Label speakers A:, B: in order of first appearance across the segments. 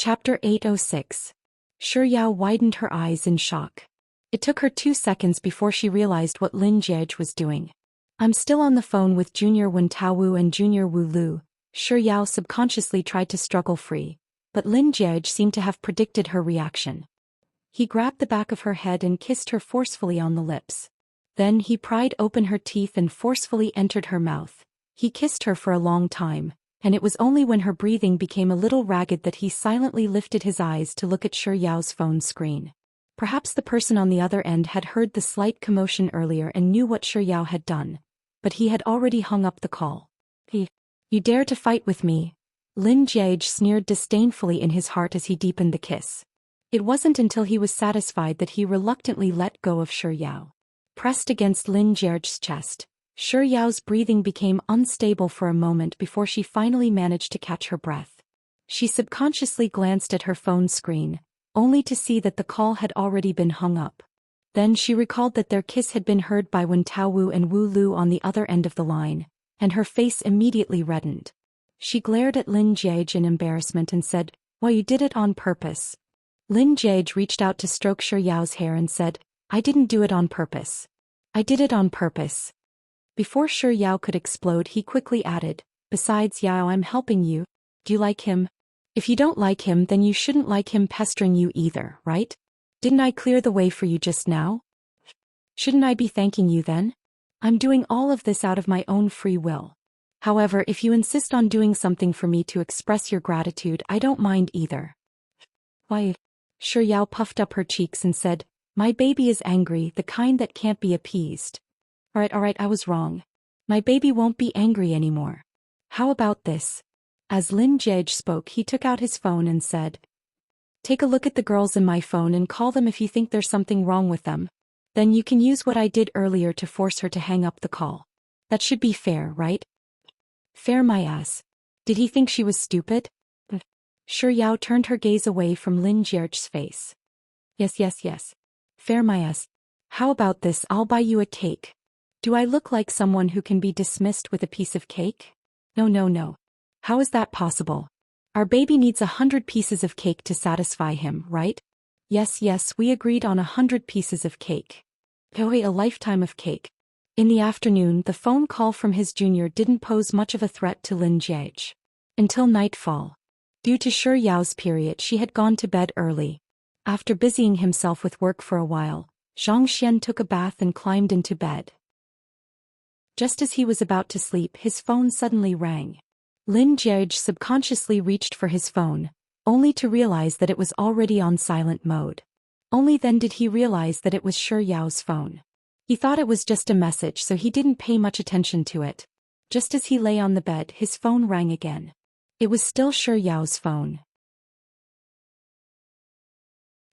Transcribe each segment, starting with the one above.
A: Chapter 806. Yao widened her eyes in shock. It took her 2 seconds before she realized what Lin Jiege was doing. I'm still on the phone with Junior Wen Taowu and Junior Wu Lu. Yao subconsciously tried to struggle free, but Lin Jiege seemed to have predicted her reaction. He grabbed the back of her head and kissed her forcefully on the lips. Then he pried open her teeth and forcefully entered her mouth. He kissed her for a long time, and it was only when her breathing became a little ragged that he silently lifted his eyes to look at Yao's phone screen. Perhaps the person on the other end had heard the slight commotion earlier and knew what Yao had done, but he had already hung up the call. You dare to fight with me? Lin Jiege sneered disdainfully in his heart as he deepened the kiss. It wasn't until he was satisfied that he reluctantly let go of Yao. Pressed against Lin Jiege's chest, Yao's breathing became unstable for a moment before she finally managed to catch her breath. She subconsciously glanced at her phone screen, only to see that the call had already been hung up. Then she recalled that their kiss had been heard by Wen Taowu and Wu Lu on the other end of the line, and her face immediately reddened. She glared at Lin Jiege in embarrassment and said, "Well, you did it on purpose." Lin Jiege reached out to stroke Yao's hair and said, "I didn't do it on purpose. I did it on purpose." Before Yao could explode, he quickly added, "Besides, Yao, I'm helping you. Do you like him? If you don't like him, then you shouldn't like him pestering you either, right? Didn't I clear the way for you just now? Shouldn't I be thanking you then? I'm doing all of this out of my own free will. However, if you insist on doing something for me to express your gratitude, I don't mind either." "Why?" Yao puffed up her cheeks and said, "My baby is angry, the kind that can't be appeased." All right, I was wrong. My baby won't be angry anymore. How about this?" As Lin Jiege spoke, he took out his phone and said, "Take a look at the girls in my phone and call them if you think there's something wrong with them. Then you can use what I did earlier to force her to hang up the call. That should be fair, right?" "Fair my ass. Did he think she was stupid?" Yao turned her gaze away from Lin Jiege's face. Yes. Fair my ass. How about this? I'll buy you a cake. Do I look like someone who can be dismissed with a piece of cake? No. How is that possible? Our baby needs 100 pieces of cake to satisfy him, right? Yes, we agreed on 100 pieces of cake. A lifetime of cake." In the afternoon, the phone call from his junior didn't pose much of a threat to Lin Jiege. Until nightfall. Due to Yao's period, she had gone to bed early. After busying himself with work for a while, Zhang Xian took a bath and climbed into bed. Just as he was about to sleep, his phone suddenly rang. Lin Jiege subconsciously reached for his phone, only to realize that it was already on silent mode. Only then did he realize that it was Yao's phone. He thought it was just a message, so he didn't pay much attention to it. Just as he lay on the bed, his phone rang again. It was still Yao's phone.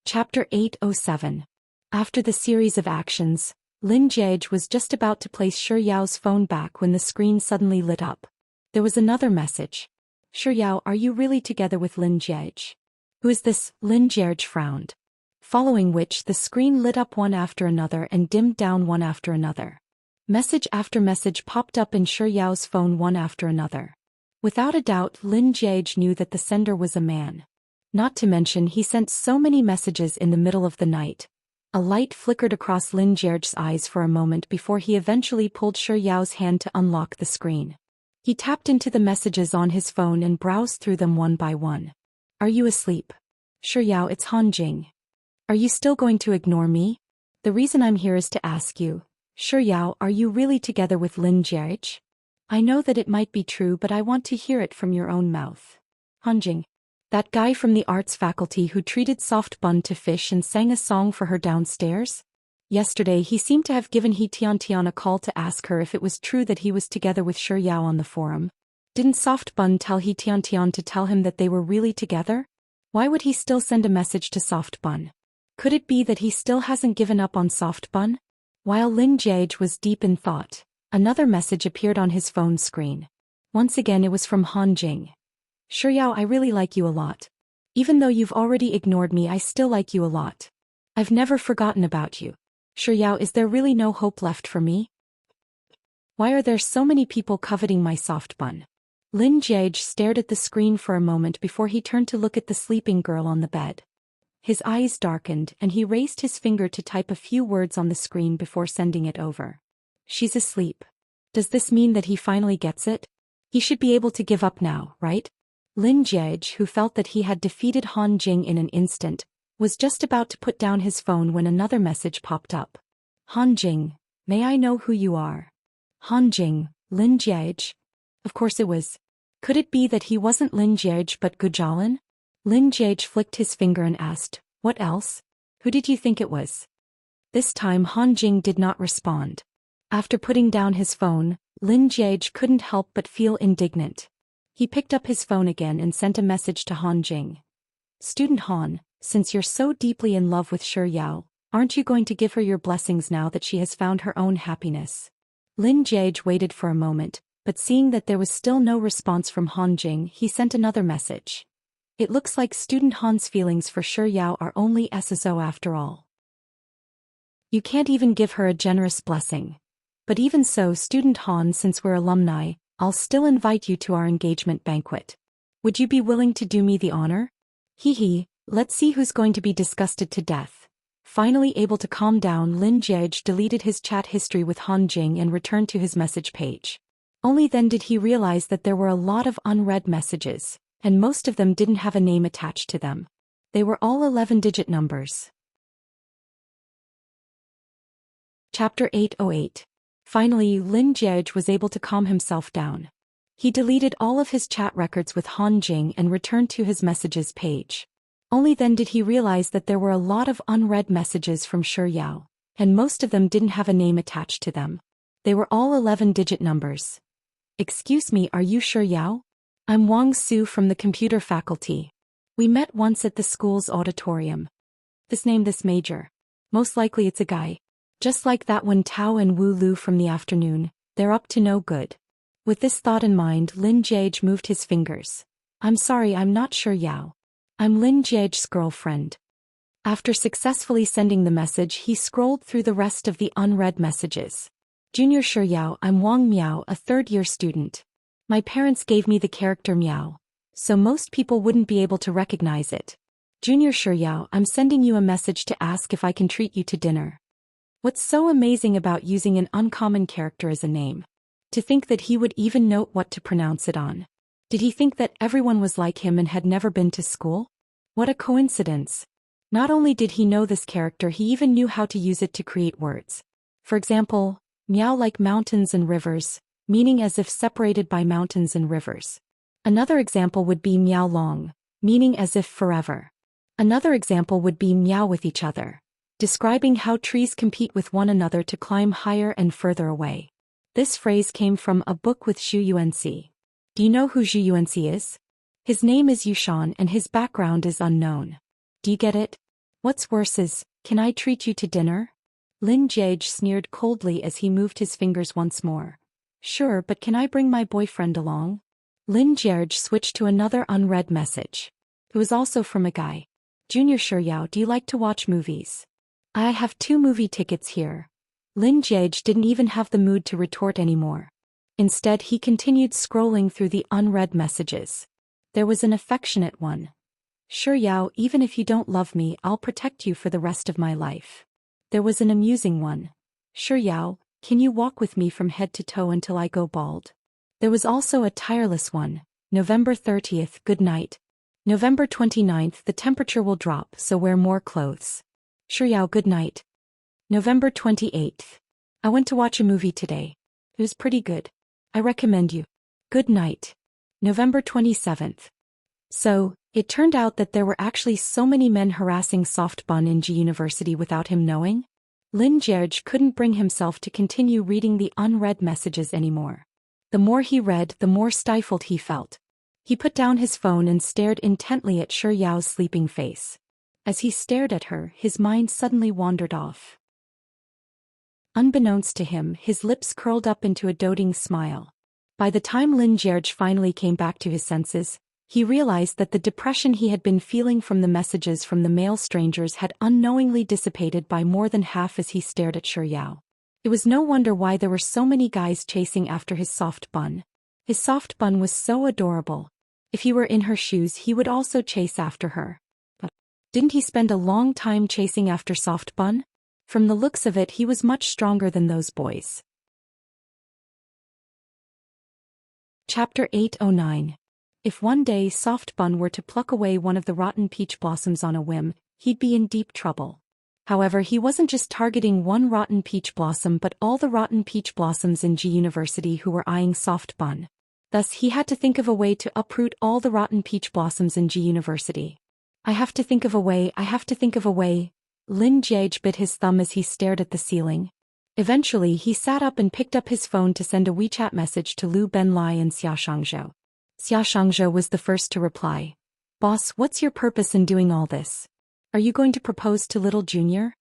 A: Chapter 807. After the series of actions, Lin Jiege was just about to place Yao's phone back when the screen suddenly lit up. There was another message. "Yao, are you really together with Lin Jiege?" "Who is this?" Lin Jiege frowned. Following which, the screen lit up one after another and dimmed down one after another. Message after message popped up in Yao's phone one after another. Without a doubt, Lin Jiege knew that the sender was a man. Not to mention, he sent so many messages in the middle of the night. A light flickered across Lin Jiege's eyes for a moment before he eventually pulled Yao's hand to unlock the screen. He tapped into the messages on his phone and browsed through them one by one. "Are you asleep?" "Yao, it's Hanjing. Are you still going to ignore me? The reason I'm here is to ask you, Yao, are you really together with Lin Jiege? I know that it might be true, but I want to hear it from your own mouth." "Hanjing? That guy from the arts faculty who treated Soft Bun to fish and sang a song for her downstairs? Yesterday he seemed to have given He Tian a call to ask her if it was true that he was together with Yao on the forum. Didn't Soft Bun tell He Tian to tell him that they were really together? Why would he still send a message to Soft Bun? Could it be that he still hasn't given up on Soft Bun?" While Lin Jiege was deep in thought, another message appeared on his phone screen. Once again it was from Hanjing. "Yao, I really like you a lot. Even though you've already ignored me, I still like you a lot. I've never forgotten about you. Yao, is there really no hope left for me? Why are there so many people coveting my Soft Bun? Lin Jiege stared at the screen for a moment before he turned to look at the sleeping girl on the bed. His eyes darkened and he raised his finger to type a few words on the screen before sending it over. She's asleep. Does this mean that he finally gets it? He should be able to give up now, right? Lin Jiege, who felt that he had defeated Han Jing in an instant, was just about to put down his phone when another message popped up. Han Jing, may I know who you are? Han Jing, Lin Jiege? Of course it was. Could it be that he wasn't Lin Jiege but Gujalin? Lin Jiege flicked his finger and asked, what else? Who did you think it was? This time Han Jing did not respond. After putting down his phone, Lin Jiege couldn't help but feel indignant. He picked up his phone again and sent a message to Han Jing. Student Han, since you're so deeply in love with Shi Yao, aren't you going to give her your blessings now that she has found her own happiness? Lin Jiege waited for a moment, but seeing that there was still no response from Han Jing, he sent another message. It looks like student Han's feelings for Shi Yao are only SSO after all. You can't even give her a generous blessing. But even so, student Han, since we're alumni, I'll still invite you to our engagement banquet. Would you be willing to do me the honor? Hee, let's see who's going to be disgusted to death. Finally able to calm down, Lin Jiege deleted his chat history with Han Jing and returned to his message page. Only then did he realize that there were a lot of unread messages, and most of them didn't have a name attached to them. They were all 11-digit numbers. Chapter 808. Finally, Lin Jiege was able to calm himself down. He deleted all of his chat records with Han Jing and returned to his messages page. Only then did he realize that there were a lot of unread messages from Shi Yao, and most of them didn't have a name attached to them. They were all 11-digit numbers. Excuse me, are you Shi Yao? I'm Wang Su from the computer faculty. We met once at the school's auditorium. This major. Most likely it's a guy. Just like that one Tao and Wu Lu from the afternoon, they're up to no good. With this thought in mind, Lin Jiege moved his fingers. I'm sorry, I'm not Shi Yao. I'm Lin Jiege's girlfriend. After successfully sending the message, he scrolled through the rest of the unread messages. Junior Shi Yao, I'm Wang Miao, a third-year student. My parents gave me the character Miao, so most people wouldn't be able to recognize it. Junior Shi Yao, I'm sending you a message to ask if I can treat you to dinner. What's so amazing about using an uncommon character as a name? To think that he would even note what to pronounce it on. Did he think that everyone was like him and had never been to school? What a coincidence. Not only did he know this character, he even knew how to use it to create words. For example, Miao like mountains and rivers, meaning as if separated by mountains and rivers. Another example would be Miao long, meaning as if forever. Another example would be Miao with each other, describing how trees compete with one another to climb higher and further away. This phrase came from a book with Xu Yuanxi. Do you know who Xu Yuanxi is? His name is Yushan and his background is unknown. Do you get it? What's worse is, can I treat you to dinner? Lin Jiege sneered coldly as he moved his fingers once more. Sure, but can I bring my boyfriend along? Lin Jiege switched to another unread message. It was also from a guy. Junior Shi Yao, do you like to watch movies? I have 2 movie tickets here. Lin Jiege didn't even have the mood to retort anymore. Instead, he continued scrolling through the unread messages. There was an affectionate one. Shi Yao, even if you don't love me, I'll protect you for the rest of my life. There was an amusing one. Shi Yao, can you walk with me from head to toe until I go bald? There was also a tireless one. November 30th, good night. November 29th, the temperature will drop, so wear more clothes. Shi Yao, good night. November 28th. I went to watch a movie today. It was pretty good. I recommend you. Good night. November 27th. So, it turned out that there were actually so many men harassing Soft Bun in G University without him knowing. Lin Jiege couldn't bring himself to continue reading the unread messages anymore. The more he read, the more stifled he felt. He put down his phone and stared intently at Shi Yao's sleeping face. As he stared at her, his mind suddenly wandered off. Unbeknownst to him, his lips curled up into a doting smile. By the time Lin Jiege finally came back to his senses, he realized that the depression he had been feeling from the messages from the male strangers had unknowingly dissipated by more than half as he stared at Shi Yao. It was no wonder why there were so many guys chasing after his soft bun. His soft bun was so adorable. If he were in her shoes, he would also chase after her. But didn't he spend a long time chasing after soft bun? From the looks of it, he was much stronger than those boys. Chapter 809. If one day Soft Bun were to pluck away one of the rotten peach blossoms on a whim, he'd be in deep trouble. However, he wasn't just targeting one rotten peach blossom but all the rotten peach blossoms in G University who were eyeing Soft Bun. Thus, he had to think of a way to uproot all the rotten peach blossoms in G University. I have to think of a way. Lin Jiage bit his thumb as he stared at the ceiling. Eventually, he sat up and picked up his phone to send a WeChat message to Lu Benlai and Xia Shangzhou. Xia Shangzhou was the first to reply. Boss, what's your purpose in doing all this? Are you going to propose to little Junior?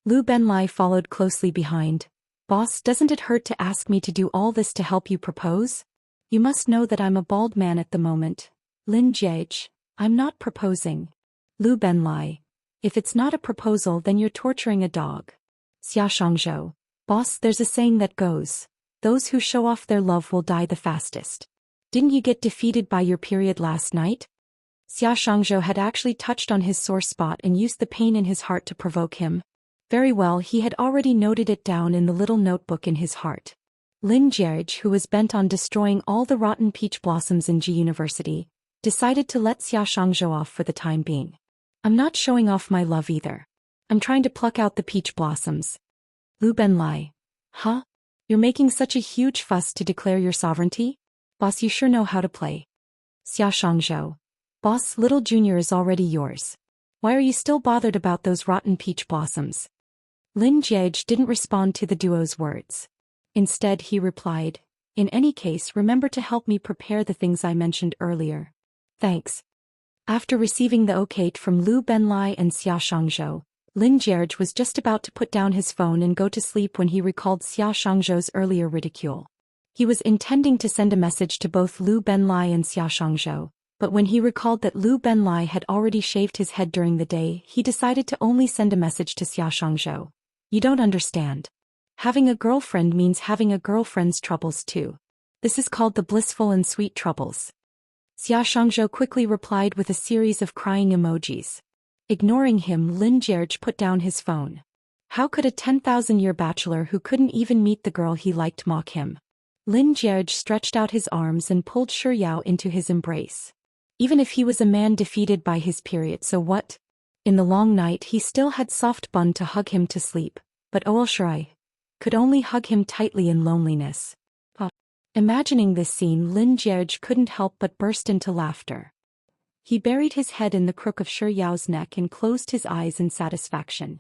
A: Lu Benlai followed closely behind. Boss, doesn't it hurt to ask me to do all this to help you propose? You must know that I'm a bald man at the moment. Lin Jiage, I'm not proposing. Lu Benlai, if it's not a proposal then you're torturing a dog. Xia Shangzhou, boss, there's a saying that goes, those who show off their love will die the fastest. Didn't you get defeated by your period last night? Xia Shangzhou had actually touched on his sore spot and used the pain in his heart to provoke him. Very well, he had already noted it down in the little notebook in his heart. Lin Jiage, who was bent on destroying all the rotten peach blossoms in G University, decided to let Xia Shangzhou off for the time being. I'm not showing off my love either. I'm trying to pluck out the peach blossoms. Lu Benlai. Huh? You're making such a huge fuss to declare your sovereignty? Boss, you sure know how to play. Xia Shangzhou. Boss, little Junior is already yours. Why are you still bothered about those rotten peach blossoms? Lin Jiage didn't respond to the duo's words. Instead, he replied, in any case, remember to help me prepare the things I mentioned earlier. Thanks. After receiving the okay from Lu Benlai and Xia Shangzhou, Lin Jiage was just about to put down his phone and go to sleep when he recalled Xia Shangzhou's earlier ridicule. He was intending to send a message to both Lu Benlai and Xia Shangzhou, but when he recalled that Lu Benlai had already shaved his head during the day, he decided to only send a message to Xia Shangzhou. You don't understand. Having a girlfriend means having a girlfriend's troubles too. This is called the blissful and sweet troubles. Xia Shangzhou quickly replied with a series of crying emojis. Ignoring him, Lin Jiage put down his phone. How could a 10,000-year bachelor who couldn't even meet the girl he liked mock him? Lin Jiage stretched out his arms and pulled Shi Yao into his embrace. Even if he was a man defeated by his period, so what? In the long night he still had Soft Bun to hug him to sleep, but Shi could only hug him tightly in loneliness. Imagining this scene, Lin Jiage couldn't help but burst into laughter. He buried his head in the crook of Shi Yao's neck and closed his eyes in satisfaction.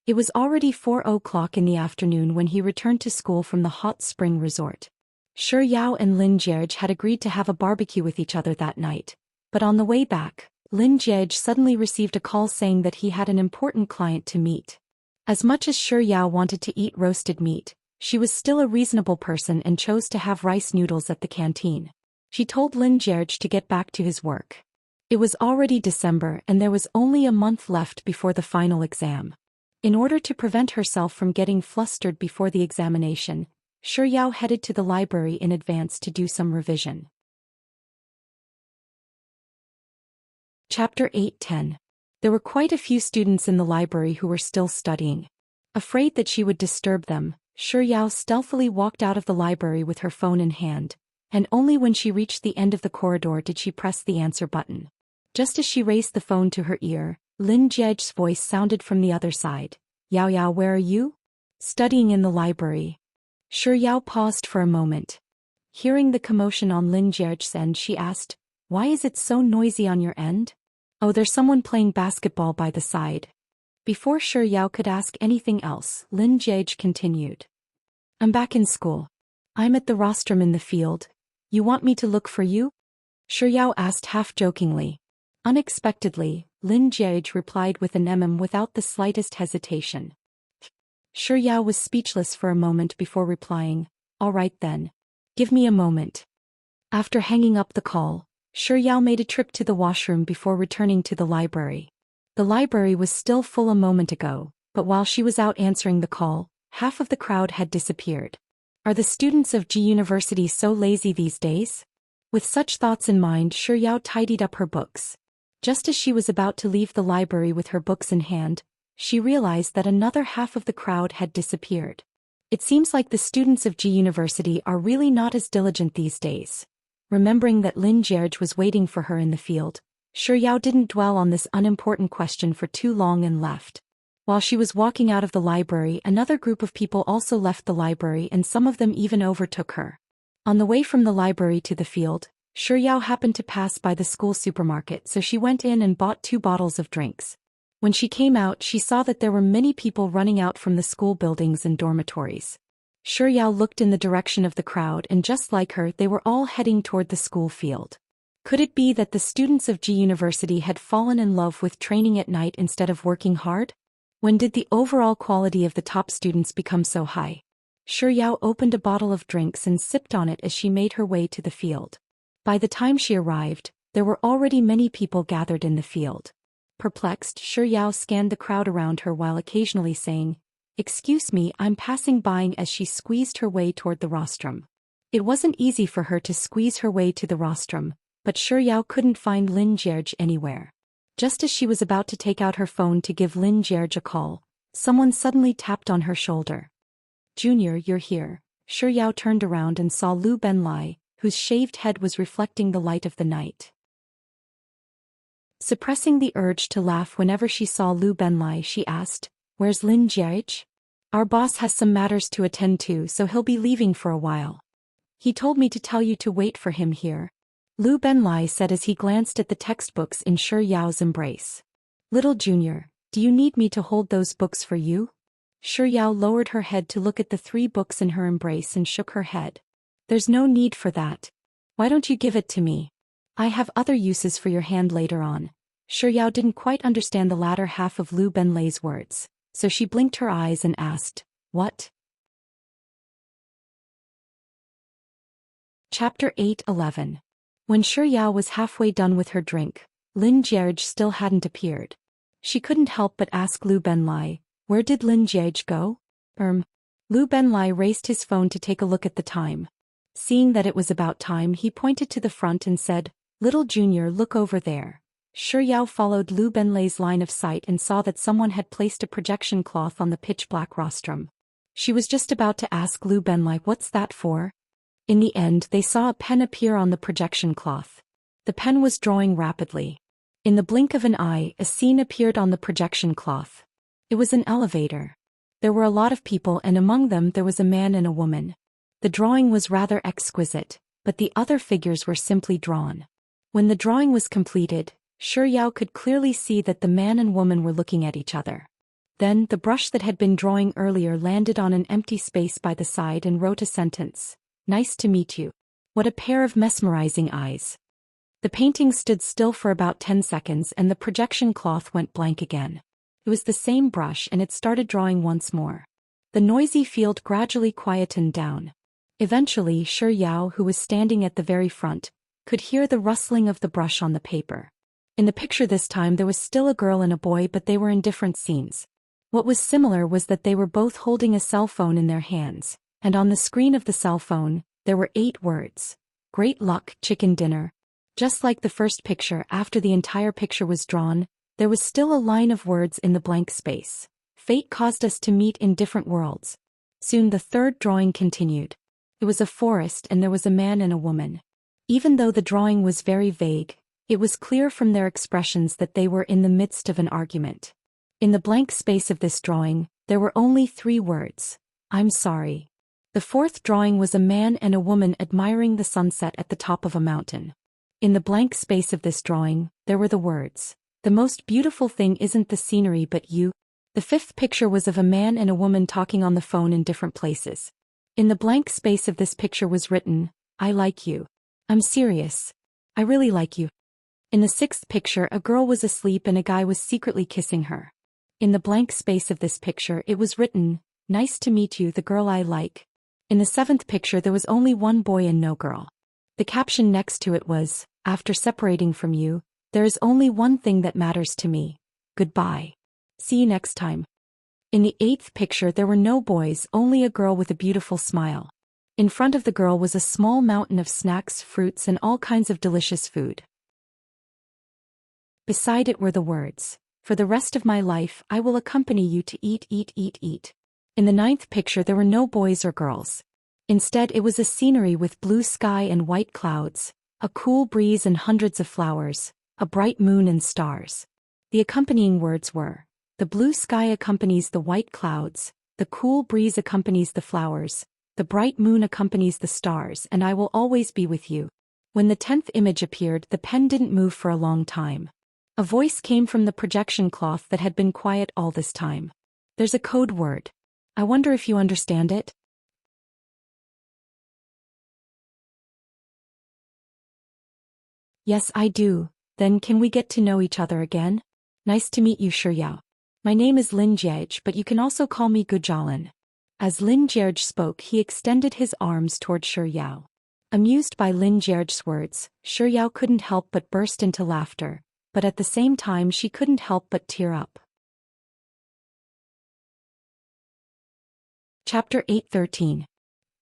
A: It was already 4 o'clock in the afternoon when he returned to school from the hot spring resort. Shi Yao and Lin Jiage had agreed to have a barbecue with each other that night, but on the way back, Lin Jiage suddenly received a call saying that he had an important client to meet. As much as Shi Yao wanted to eat roasted meat, she was still a reasonable person and chose to have rice noodles at the canteen. She told Lin Jiage to get back to his work. It was already December and there was only a month left before the final exam. In order to prevent herself from getting flustered before the examination, Shi Yao headed to the library in advance to do some revision. Chapter 810. There were quite a few students in the library who were still studying. Afraid that she would disturb them, Shi Yao stealthily walked out of the library with her phone in hand, and only when she reached the end of the corridor did she press the answer button. Just as she raised the phone to her ear, Lin Jiage's voice sounded from the other side. Yao Yao, where are you? Studying in the library. Shi Yao paused for a moment. Hearing the commotion on Lin Jiage's end, she asked, why is it so noisy on your end? Oh, there's someone playing basketball by the side. Before Shi Yao could ask anything else, Lin Jiage continued. I'm back in school. I'm at the rostrum in the field. You want me to look for you? Shi Yao asked half-jokingly. Unexpectedly, Lin Jiage replied with an without the slightest hesitation. Shi Yao was speechless for a moment before replying, all right then. Give me a moment. After hanging up the call, Shi Yao made a trip to the washroom before returning to the library. The library was still full a moment ago, but while she was out answering the call, half of the crowd had disappeared. Are the students of G University so lazy these days? With such thoughts in mind, Yao tidied up her books. Just as she was about to leave the library with her books in hand, she realized that another half of the crowd had disappeared. It seems like the students of G University are really not as diligent these days. Remembering that Lin Jierge was waiting for her in the field, Yao didn't dwell on this unimportant question for too long and left. While she was walking out of the library, another group of people also left the library, and some of them even overtook her. On the way from the library to the field, Yao happened to pass by the school supermarket, so she went in and bought 2 bottles of drinks. When she came out, she saw that there were many people running out from the school buildings and dormitories. Yao looked in the direction of the crowd, and just like her, they were all heading toward the school field. Could it be that the students of G University had fallen in love with training at night instead of working hard? When did the overall quality of the top students become so high? Yao opened a bottle of drinks and sipped on it as she made her way to the field. By the time she arrived, there were already many people gathered in the field. Perplexed, Yao scanned the crowd around her while occasionally saying, "Excuse me, I'm passing by," as she squeezed her way toward the rostrum. It wasn't easy for her to squeeze her way to the rostrum, but Yao couldn't find Lin Jierge anywhere. Just as she was about to take out her phone to give Lin Jierge a call, someone suddenly tapped on her shoulder. "Junior, you're here." Yao turned around and saw Lu Benlai, whose shaved head was reflecting the light of the night. Suppressing the urge to laugh whenever she saw Lu Benlai, she asked, "Where's Lin Jierge? Our boss has some matters to attend to, so he'll be leaving for a while. He told me to tell you to wait for him here," Lu Benlai said as he glanced at the textbooks in Yao's embrace. "Little Junior, do you need me to hold those books for you?" Yao lowered her head to look at the 3 books in her embrace and shook her head. "There's no need for that. Why don't you give it to me? I have other uses for your hand later on." Yao didn't quite understand the latter half of Lu Benlai's words, so she blinked her eyes and asked, "What?" Chapter 8:11. When Yao was halfway done with her drink, Lin Jierge still hadn't appeared. She couldn't help but ask Lu Benlai, "Where did Lin Jierge go?" Lu Benlai raised his phone to take a look at the time. Seeing that it was about time, he pointed to the front and said, "Little Junior, look over there." Yao followed Lu Benlai's line of sight and saw that someone had placed a projection cloth on the pitch-black rostrum. She was just about to ask Lu Benlai, "What's that for?" In the end, they saw a pen appear on the projection cloth. The pen was drawing rapidly. In the blink of an eye, a scene appeared on the projection cloth. It was an elevator. There were a lot of people, and among them there was a man and a woman. The drawing was rather exquisite, but the other figures were simply drawn. When the drawing was completed, Yao could clearly see that the man and woman were looking at each other. Then, the brush that had been drawing earlier landed on an empty space by the side and wrote a sentence. "Nice to meet you." What a pair of mesmerizing eyes. The painting stood still for about 10 seconds and the projection cloth went blank again. It was the same brush and it started drawing once more. The noisy field gradually quietened down. Eventually, Yao, who was standing at the very front, could hear the rustling of the brush on the paper. In the picture this time there was still a girl and a boy, but they were in different scenes. What was similar was that they were both holding a cell phone in their hands, and on the screen of the cell phone, there were 8 words. "Great luck, chicken dinner." Just like the first picture, after the entire picture was drawn, there was still a line of words in the blank space. "Fate caused us to meet in different worlds." Soon the third drawing continued. It was a forest and there was a man and a woman. Even though the drawing was very vague, it was clear from their expressions that they were in the midst of an argument. In the blank space of this drawing, there were only 3 words. "I'm sorry." The fourth drawing was a man and a woman admiring the sunset at the top of a mountain. In the blank space of this drawing, there were the words, "The most beautiful thing isn't the scenery but you." The fifth picture was of a man and a woman talking on the phone in different places. In the blank space of this picture was written, "I like you. I'm serious. I really like you." In the sixth picture, a girl was asleep and a guy was secretly kissing her. In the blank space of this picture, it was written, "Nice to meet you, the girl I like." In the seventh picture there was only one boy and no girl. The caption next to it was, "After separating from you, there is only one thing that matters to me. Goodbye. See you next time." In the eighth picture there were no boys, only a girl with a beautiful smile. In front of the girl was a small mountain of snacks, fruits, and all kinds of delicious food. Beside it were the words, "For the rest of my life, I will accompany you to eat, eat, eat, eat." In the ninth picture there were no boys or girls. Instead it was a scenery with blue sky and white clouds, a cool breeze and hundreds of flowers, a bright moon and stars. The accompanying words were, "The blue sky accompanies the white clouds, the cool breeze accompanies the flowers, the bright moon accompanies the stars, and I will always be with you." When the 10th image appeared, the pen didn't move for a long time. A voice came from the projection cloth that had been quiet all this time. "There's a code word. I wonder if you understand it?" "Yes, I do. Then can we get to know each other again? Nice to meet you, Shiryao. My name is Lin Jiej, but you can also call me Gujalin." As Lin Jiej spoke, he extended his arms toward Shiryao. Amused by Lin Jiej's words, Shiryao couldn't help but burst into laughter, but at the same time she couldn't help but tear up. Chapter 8:13.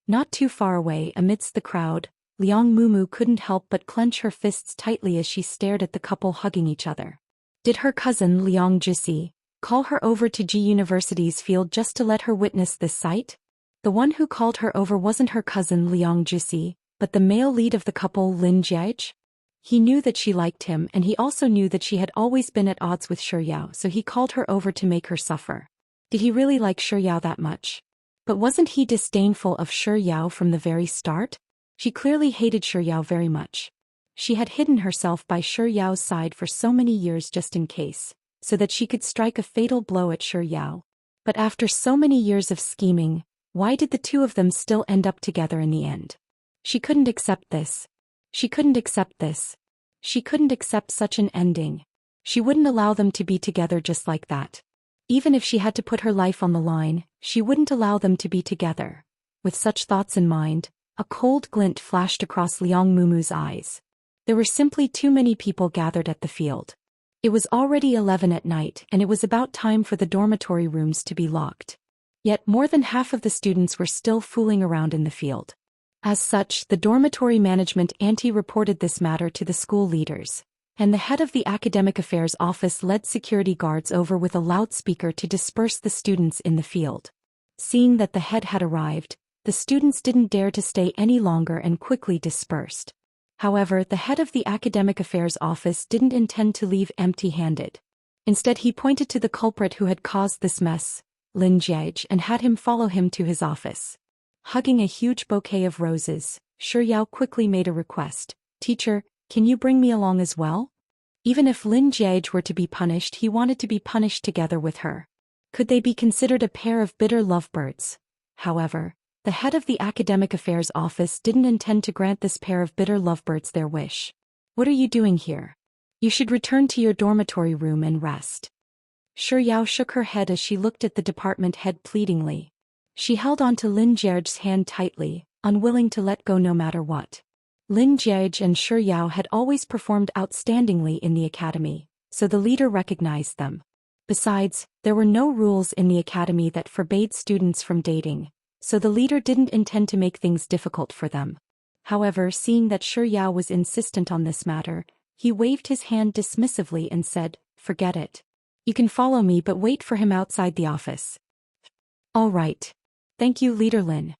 A: Not too far away, amidst the crowd, Liang Mumu couldn't help but clench her fists tightly as she stared at the couple hugging each other. Did her cousin Liang Jisi call her over to Ji University's field just to let her witness this sight? The one who called her over wasn't her cousin Liang Jisi, but the male lead of the couple, Lin Jiej. He knew that she liked him, and he also knew that she had always been at odds with Shiryao, so he called her over to make her suffer. Did he really like Shiryao that much? But wasn't he disdainful of Shiryao from the very start? She clearly hated Shiryao very much. She had hidden herself by Shiryao's side for so many years just in case, so that she could strike a fatal blow at Shiryao. But after so many years of scheming, why did the two of them still end up together in the end? She couldn't accept this. She couldn't accept this. She couldn't accept such an ending. She wouldn't allow them to be together just like that. Even if she had to put her life on the line, she wouldn't allow them to be together. With such thoughts in mind, a cold glint flashed across Liang Mumu's eyes. There were simply too many people gathered at the field. It was already 11 at night, and it was about time for the dormitory rooms to be locked. Yet more than half of the students were still fooling around in the field. As such, the dormitory management reported this matter to the school leaders, and the head of the academic affairs office led security guards over with a loudspeaker to disperse the students in the field. Seeing that the head had arrived, the students didn't dare to stay any longer and quickly dispersed. However, the head of the academic affairs office didn't intend to leave empty-handed. Instead, he pointed to the culprit who had caused this mess, Lin Jiej, and had him follow him to his office. Hugging a huge bouquet of roses, Shiryao quickly made a request. "Teacher, can you bring me along as well?" Even if Lin Jiej were to be punished, he wanted to be punished together with her. Could they be considered a pair of bitter lovebirds? However, the head of the academic affairs office didn't intend to grant this pair of bitter lovebirds their wish. "What are you doing here? You should return to your dormitory room and rest." Shiryao shook her head as she looked at the department head pleadingly. She held on to Lin Jiej's hand tightly, unwilling to let go no matter what. Lin Jiej and Shiryao had always performed outstandingly in the academy, so the leader recognized them. Besides, there were no rules in the academy that forbade students from dating, so the leader didn't intend to make things difficult for them. However, seeing that Shiryao was insistent on this matter, he waved his hand dismissively and said, "Forget it. You can follow me, but wait for him outside the office." "All right. Thank you, Leader Lin."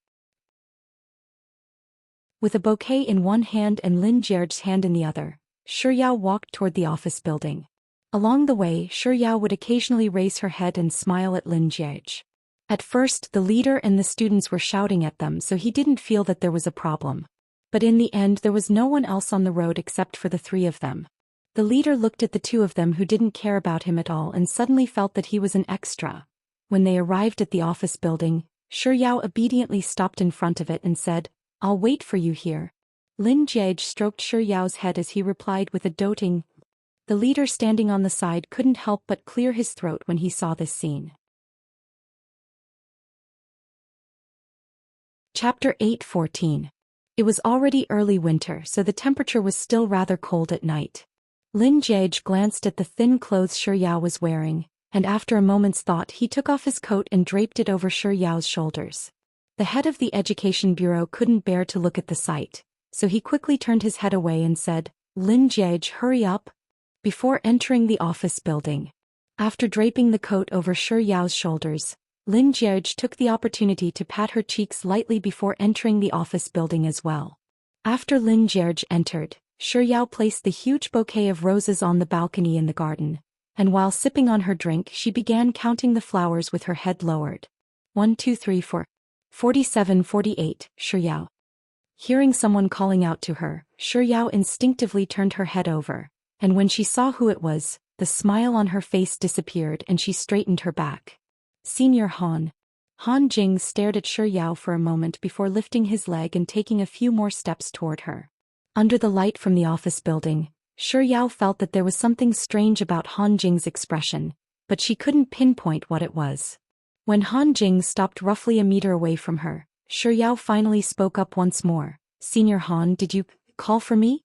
A: With a bouquet in one hand and Lin Jiej's hand in the other, Shiryao walked toward the office building. Along the way, Shiryao would occasionally raise her head and smile at Lin Jiej. At first, the leader and the students were shouting at them, so he didn't feel that there was a problem. But in the end, there was no one else on the road except for the three of them. The leader looked at the two of them who didn't care about him at all and suddenly felt that he was an extra. When they arrived at the office building, Shiryao obediently stopped in front of it and said, "I'll wait for you here." Lin Jiej stroked Shiryao's head as he replied with a doting. The leader standing on the side couldn't help but clear his throat when he saw this scene. Chapter 8:14. It was already early winter, so the temperature was still rather cold at night. Lin Jiej glanced at the thin clothes Shiryao was wearing, and after a moment's thought he took off his coat and draped it over Shiryao's shoulders. The head of the education bureau couldn't bear to look at the sight, so he quickly turned his head away and said, "Lin Jiege, hurry up," before entering the office building. After draping the coat over Shi Yao's shoulders, Lin Jiege took the opportunity to pat her cheeks lightly before entering the office building as well. After Lin Jiege entered, Shi Yao placed the huge bouquet of roses on the balcony in the garden, and while sipping on her drink she began counting the flowers with her head lowered. 1 2 3 4 47 48, Shi Yao. Hearing someone calling out to her, Shi Yao instinctively turned her head over, and when she saw who it was, the smile on her face disappeared and she straightened her back. Senior Han. Han Jing stared at Shi Yao for a moment before lifting his leg and taking a few more steps toward her. Under the light from the office building, Shi Yao felt that there was something strange about Han Jing's expression, but she couldn't pinpoint what it was. When Han Jing stopped roughly a meter away from her, Shi Yao finally spoke up once more. "Senior Han, did you call for me?"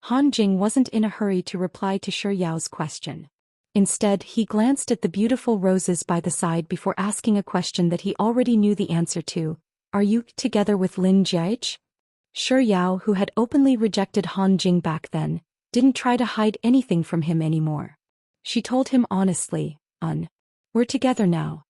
A: Han Jing wasn't in a hurry to reply to Shi Yao's question. Instead, he glanced at the beautiful roses by the side before asking a question that he already knew the answer to. "Are you together with Lin Jiege?" Shi Yao, who had openly rejected Han Jing back then, didn't try to hide anything from him anymore. She told him honestly, "We're together now."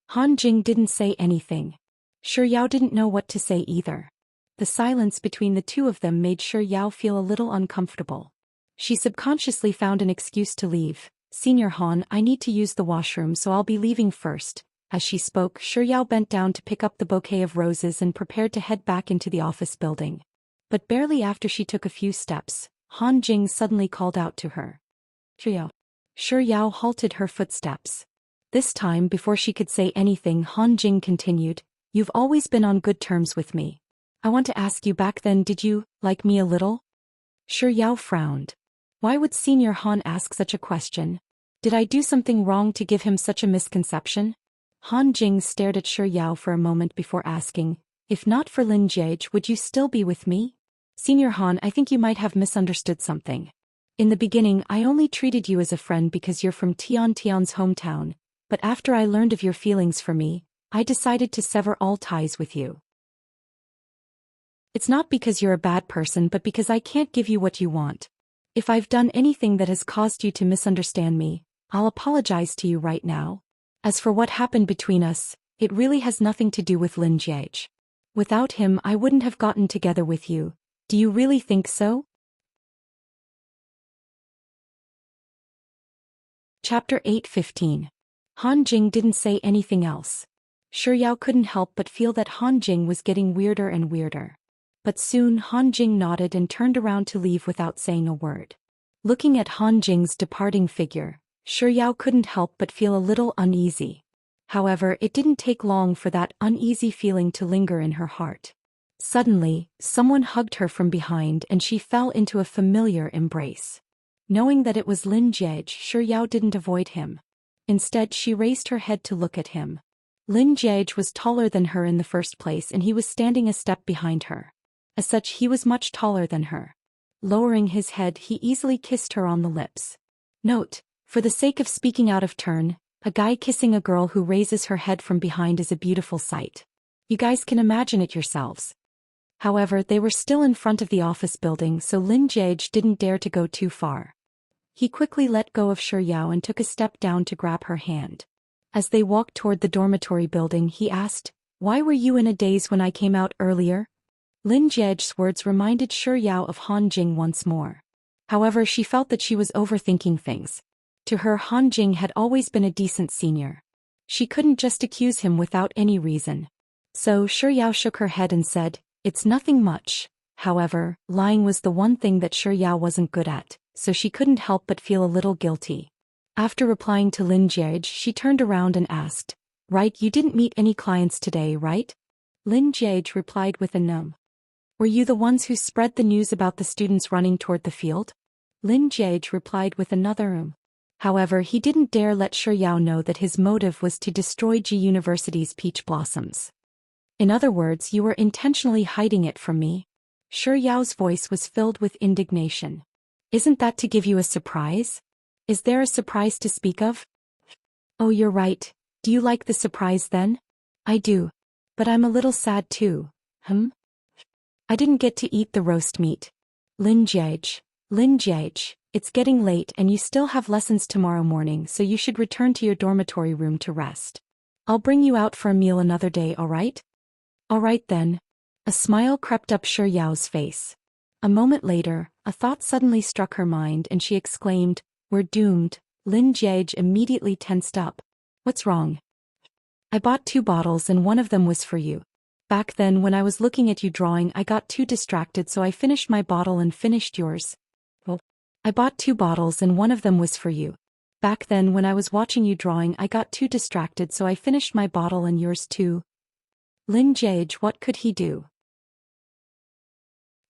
A: Han Jing didn't say anything. Shi Yao didn't know what to say either. The silence between the two of them made Shi Yao feel a little uncomfortable. She subconsciously found an excuse to leave. "Senior Han, I need to use the washroom, so I'll be leaving first." As she spoke, Shi Yao bent down to pick up the bouquet of roses and prepared to head back into the office building. But barely after she took a few steps, Han Jing suddenly called out to her. "Shi Yao." Shi Yao halted her footsteps. This time, before she could say anything, Han Jing continued, "You've always been on good terms with me. I want to ask you, back then did you like me a little?" Shi Yao frowned. Why would Senior Han ask such a question? Did I do something wrong to give him such a misconception? Han Jing stared at Shi Yao for a moment before asking, "If not for Lin Jiege, would you still be with me?" "Senior Han, I think you might have misunderstood something. In the beginning, I only treated you as a friend because you're from Tian's hometown, but after I learned of your feelings for me, I decided to sever all ties with you. It's not because you're a bad person, but because I can't give you what you want. If I've done anything that has caused you to misunderstand me, I'll apologize to you right now. As for what happened between us, it really has nothing to do with Lin Jiege. Without him, I wouldn't have gotten together with you. Do you really think so?" Chapter 8:15. Han Jing didn't say anything else. Shi Yao couldn't help but feel that Han Jing was getting weirder and weirder. But soon Han Jing nodded and turned around to leave without saying a word. Looking at Han Jing's departing figure, Shi Yao couldn't help but feel a little uneasy. However, it didn't take long for that uneasy feeling to linger in her heart. Suddenly, someone hugged her from behind and she fell into a familiar embrace. Knowing that it was Lin Jiege, Shi Yao didn't avoid him. Instead, she raised her head to look at him. Lin Jiege was taller than her in the first place and he was standing a step behind her. As such, he was much taller than her. Lowering his head, he easily kissed her on the lips. Note: for the sake of speaking out of turn, a guy kissing a girl who raises her head from behind is a beautiful sight. You guys can imagine it yourselves. However, they were still in front of the office building, so Lin Jiege didn't dare to go too far. He quickly let go of Shi Yao and took a step down to grab her hand. As they walked toward the dormitory building, he asked, "Why were you in a daze when I came out earlier?" Lin Jiege's words reminded Shi Yao of Han Jing once more. However, she felt that she was overthinking things. To her, Han Jing had always been a decent senior. She couldn't just accuse him without any reason. So Shi Yao shook her head and said, "It's nothing much." However, lying was the one thing that Shi Yao wasn't good at, so she couldn't help but feel a little guilty. After replying to Lin Jiege, she turned around and asked, "Right, you didn't meet any clients today, right?" Lin Jiege replied with a no. "Were you the ones who spread the news about the students running toward the field?" Lin Jiege replied with another. However, he didn't dare let Shi Yao know that his motive was to destroy Ji University's peach blossoms. "In other words, you were intentionally hiding it from me?" Shi Yao's voice was filled with indignation. "Isn't that to give you a surprise? Is there a surprise to speak of?" "Oh, you're right. Do you like the surprise then?" "I do. But I'm a little sad too. I didn't get to eat the roast meat. Lin Jiej, it's getting late and you still have lessons tomorrow morning, so you should return to your dormitory room to rest. I'll bring you out for a meal another day, alright? Alright then. A smile crept up Shi Yao's face. A moment later, a thought suddenly struck her mind and she exclaimed, "We're doomed." Lin Jiej immediately tensed up. What's wrong? I bought 2 bottles and one of them was for you. Back then when I was looking at you drawing I got too distracted, so I finished my bottle and finished yours. Well, I bought 2 bottles and one of them was for you. Back then when I was watching you drawing I got too distracted, so I finished my bottle and yours too. Lin Jiej, what could he do?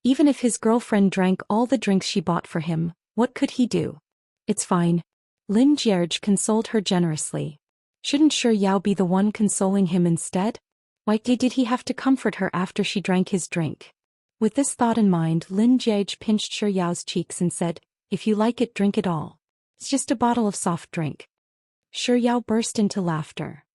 A: Even if his girlfriend drank all the drinks she bought for him, what could he do? It's fine. Lin Jiej consoled her generously. Shouldn't Shi Yao be the one consoling him instead? Why did he have to comfort her after she drank his drink? With this thought in mind, Lin Jiej pinched Shi Yao's cheeks and said, "If you like it, drink it all. It's just a bottle of soft drink." Shi Yao burst into laughter.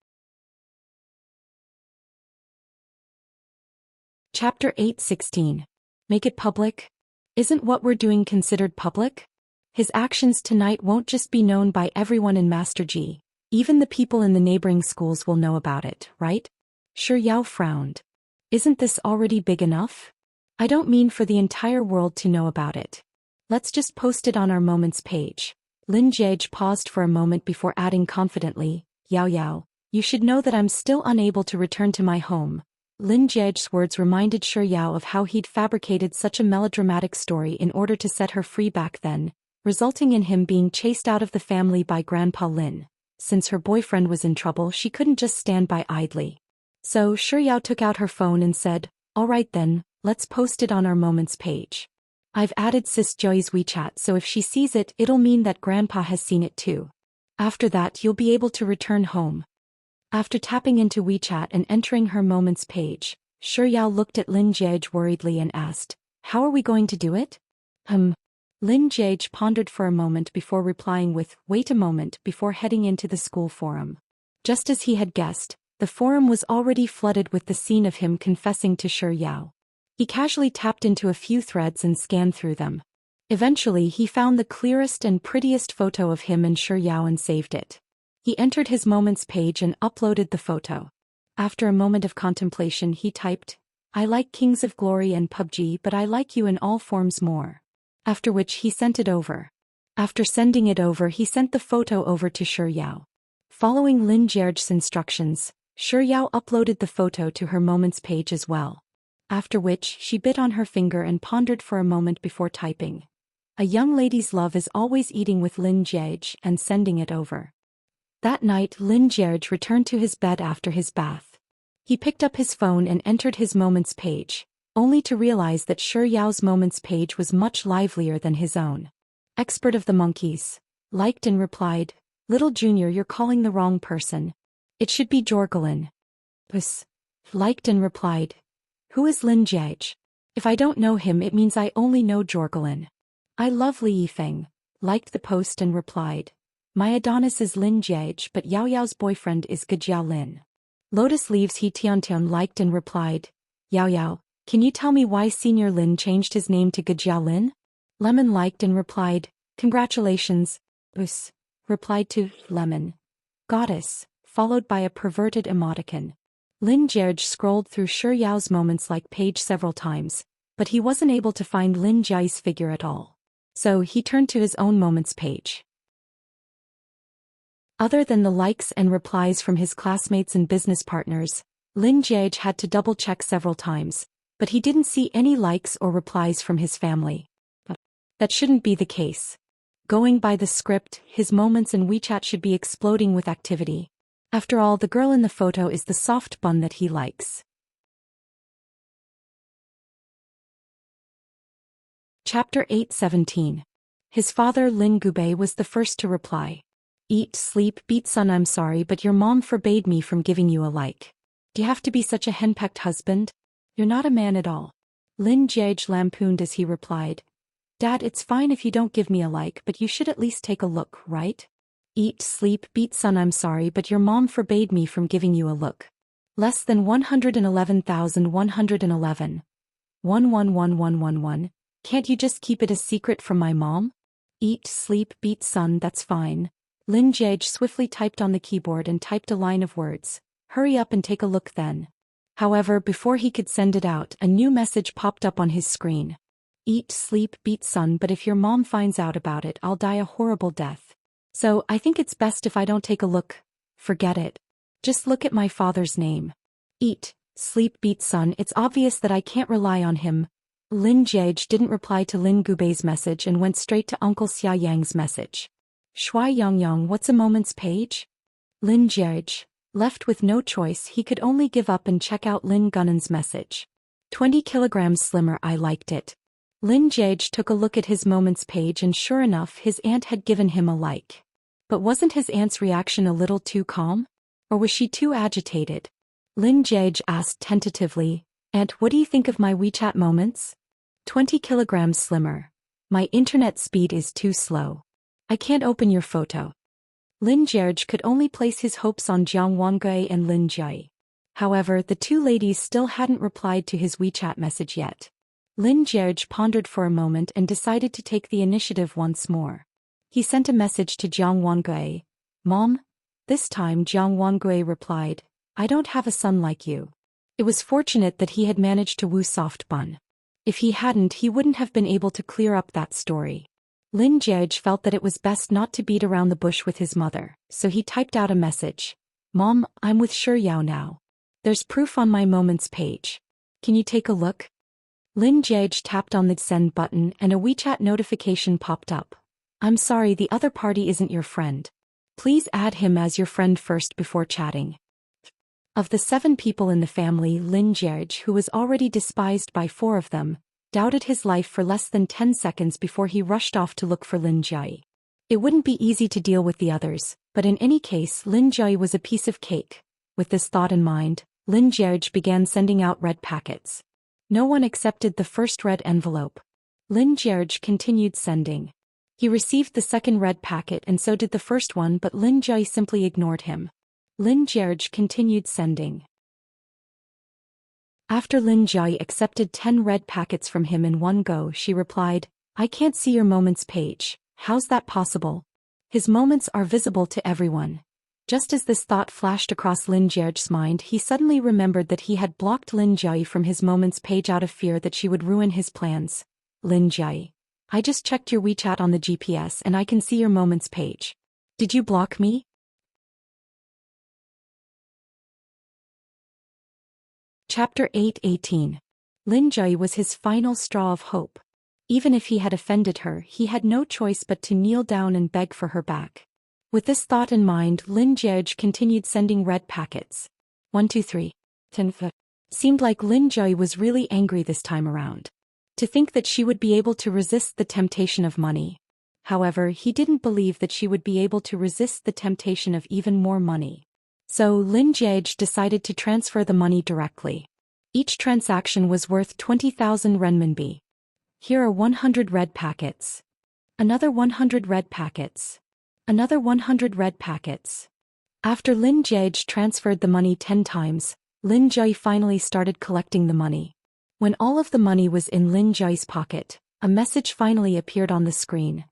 A: Chapter 8:16. Make it public? Isn't what we're doing considered public? His actions tonight won't just be known by everyone in Master Ji. Even the people in the neighboring schools will know about it, right? Shi Yao frowned. Isn't this already big enough? I don't mean for the entire world to know about it. Let's just post it on our Moments page. Lin Jiej paused for a moment before adding confidently, Yao, you should know that I'm still unable to return to my home. Lin Jiej's words reminded Shi Yao of how he'd fabricated such a melodramatic story in order to set her free back then, resulting in him being chased out of the family by Grandpa Lin. Since her boyfriend was in trouble, she couldn't just stand by idly. So Shi Yao took out her phone and said, "Alright then, let's post it on our Moments page. I've added Sis Joy's WeChat, so if she sees it, it'll mean that Grandpa has seen it too. After that you'll be able to return home." After tapping into WeChat and entering her Moments page, Shi Yao looked at Lin Jiej worriedly and asked, "How are we going to do it?" Lin Jiej pondered for a moment before replying with, "Wait a moment," before heading into the school forum. Just as he had guessed, the forum was already flooded with the scene of him confessing to Shi Yao. He casually tapped into a few threads and scanned through them. Eventually he found the clearest and prettiest photo of him and Shi Yao and saved it. He entered his Moments page and uploaded the photo. After a moment of contemplation he typed, "I like Kings of Glory and PUBG, but I like you in all forms more." After which he sent it over. After sending it over he sent the photo over to Shi Yao. Following Lin Jiej's instructions, Shi Yao uploaded the photo to her Moments page as well. After which she bit on her finger and pondered for a moment before typing, "A young lady's love is always eating with Lin Jiej," and sending it over. That night Lin Jiej returned to his bed after his bath. He picked up his phone and entered his Moments page, only to realize that Shi Yao's Moments page was much livelier than his own. Expert of the monkeys liked and replied, "Little Junior, you're calling the wrong person. It should be Jorgelin." Liked and replied, "Who is Lin Jiej? If I don't know him it means I only know Jorgelin." I love Li Yifeng liked the post and replied, "My Adonis is Lin Jiej, but Yao Yao's boyfriend is Gejia Lin." Lotus Leaves He Tiantian liked and replied, Yao, can you tell me why Senior Lin changed his name to Gejia Lin?" Lemon liked and replied, "Congratulations." Replied to Lemon, "Goddess," followed by a perverted emoticon. Lin Jiej scrolled through Shi Yao's Moments like page several times, but he wasn't able to find Lin Jiej's figure at all. So he turned to his own Moments page. Other than the likes and replies from his classmates and business partners, Lin Jiej had to double-check several times, but he didn't see any likes or replies from his family. But that shouldn't be the case. Going by the script, his Moments and WeChat should be exploding with activity. After all, the girl in the photo is the soft bun that he likes. Chapter 8:17. His father Lin Gubei was the first to reply. "Eat, sleep, beat son, I'm sorry but your mom forbade me from giving you a like. Do you have to be such a henpecked husband? You're not a man at all." Lin Jiej lampooned as he replied, "Dad, it's fine if you don't give me a like, but you should at least take a look, right? Eat, sleep, beat son, I'm sorry but your mom forbade me from giving you a look." Less than 111,111. 111111. Can't you just keep it a secret from my mom? Eat, sleep, beat sun, that's fine. Lin Jiege swiftly typed on the keyboard and typed a line of words. Hurry up and take a look then. However, before he could send it out, a new message popped up on his screen. Eat, sleep, beat sun, but if your mom finds out about it, I'll die a horrible death. So, I think it's best if I don't take a look. Forget it. Just look at my father's name. Eat, sleep, beat sun, it's obvious that I can't rely on him. Lin Jiege didn't reply to Lin Gubei's message and went straight to Uncle Xia Yang's message. Shui Yongyong, what's a moment's page? Lin Jiege. Left with no choice, he could only give up and check out Lin Gunnan's message. 20 kilograms slimmer, I liked it. Lin Jiege took a look at his moments page and sure enough his aunt had given him a like. But wasn't his aunt's reaction a little too calm? Or was she too agitated? Lin Jiege asked tentatively, Aunt, what do you think of my WeChat moments? 20 kilograms slimmer. My internet speed is too slow. I can't open your photo. Lin Jiege could only place his hopes on Jiang Wangui and Lin Jie. However, the two ladies still hadn't replied to his WeChat message yet. Lin Jiege pondered for a moment and decided to take the initiative once more. He sent a message to Jiang Wangui. Mom? This time Jiang Wangui replied, I don't have a son like you. It was fortunate that he had managed to woo Soft Bun. If he hadn't, he wouldn't have been able to clear up that story. Lin Jiege felt that it was best not to beat around the bush with his mother, so he typed out a message. Mom, I'm with Shi Yao now. There's proof on my moments page. Can you take a look? Lin Jiege tapped on the send button and a WeChat notification popped up. I'm sorry, the other party isn't your friend. Please add him as your friend first before chatting. Of the 7 people in the family, Lin Jiege, who was already despised by 4 of them, doubted his life for less than 10 seconds before he rushed off to look for Lin Jie. It wouldn't be easy to deal with the others, but in any case Lin Jie was a piece of cake. With this thought in mind, Lin Jiege began sending out red packets. No one accepted the first red envelope. Lin Jiege continued sending. He received the second red packet and so did the first one, but Lin Jie simply ignored him. Lin Jiege continued sending. After Lin Jie accepted 10 red packets from him in one go, she replied, I can't see your moments page. How's that possible? His moments are visible to everyone. Just as this thought flashed across Lin Jiege's mind, he suddenly remembered that he had blocked Lin Jie from his moments page out of fear that she would ruin his plans. Lin Jie. I just checked your WeChat on the GPS and I can see your moments page. Did you block me? Chapter 8:18. Lin Jie was his final straw of hope. Even if he had offended her, he had no choice but to kneel down and beg for her back. With this thought in mind, Lin Jiege continued sending red packets. 1, 2, 3. 10. Seemed like Lin Jie was really angry this time around. To think that she would be able to resist the temptation of money. However, he didn't believe that she would be able to resist the temptation of even more money. So Lin Jiege decided to transfer the money directly. Each transaction was worth 20,000 renminbi. Here are 100 red packets. Another 100 red packets. Another 100 red packets. After Lin Jiege transferred the money 10 times, Lin Jie finally started collecting the money. When all of the money was in Lin Jie's pocket, a message finally appeared on the screen.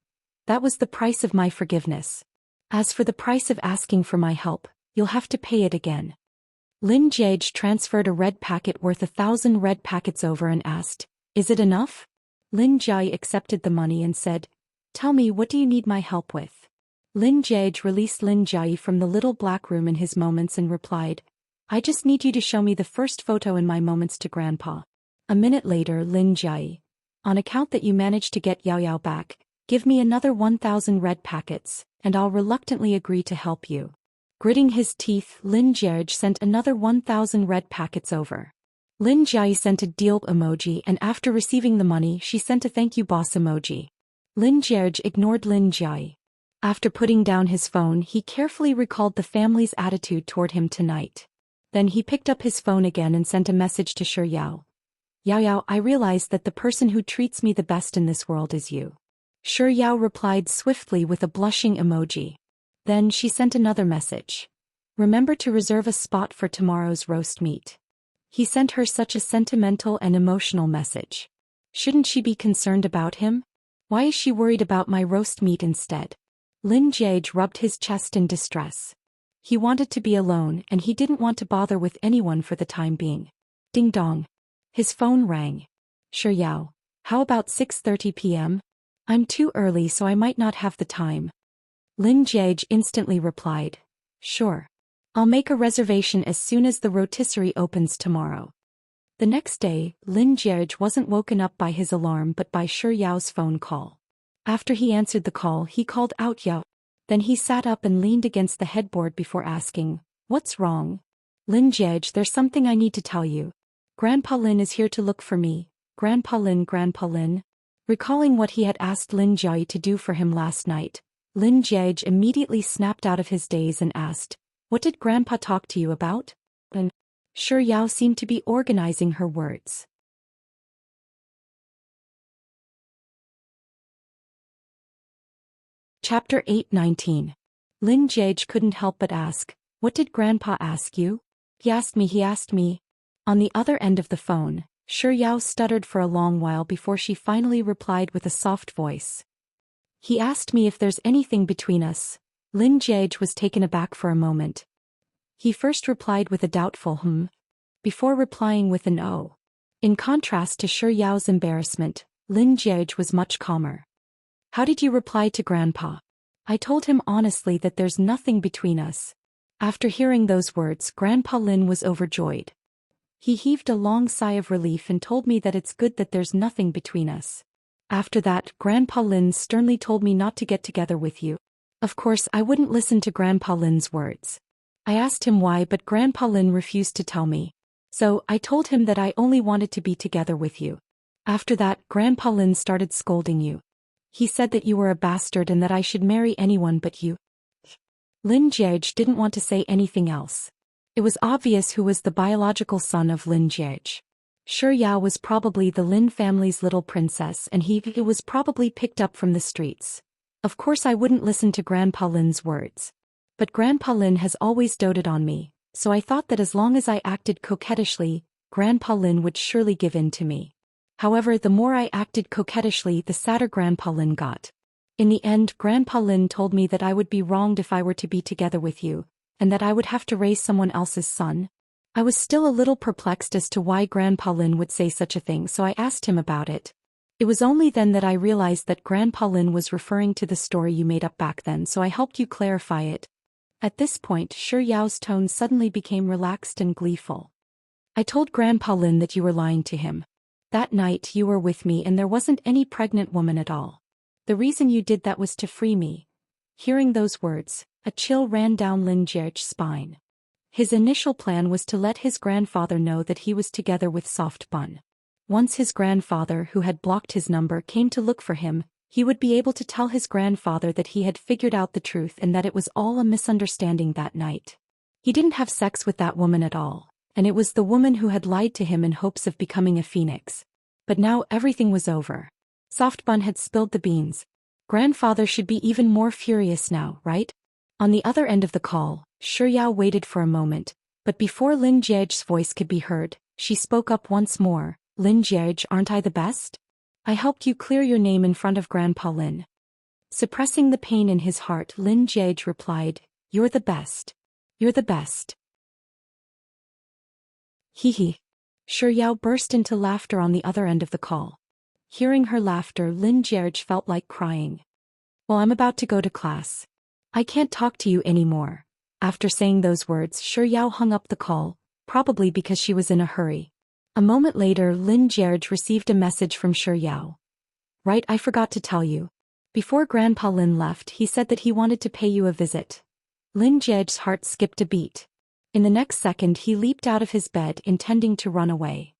A: That was the price of my forgiveness. As for the price of asking for my help, you'll have to pay it again. Lin Jiege transferred a red packet worth 1,000 red packets over and asked, Is it enough? Lin Jie accepted the money and said, Tell me, what do you need my help with? Lin Jiege released Lin Jie from the little black room in his moments and replied, I just need you to show me the first photo in my moments to Grandpa. A minute later, Lin Jie. On account that you managed to get Yao Yao back, give me another 1,000 red packets, and I'll reluctantly agree to help you. Gritting his teeth, Lin Jiege sent another 1,000 red packets over. Lin Jie sent a deal emoji and after receiving the money she sent a thank you boss emoji. Lin Jiege ignored Lin Jie. After putting down his phone he carefully recalled the family's attitude toward him tonight. Then he picked up his phone again and sent a message to Shi Yao. Yao Yao, I realize that the person who treats me the best in this world is you. Shi Yao replied swiftly with a blushing emoji. Then she sent another message. Remember to reserve a spot for tomorrow's roast meat. He sent her such a sentimental and emotional message. Shouldn't she be concerned about him? Why is she worried about my roast meat instead? Lin Jiege rubbed his chest in distress. He wanted to be alone and he didn't want to bother with anyone for the time being. Ding dong. His phone rang. Sure Yao. How about 6:30 p.m.? I'm too early so I might not have the time. Lin Jiege instantly replied. Sure. I'll make a reservation as soon as the rotisserie opens tomorrow. The next day, Lin Jiege wasn't woken up by his alarm but by Sure Yao's phone call. After he answered the call, he called out Yao. Then he sat up and leaned against the headboard before asking, What's wrong? Lin Jiege, there's something I need to tell you. Grandpa Lin is here to look for me. Grandpa Lin, Grandpa Lin. Recalling what he had asked Lin Jiao to do for him last night, Lin Jiege immediately snapped out of his daze and asked, What did Grandpa talk to you about? And Sure Yao seemed to be organizing her words. Chapter 8:19. Lin Jiege couldn't help but ask, What did Grandpa ask you? He asked me. On the other end of the phone, Sure Yao stuttered for a long while before she finally replied with a soft voice. He asked me if there's anything between us. Lin Jiege was taken aback for a moment. He first replied with a doubtful before replying with an oh. In contrast to Sure Yao's embarrassment, Lin Jiege was much calmer. How did you reply to Grandpa? I told him honestly that there's nothing between us. After hearing those words, Grandpa Lin was overjoyed. He heaved a long sigh of relief and told me that it's good that there's nothing between us. After that, Grandpa Lin sternly told me not to get together with you. Of course, I wouldn't listen to Grandpa Lin's words. I asked him why, but Grandpa Lin refused to tell me. So, I told him that I only wanted to be together with you. After that, Grandpa Lin started scolding you. He said that you were a bastard and that I should marry anyone but you. Lin Jiege didn't want to say anything else. It was obvious who was the biological son of Lin Jiege. Sure Yao was probably the Lin family's little princess and he was probably picked up from the streets. Of course I wouldn't listen to Grandpa Lin's words. But Grandpa Lin has always doted on me, so I thought that as long as I acted coquettishly, Grandpa Lin would surely give in to me. However, the more I acted coquettishly, the sadder Grandpa Lin got. In the end, Grandpa Lin told me that I would be wronged if I were to be together with you, and that I would have to raise someone else's son. I was still a little perplexed as to why Grandpa Lin would say such a thing, so I asked him about it. It was only then that I realized that Grandpa Lin was referring to the story you made up back then, so I helped you clarify it. At this point, Sure Yao's tone suddenly became relaxed and gleeful. I told Grandpa Lin that you were lying to him. That night you were with me and there wasn't any pregnant woman at all. The reason you did that was to free me. Hearing those words, a chill ran down Lin Jiege's spine. His initial plan was to let his grandfather know that he was together with Soft Bun. Once his grandfather, who had blocked his number, came to look for him, he would be able to tell his grandfather that he had figured out the truth and that it was all a misunderstanding that night. He didn't have sex with that woman at all, and it was the woman who had lied to him in hopes of becoming a phoenix. But now everything was over. Soft Bun had spilled the beans. Grandfather should be even more furious now, right? On the other end of the call, Sure Yao waited for a moment, but before Lin Jiege's voice could be heard, she spoke up once more. Lin Jiege, aren't I the best? I helped you clear your name in front of Grandpa Lin. Suppressing the pain in his heart, Lin Jiege replied, You're the best. You're the best. Hee. Sure Yao burst into laughter on the other end of the call. Hearing her laughter, Lin Jiege felt like crying. Well, I'm about to go to class. I can't talk to you anymore. After saying those words, Sure Yao hung up the call, probably because she was in a hurry. A moment later, Lin Jiege received a message from Sure Yao. Right, I forgot to tell you. Before Grandpa Lin left, he said that he wanted to pay you a visit. Lin Jiege's heart skipped a beat. In the next second, he leaped out of his bed, intending to run away.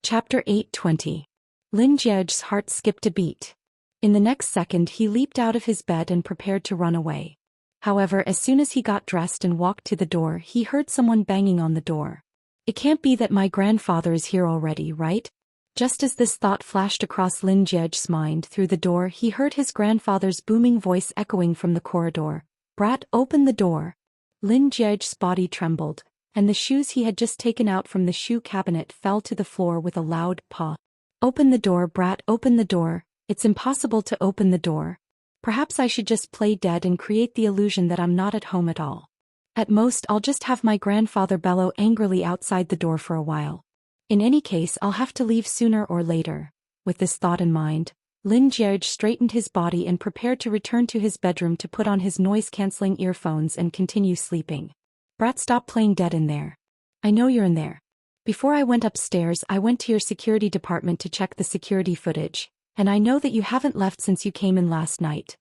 A: Chapter 8:20. Lin Jiege's heart skipped a beat. In the next second, he leaped out of his bed and prepared to run away. However, as soon as he got dressed and walked to the door, he heard someone banging on the door. It can't be that my grandfather is here already, right? Just as this thought flashed across Lin Jiej's mind through the door, he heard his grandfather's booming voice echoing from the corridor. "Brat, open the door." Lin Jiej's body trembled, and the shoes he had just taken out from the shoe cabinet fell to the floor with a loud paw. "Open the door, Brat, open the door. It's impossible to open the door. Perhaps I should just play dead and create the illusion that I'm not at home at all. At most I'll just have my grandfather bellow angrily outside the door for a while. In any case I'll have to leave sooner or later." With this thought in mind, Lin Jiej straightened his body and prepared to return to his bedroom to put on his noise-canceling earphones and continue sleeping. "Brat, stop playing dead in there. I know you're in there. Before I went upstairs I went to your security department to check the security footage, and I know that you haven't left since you came in last night."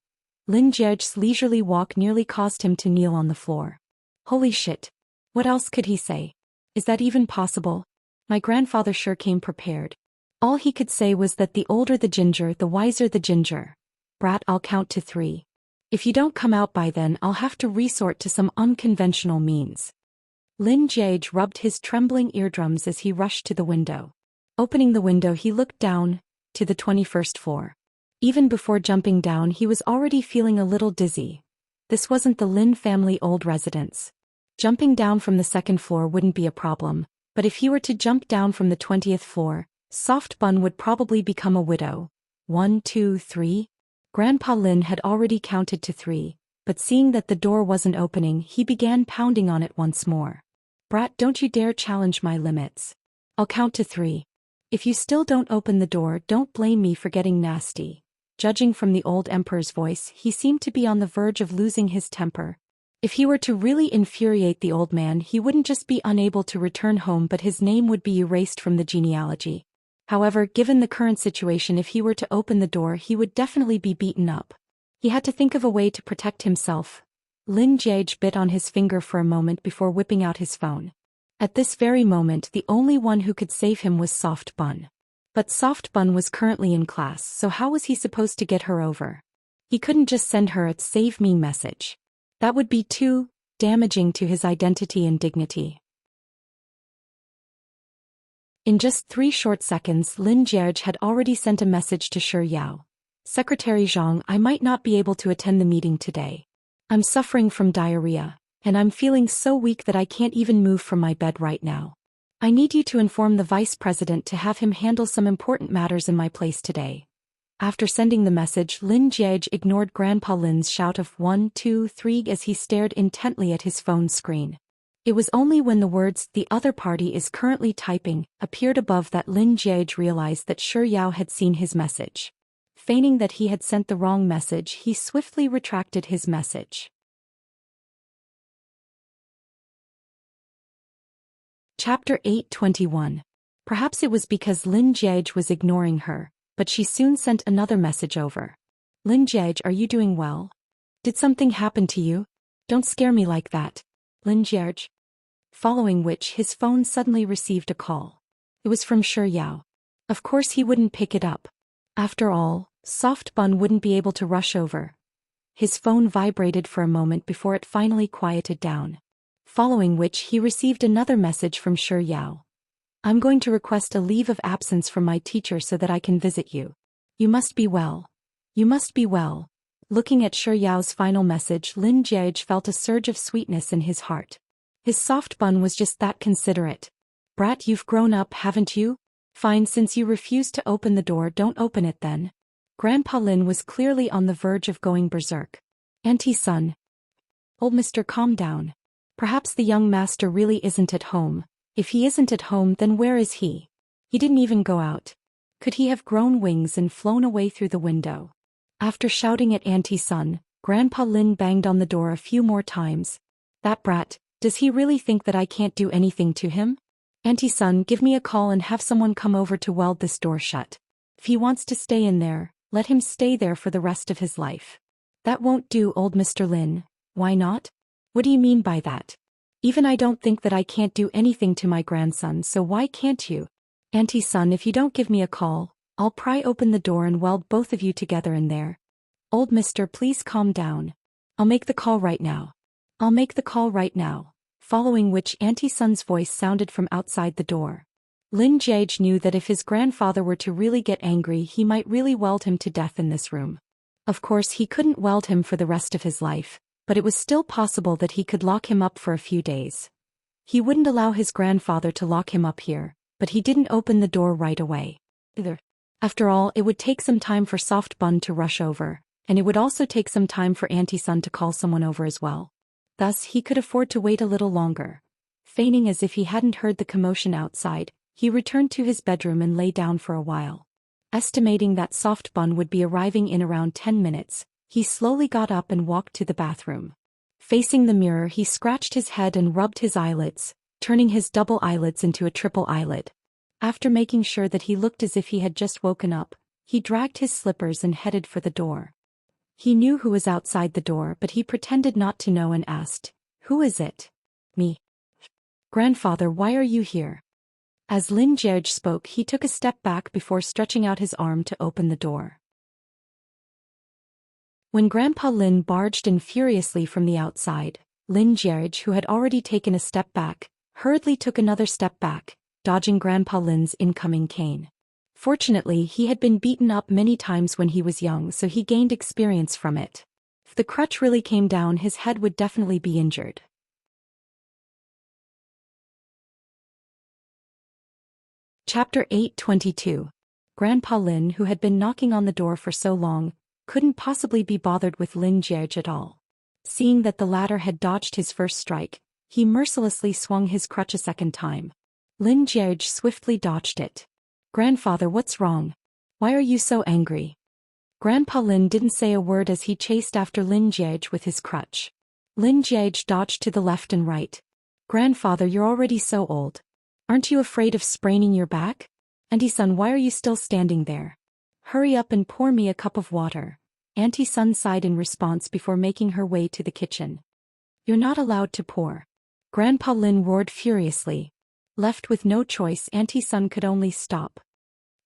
A: Lin Jiej's leisurely walk nearly caused him to kneel on the floor. Holy shit. What else could he say? Is that even possible? My grandfather sure came prepared. All he could say was that the older the ginger, the wiser the ginger. "Brat, I'll count to 3. If you don't come out by then, I'll have to resort to some unconventional means." Lin Jiej rubbed his trembling eardrums as he rushed to the window. Opening the window, he looked down to the 21st floor. Even before jumping down, he was already feeling a little dizzy. This wasn't the Lin family old residence. Jumping down from the 2nd floor wouldn't be a problem, but if he were to jump down from the 20th floor, Soft Bun would probably become a widow. 1, 2, 3. Grandpa Lin had already counted to 3, but seeing that the door wasn't opening, he began pounding on it once more. "Brat, don't you dare challenge my limits. I'll count to 3. If you still don't open the door, don't blame me for getting nasty." Judging from the old emperor's voice, he seemed to be on the verge of losing his temper. If he were to really infuriate the old man, he wouldn't just be unable to return home, but his name would be erased from the genealogy. However, given the current situation, if he were to open the door, he would definitely be beaten up. He had to think of a way to protect himself. Lin Jiej bit on his finger for a moment before whipping out his phone. At this very moment, the only one who could save him was Soft Bun. But Soft Bun was currently in class, so how was he supposed to get her over? He couldn't just send her a "save me" message. That would be too damaging to his identity and dignity. In just 3 short seconds, Lin Jiej had already sent a message to Shi Yao. "Secretary Zhang, I might not be able to attend the meeting today. I'm suffering from diarrhea, and I'm feeling so weak that I can't even move from my bed right now. I need you to inform the vice president to have him handle some important matters in my place today." After sending the message, Lin Jiej ignored Grandpa Lin's shout of 1, 2, 3 as he stared intently at his phone screen. It was only when the words "the other party is currently typing" appeared above that Lin Jiej realized that Shi Yao had seen his message. Feigning that he had sent the wrong message, he swiftly retracted his message. Chapter 8:21. Perhaps it was because Lin Jiej was ignoring her, but she soon sent another message over. "Lin Jiej, are you doing well? Did something happen to you? Don't scare me like that. Lin Jiej." Following which, his phone suddenly received a call. It was from Shi Yao. Of course he wouldn't pick it up. After all, Soft Bun wouldn't be able to rush over. His phone vibrated for a moment before it finally quieted down. Following which, he received another message from Shi Yao. "I'm going to request a leave of absence from my teacher so that I can visit you. You must be well. You must be well." Looking at Shi Yao's final message, Lin Jiej felt a surge of sweetness in his heart. His Soft Bun was just that considerate. "Brat, you've grown up, haven't you? Fine, since you refuse to open the door, don't open it then." Grandpa Lin was clearly on the verge of going berserk. "Auntie Sun." "Old mister, calm down. Perhaps the young master really isn't at home. If he isn't at home, then where is he? He didn't even go out. Could he have grown wings and flown away through the window?" After shouting at Auntie Sun, Grandpa Lin banged on the door a few more times. "That brat, does he really think that I can't do anything to him? Auntie Sun, give me a call and have someone come over to weld this door shut. If he wants to stay in there, let him stay there for the rest of his life." "That won't do, old Mr. Lin." "Why not? What do you mean by that? Even I don't think that I can't do anything to my grandson, so why can't you? Auntie Sun, if you don't give me a call, I'll pry open the door and weld both of you together in there." "Old mister, please calm down. I'll make the call right now. I'll make the call right now." Following which, Auntie Sun's voice sounded from outside the door. Lin Jiage knew that if his grandfather were to really get angry, he might really weld him to death in this room. Of course, he couldn't weld him for the rest of his life, but it was still possible that he could lock him up for a few days. He wouldn't allow his grandfather to lock him up here, but he didn't open the door right away. After all, it would take some time for Soft Bun to rush over, and it would also take some time for Auntie Sun to call someone over as well. Thus, he could afford to wait a little longer. Feigning as if he hadn't heard the commotion outside, he returned to his bedroom and lay down for a while. Estimating that Soft Bun would be arriving in around 10 minutes, he slowly got up and walked to the bathroom. Facing the mirror, he scratched his head and rubbed his eyelids, turning his double eyelids into a triple eyelid. After making sure that he looked as if he had just woken up, he dragged his slippers and headed for the door. He knew who was outside the door, but he pretended not to know and asked, "Who is it?" "Me." "Grandfather, why are you here?" As Lin Jiage spoke, he took a step back before stretching out his arm to open the door. When Grandpa Lin barged in furiously from the outside, Lin Jiage, who had already taken a step back, hurriedly took another step back, dodging Grandpa Lin's incoming cane. Fortunately, he had been beaten up many times when he was young, so he gained experience from it. If the crutch really came down, his head would definitely be injured. Chapter 8:22. Grandpa Lin, who had been knocking on the door for so long, couldn't possibly be bothered with Lin Jiage at all. Seeing that the latter had dodged his first strike, he mercilessly swung his crutch a second time. Lin Jiage swiftly dodged it. "Grandfather, what's wrong? Why are you so angry?" Grandpa Lin didn't say a word as he chased after Lin Jiage with his crutch. Lin Jiage dodged to the left and right. "Grandfather, you're already so old. Aren't you afraid of spraining your back? Auntie Sun, why are you still standing there? Hurry up and pour me a cup of water." Auntie Sun sighed in response before making her way to the kitchen. "You're not allowed to pour." Grandpa Lin roared furiously. Left with no choice, Auntie Sun could only stop.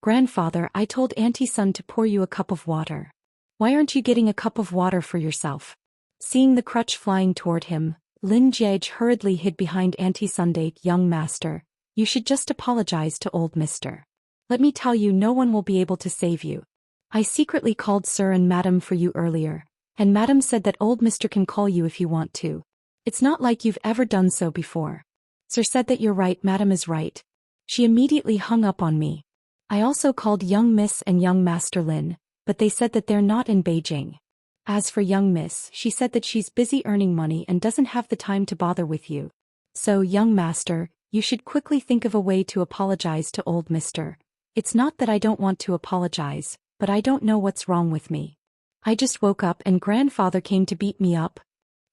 A: "Grandfather, I told Auntie Sun to pour you a cup of water. Why aren't you getting a cup of water for yourself?" Seeing the crutch flying toward him, Lin Jiage hurriedly hid behind Auntie Sun. "Young master, you should just apologize to old mister. Let me tell you, no one will be able to save you. I secretly called sir and madam for you earlier, and madam said that old mister can call you if you want to. It's not like you've ever done so before. Sir said that you're right, madam is right. She immediately hung up on me. I also called young miss and young master Lin, but they said that they're not in Beijing. As for young miss, she said that she's busy earning money and doesn't have the time to bother with you. So, young master, you should quickly think of a way to apologize to old mister. It's not that I don't want to apologize, but I don't know what's wrong with me. I just woke up and grandfather came to beat me up."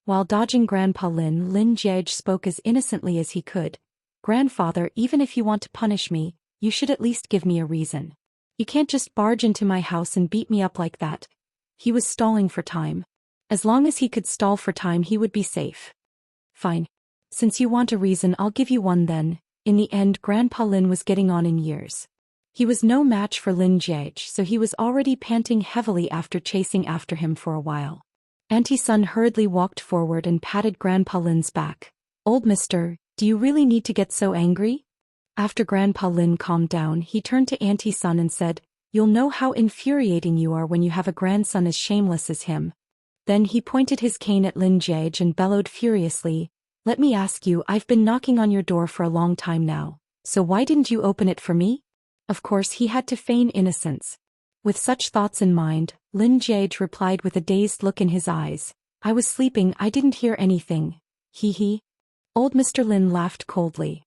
A: While dodging Grandpa Lin, Lin Jiage spoke as innocently as he could. "Grandfather, even if you want to punish me, you should at least give me a reason. You can't just barge into my house and beat me up like that." He was stalling for time. As long as he could stall for time, he would be safe. "Fine. Since you want a reason, I'll give you one then." In the end, Grandpa Lin was getting on in years. He was no match for Lin Jiage, so he was already panting heavily after chasing after him for a while. Auntie Sun hurriedly walked forward and patted Grandpa Lin's back. "Old mister, do you really need to get so angry?" After Grandpa Lin calmed down, he turned to Auntie Sun and said, "You'll know how infuriating you are when you have a grandson as shameless as him." Then he pointed his cane at Lin Jiage and bellowed furiously, "Let me ask you, I've been knocking on your door for a long time now, so why didn't you open it for me?" Of course, he had to feign innocence. With such thoughts in mind, Lin Jiage replied with a dazed look in his eyes, "I was sleeping, I didn't hear anything. Hee hee." Old Mr. Lin laughed coldly.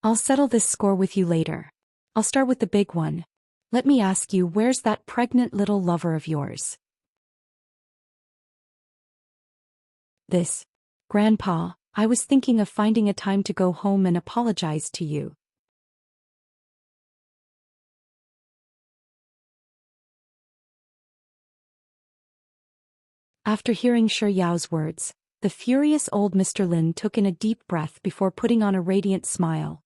A: "I'll settle this score with you later. I'll start with the big one. Let me ask you, where's that pregnant little lover of yours?" "This. Grandpa, I was thinking of finding a time to go home and apologize to you." After hearing Shi Yao's words, the furious old Mr. Lin took in a deep breath before putting on a radiant smile.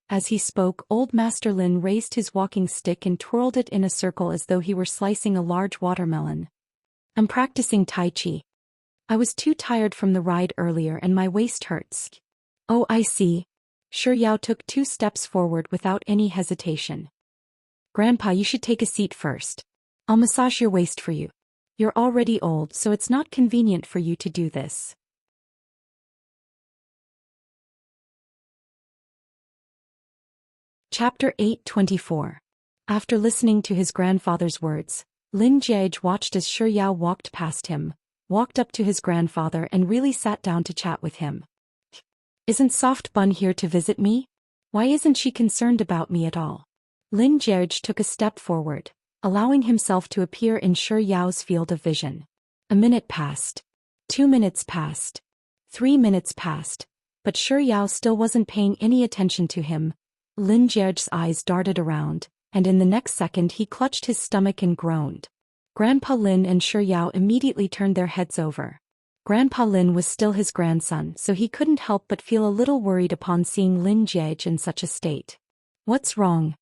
A: As he spoke, old Master Lin raised his walking stick and twirled it in a circle as though he were slicing a large watermelon. "I'm practicing Tai Chi. I was too tired from the ride earlier and my waist hurts." "Oh, I see. Shi Yao took 2 steps forward without any hesitation. Grandpa, you should take a seat first. I'll massage your waist for you. You're already old, so it's not convenient for you to do this. Chapter 8:24. After listening to his grandfather's words, Lin Jiege watched as Shi Yao walked past him, walked up to his grandfather and really sat down to chat with him. Isn't Soft Bun here to visit me? Why isn't she concerned about me at all? Lin Jiege took a step forward, allowing himself to appear in Shi Yao's field of vision. A minute passed. 2 minutes passed. 3 minutes passed, but Shi Yao still wasn't paying any attention to him. Lin Jiege's eyes darted around, and in the next second he clutched his stomach and groaned. Grandpa Lin and Shi Yao immediately turned their heads over. Grandpa Lin was still his grandson, so he couldn't help but feel a little worried upon seeing Lin Jiege in such a state. What's wrong?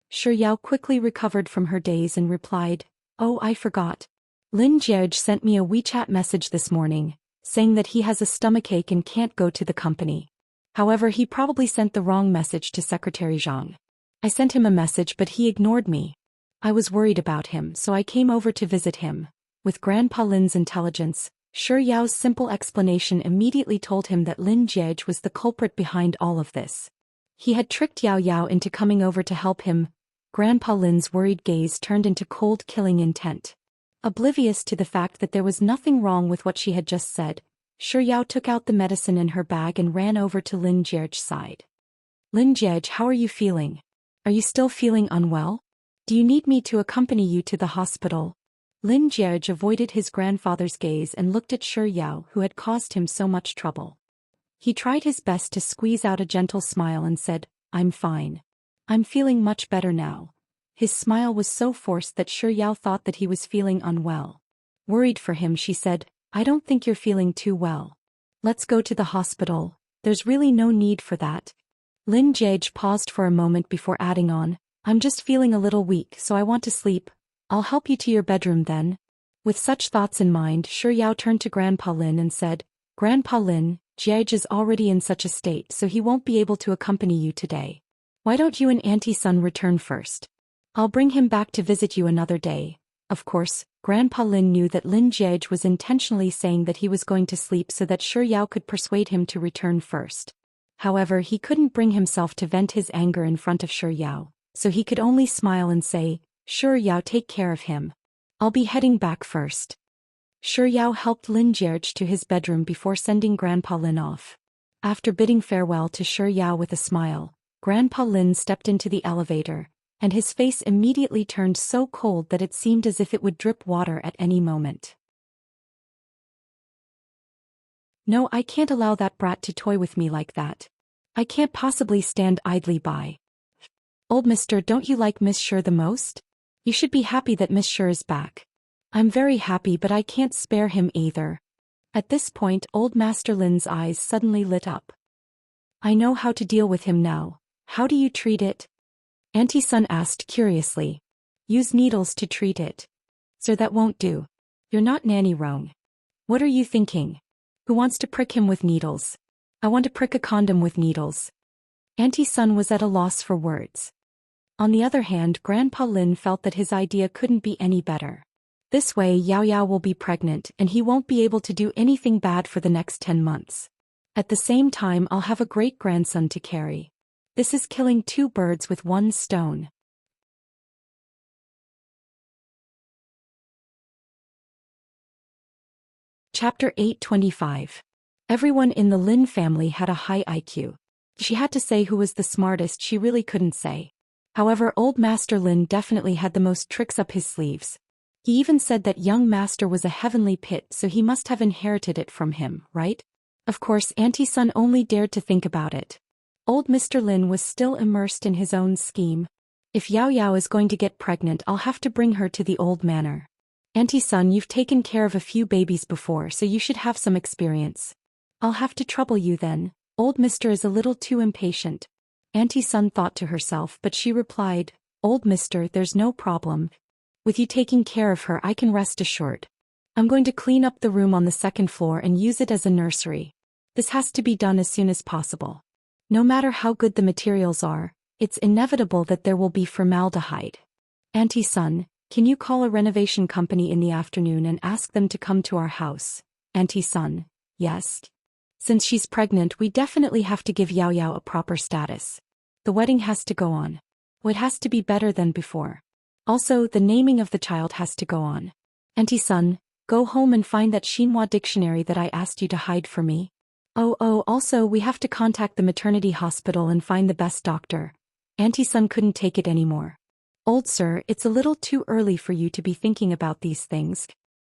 A: Shi Yao quickly recovered from her daze and replied, Oh, I forgot. Lin Jiege sent me a WeChat message this morning, saying that he has a stomachache and can't go to the company. However, he probably sent the wrong message to Secretary Zhang. I sent him a message but he ignored me. I was worried about him, so I came over to visit him. With Grandpa Lin's intelligence, Shi Yao's simple explanation immediately told him that Lin Jiege was the culprit behind all of this. He had tricked Yao Yao into coming over to help him. Grandpa Lin's worried gaze turned into cold killing intent. Oblivious to the fact that there was nothing wrong with what she had just said, Shi Yao took out the medicine in her bag and ran over to Lin Jiege's side. Lin Jiege, how are you feeling? Are you still feeling unwell? Do you need me to accompany you to the hospital? Lin Jiege avoided his grandfather's gaze and looked at Shi Yao, who had caused him so much trouble. He tried his best to squeeze out a gentle smile and said, I'm fine. I'm feeling much better now. His smile was so forced that Shi Yao thought that he was feeling unwell. Worried for him, she said, I don't think you're feeling too well. Let's go to the hospital. There's really no need for that. Lin Jiege paused for a moment before adding on, I'm just feeling a little weak, so I want to sleep. I'll help you to your bedroom then. With such thoughts in mind, Shi Yao turned to Grandpa Lin and said, Grandpa Lin, Jiege is already in such a state, so he won't be able to accompany you today. Why don't you and Auntie Sun return first? I'll bring him back to visit you another day. Of course, Grandpa Lin knew that Lin Jiege was intentionally saying that he was going to sleep so that Shi Yao could persuade him to return first. However, he couldn't bring himself to vent his anger in front of Shi Yao, so he could only smile and say, Shi Yao, take care of him. I'll be heading back first. Shi Yao helped Lin Jiege to his bedroom before sending Grandpa Lin off. After bidding farewell to Shi Yao with a smile, Grandpa Lin stepped into the elevator, and his face immediately turned so cold that it seemed as if it would drip water at any moment. No, I can't allow that brat to toy with me like that. I can't possibly stand idly by. Old mister, don't you like Miss Shi the most? You should be happy that Miss Shi is back. I'm very happy, but I can't spare him either. At this point, old Master Lin's eyes suddenly lit up. I know how to deal with him now. How do you treat it? Auntie Sun asked curiously. Use needles to treat it. Sir, that won't do. You're not Nanny Rong. What are you thinking? Who wants to prick him with needles? I want to prick a condom with needles. Auntie Sun was at a loss for words. On the other hand, Grandpa Lin felt that his idea couldn't be any better. This way Yao Yao will be pregnant and he won't be able to do anything bad for the next 10 months. At the same time, I'll have a great-grandson to carry. This is killing 2 birds with 1 stone. Chapter 8:25. Everyone in the Lin family had a high IQ. She had to say who was the smartest, she really couldn't say. However, old Master Lin definitely had the most tricks up his sleeves. He even said that young master was a heavenly pit, so he must have inherited it from him, right? Of course, Auntie Sun only dared to think about it. Old Mr. Lin was still immersed in his own scheme. If Yao Yao is going to get pregnant, I'll have to bring her to the old manor. Auntie Sun, you've taken care of a few babies before, so you should have some experience. I'll have to trouble you then. Old Mr. is a little too impatient. Auntie Sun thought to herself, but she replied, Old Mr., there's no problem. With you taking care of her, I can rest assured. I'm going to clean up the room on the 2nd floor and use it as a nursery. This has to be done as soon as possible. No matter how good the materials are, it's inevitable that there will be formaldehyde. Auntie Sun, can you call a renovation company in the afternoon and ask them to come to our house? Auntie Sun, yes. Since she's pregnant, we definitely have to give Yao Yao a proper status. The wedding has to go on. It has to be better than before. Also, the naming of the child has to go on. Auntie Sun, go home and find that Xinhua dictionary that I asked you to hide for me. Also, we have to contact the maternity hospital and find the best doctor. Auntie Sun couldn't take it anymore. Old sir, it's a little too early for you to be thinking about these things.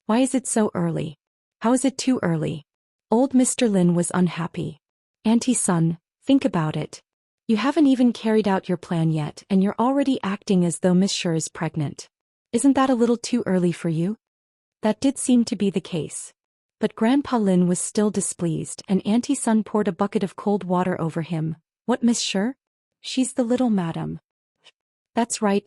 A: Why is it so early? How is it too early? Old Mr. Lin was unhappy. Auntie Sun, think about it. You haven't even carried out your plan yet and you're already acting as though Miss Sher is pregnant. Isn't that a little too early for you? That did seem to be the case. But Grandpa Lin was still displeased and Auntie Sun poured a bucket of cold water over him. What, Miss Sher? She's the little madam. That's right,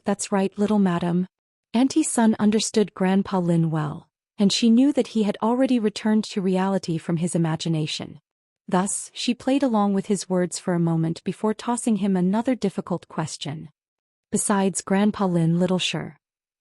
A: little madam. Auntie Sun understood Grandpa Lin well, and she knew that he had already returned to reality from his imagination. Thus, she played along with his words for a moment before tossing him another difficult question. Besides Grandpa Lin, little Sher.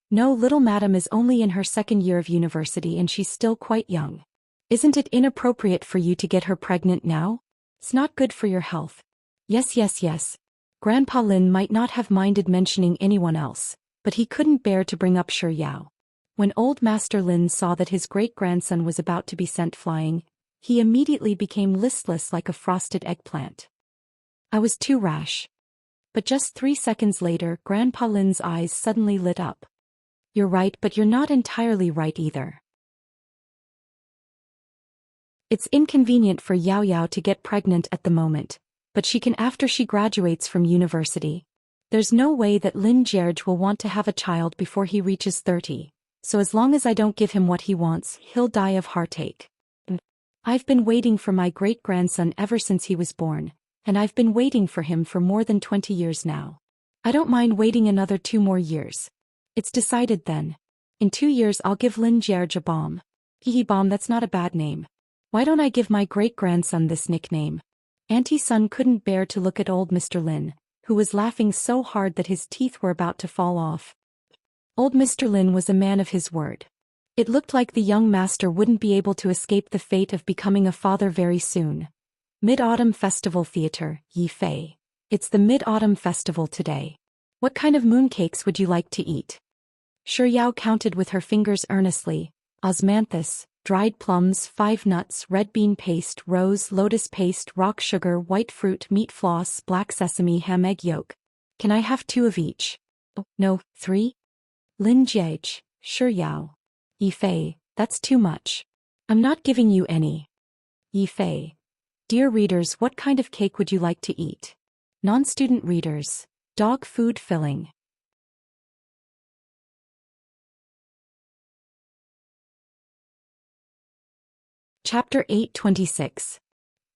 A: No, little madam is only in her second year of university and she's still quite young. Isn't it inappropriate for you to get her pregnant now? It's not good for your health. Yes. Grandpa Lin might not have minded mentioning anyone else, but he couldn't bear to bring up Sher Yao. When old Master Lin saw that his great-grandson was about to be sent flying, he immediately became listless like a frosted eggplant. I was too rash. But just 3 seconds later, Grandpa Lin's eyes suddenly lit up. You're right, but you're not entirely right either. It's inconvenient for Yao Yao to get pregnant at the moment, but she can after she graduates from university. There's no way that Lin Jierge will want to have a child before he reaches 30, so as long as I don't give him what he wants, he'll die of heartache. I've been waiting for my great-grandson ever since he was born, and I've been waiting for him for more than 20 years now. I don't mind waiting another 2 more years. It's decided then. In 2 years I'll give Lin Jierge a bomb. Hee bomb, that's not a bad name. Why don't I give my great-grandson this nickname? Auntie Sun couldn't bear to look at old Mr. Lin, who was laughing so hard that his teeth were about to fall off. Old Mr. Lin was a man of his word. It looked like the young master wouldn't be able to escape the fate of becoming a father very soon. Mid-Autumn Festival Theater, Yi Fei. It's the Mid-Autumn Festival today. What kind of mooncakes would you like to eat? Sher Yao counted with her fingers earnestly. Osmanthus, dried plums, 5 nuts, red bean paste, rose, lotus paste, rock sugar, white fruit, meat floss, black sesame, ham, egg yolk. Can I have 2 of each? Oh, no, 3? Lin Jierge, Sher Yao. Yi Fei, that's too much. I'm not giving you any. Yi Fei. Dear readers, what kind of cake would you like to eat? Non-student readers. Dog food filling. Chapter 826.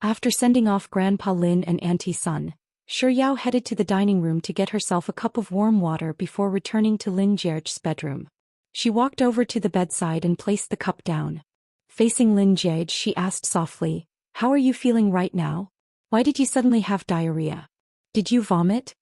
A: After sending off Grandpa Lin and Auntie Sun, Sher Yao headed to the dining room to get herself a cup of warm water before returning to Lin Jierge's bedroom. She walked over to the bedside and placed the cup down. Facing Lin Jierge, she asked softly, "How are you feeling right now? Why did you suddenly have diarrhea? Did you vomit?"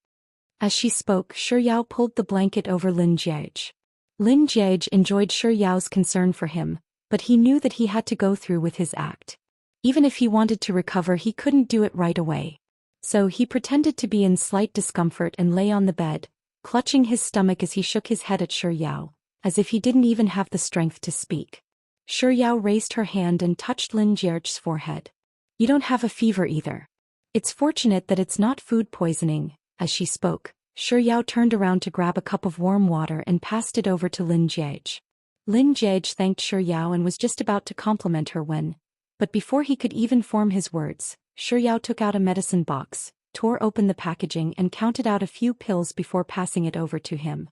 A: As she spoke, Sher Yao pulled the blanket over Lin Jierge. Lin Jierge enjoyed Sher Yao's concern for him, but he knew that he had to go through with his act. Even if he wanted to recover, he couldn't do it right away. So he pretended to be in slight discomfort and lay on the bed, clutching his stomach as he shook his head at Sher Yao, as if he didn't even have the strength to speak. Sher Yao raised her hand and touched Lin Jierge's forehead. You don't have a fever either. It's fortunate that it's not food poisoning. As she spoke, Sher Yao turned around to grab a cup of warm water and passed it over to Lin Jierge. Lin Jierge thanked Sher Yao and was just about to compliment her when, but before he could even form his words, Sher Yao took out a medicine box, tore open the packaging and counted out a few pills before passing it over to him.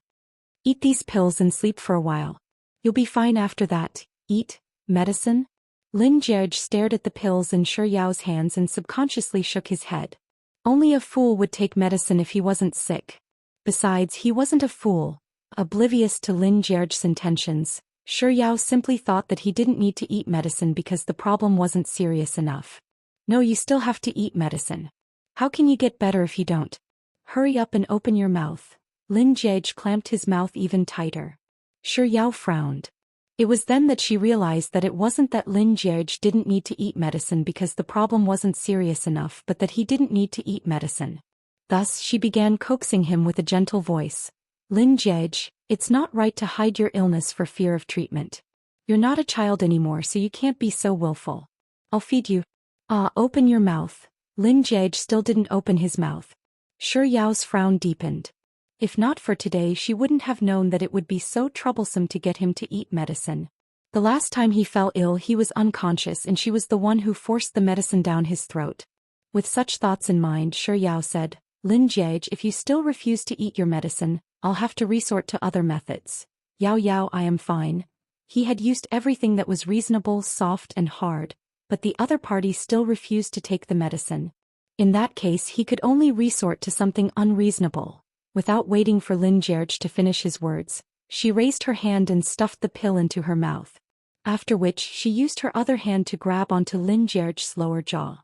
A: Eat these pills and sleep for a while. You'll be fine after that. Eat medicine? Lin Jierge stared at the pills in Sher Yao's hands and subconsciously shook his head. Only a fool would take medicine if he wasn't sick. Besides, he wasn't a fool. Oblivious to Lin Jierge's intentions, Sher Yao simply thought that he didn't need to eat medicine because the problem wasn't serious enough. No, you still have to eat medicine. How can you get better if you don't? Hurry up and open your mouth. Lin Jie clamped his mouth even tighter. Shi Yao frowned. It was then that she realized that it wasn't that Lin Jie didn't need to eat medicine because the problem wasn't serious enough, but that he didn't need to eat medicine. Thus she began coaxing him with a gentle voice. Lin Jie, it's not right to hide your illness for fear of treatment. You're not a child anymore, so you can't be so willful. I'll feed you. Open your mouth. Lin Jie still didn't open his mouth. Shi Yao's frown deepened. If not for today, she wouldn't have known that it would be so troublesome to get him to eat medicine. The last time he fell ill, he was unconscious and she was the one who forced the medicine down his throat. With such thoughts in mind, Shi Yao said, Lin Jie, if you still refuse to eat your medicine, I'll have to resort to other methods. Yao, I am fine. He had used everything that was reasonable, soft and hard, but the other party still refused to take the medicine. In that case, he could only resort to something unreasonable. Without waiting for Lin Jie to finish his words, she raised her hand and stuffed the pill into her mouth. After which she used her other hand to grab onto Lin Jie's lower jaw.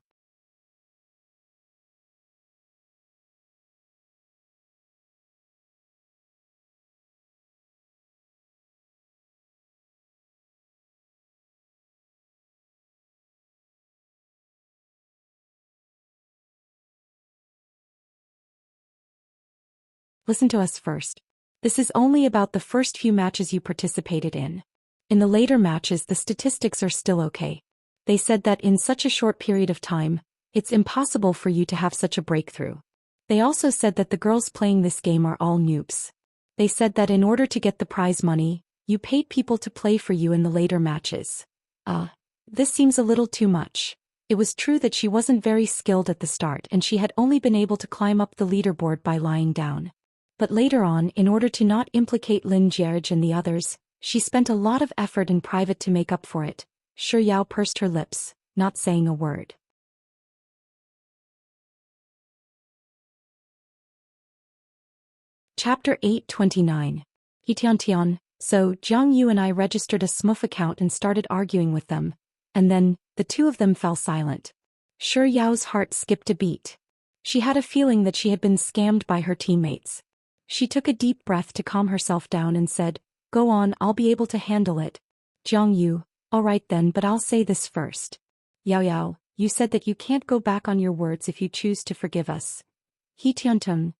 A: Listen to us first. This is only about the first few matches you participated in. In the later matches, the statistics are still okay. They said that in such a short period of time, it's impossible for you to have such a breakthrough. They also said that the girls playing this game are all noobs. They said that in order to get the prize money, you paid people to play for you in the later matches. This seems a little too much. It was true that she wasn't very skilled at the start and she had only been able to climb up the leaderboard by lying down. But later on, in order to not implicate Lin Jie and the others, she spent a lot of effort in private to make up for it. Shi Yao pursed her lips, not saying a word. Chapter 829. Enchanting. So, Jiang Yu and I registered a Smurf account and started arguing with them. And then, the two of them fell silent. Shi Yao's heart skipped a beat. She had a feeling that she had been scammed by her teammates. She took a deep breath to calm herself down and said, Go on, I'll be able to handle it. Jiang Yu, alright then, but I'll say this first. Yao, you said that you can't go back on your words if you choose to forgive us. Enchanting.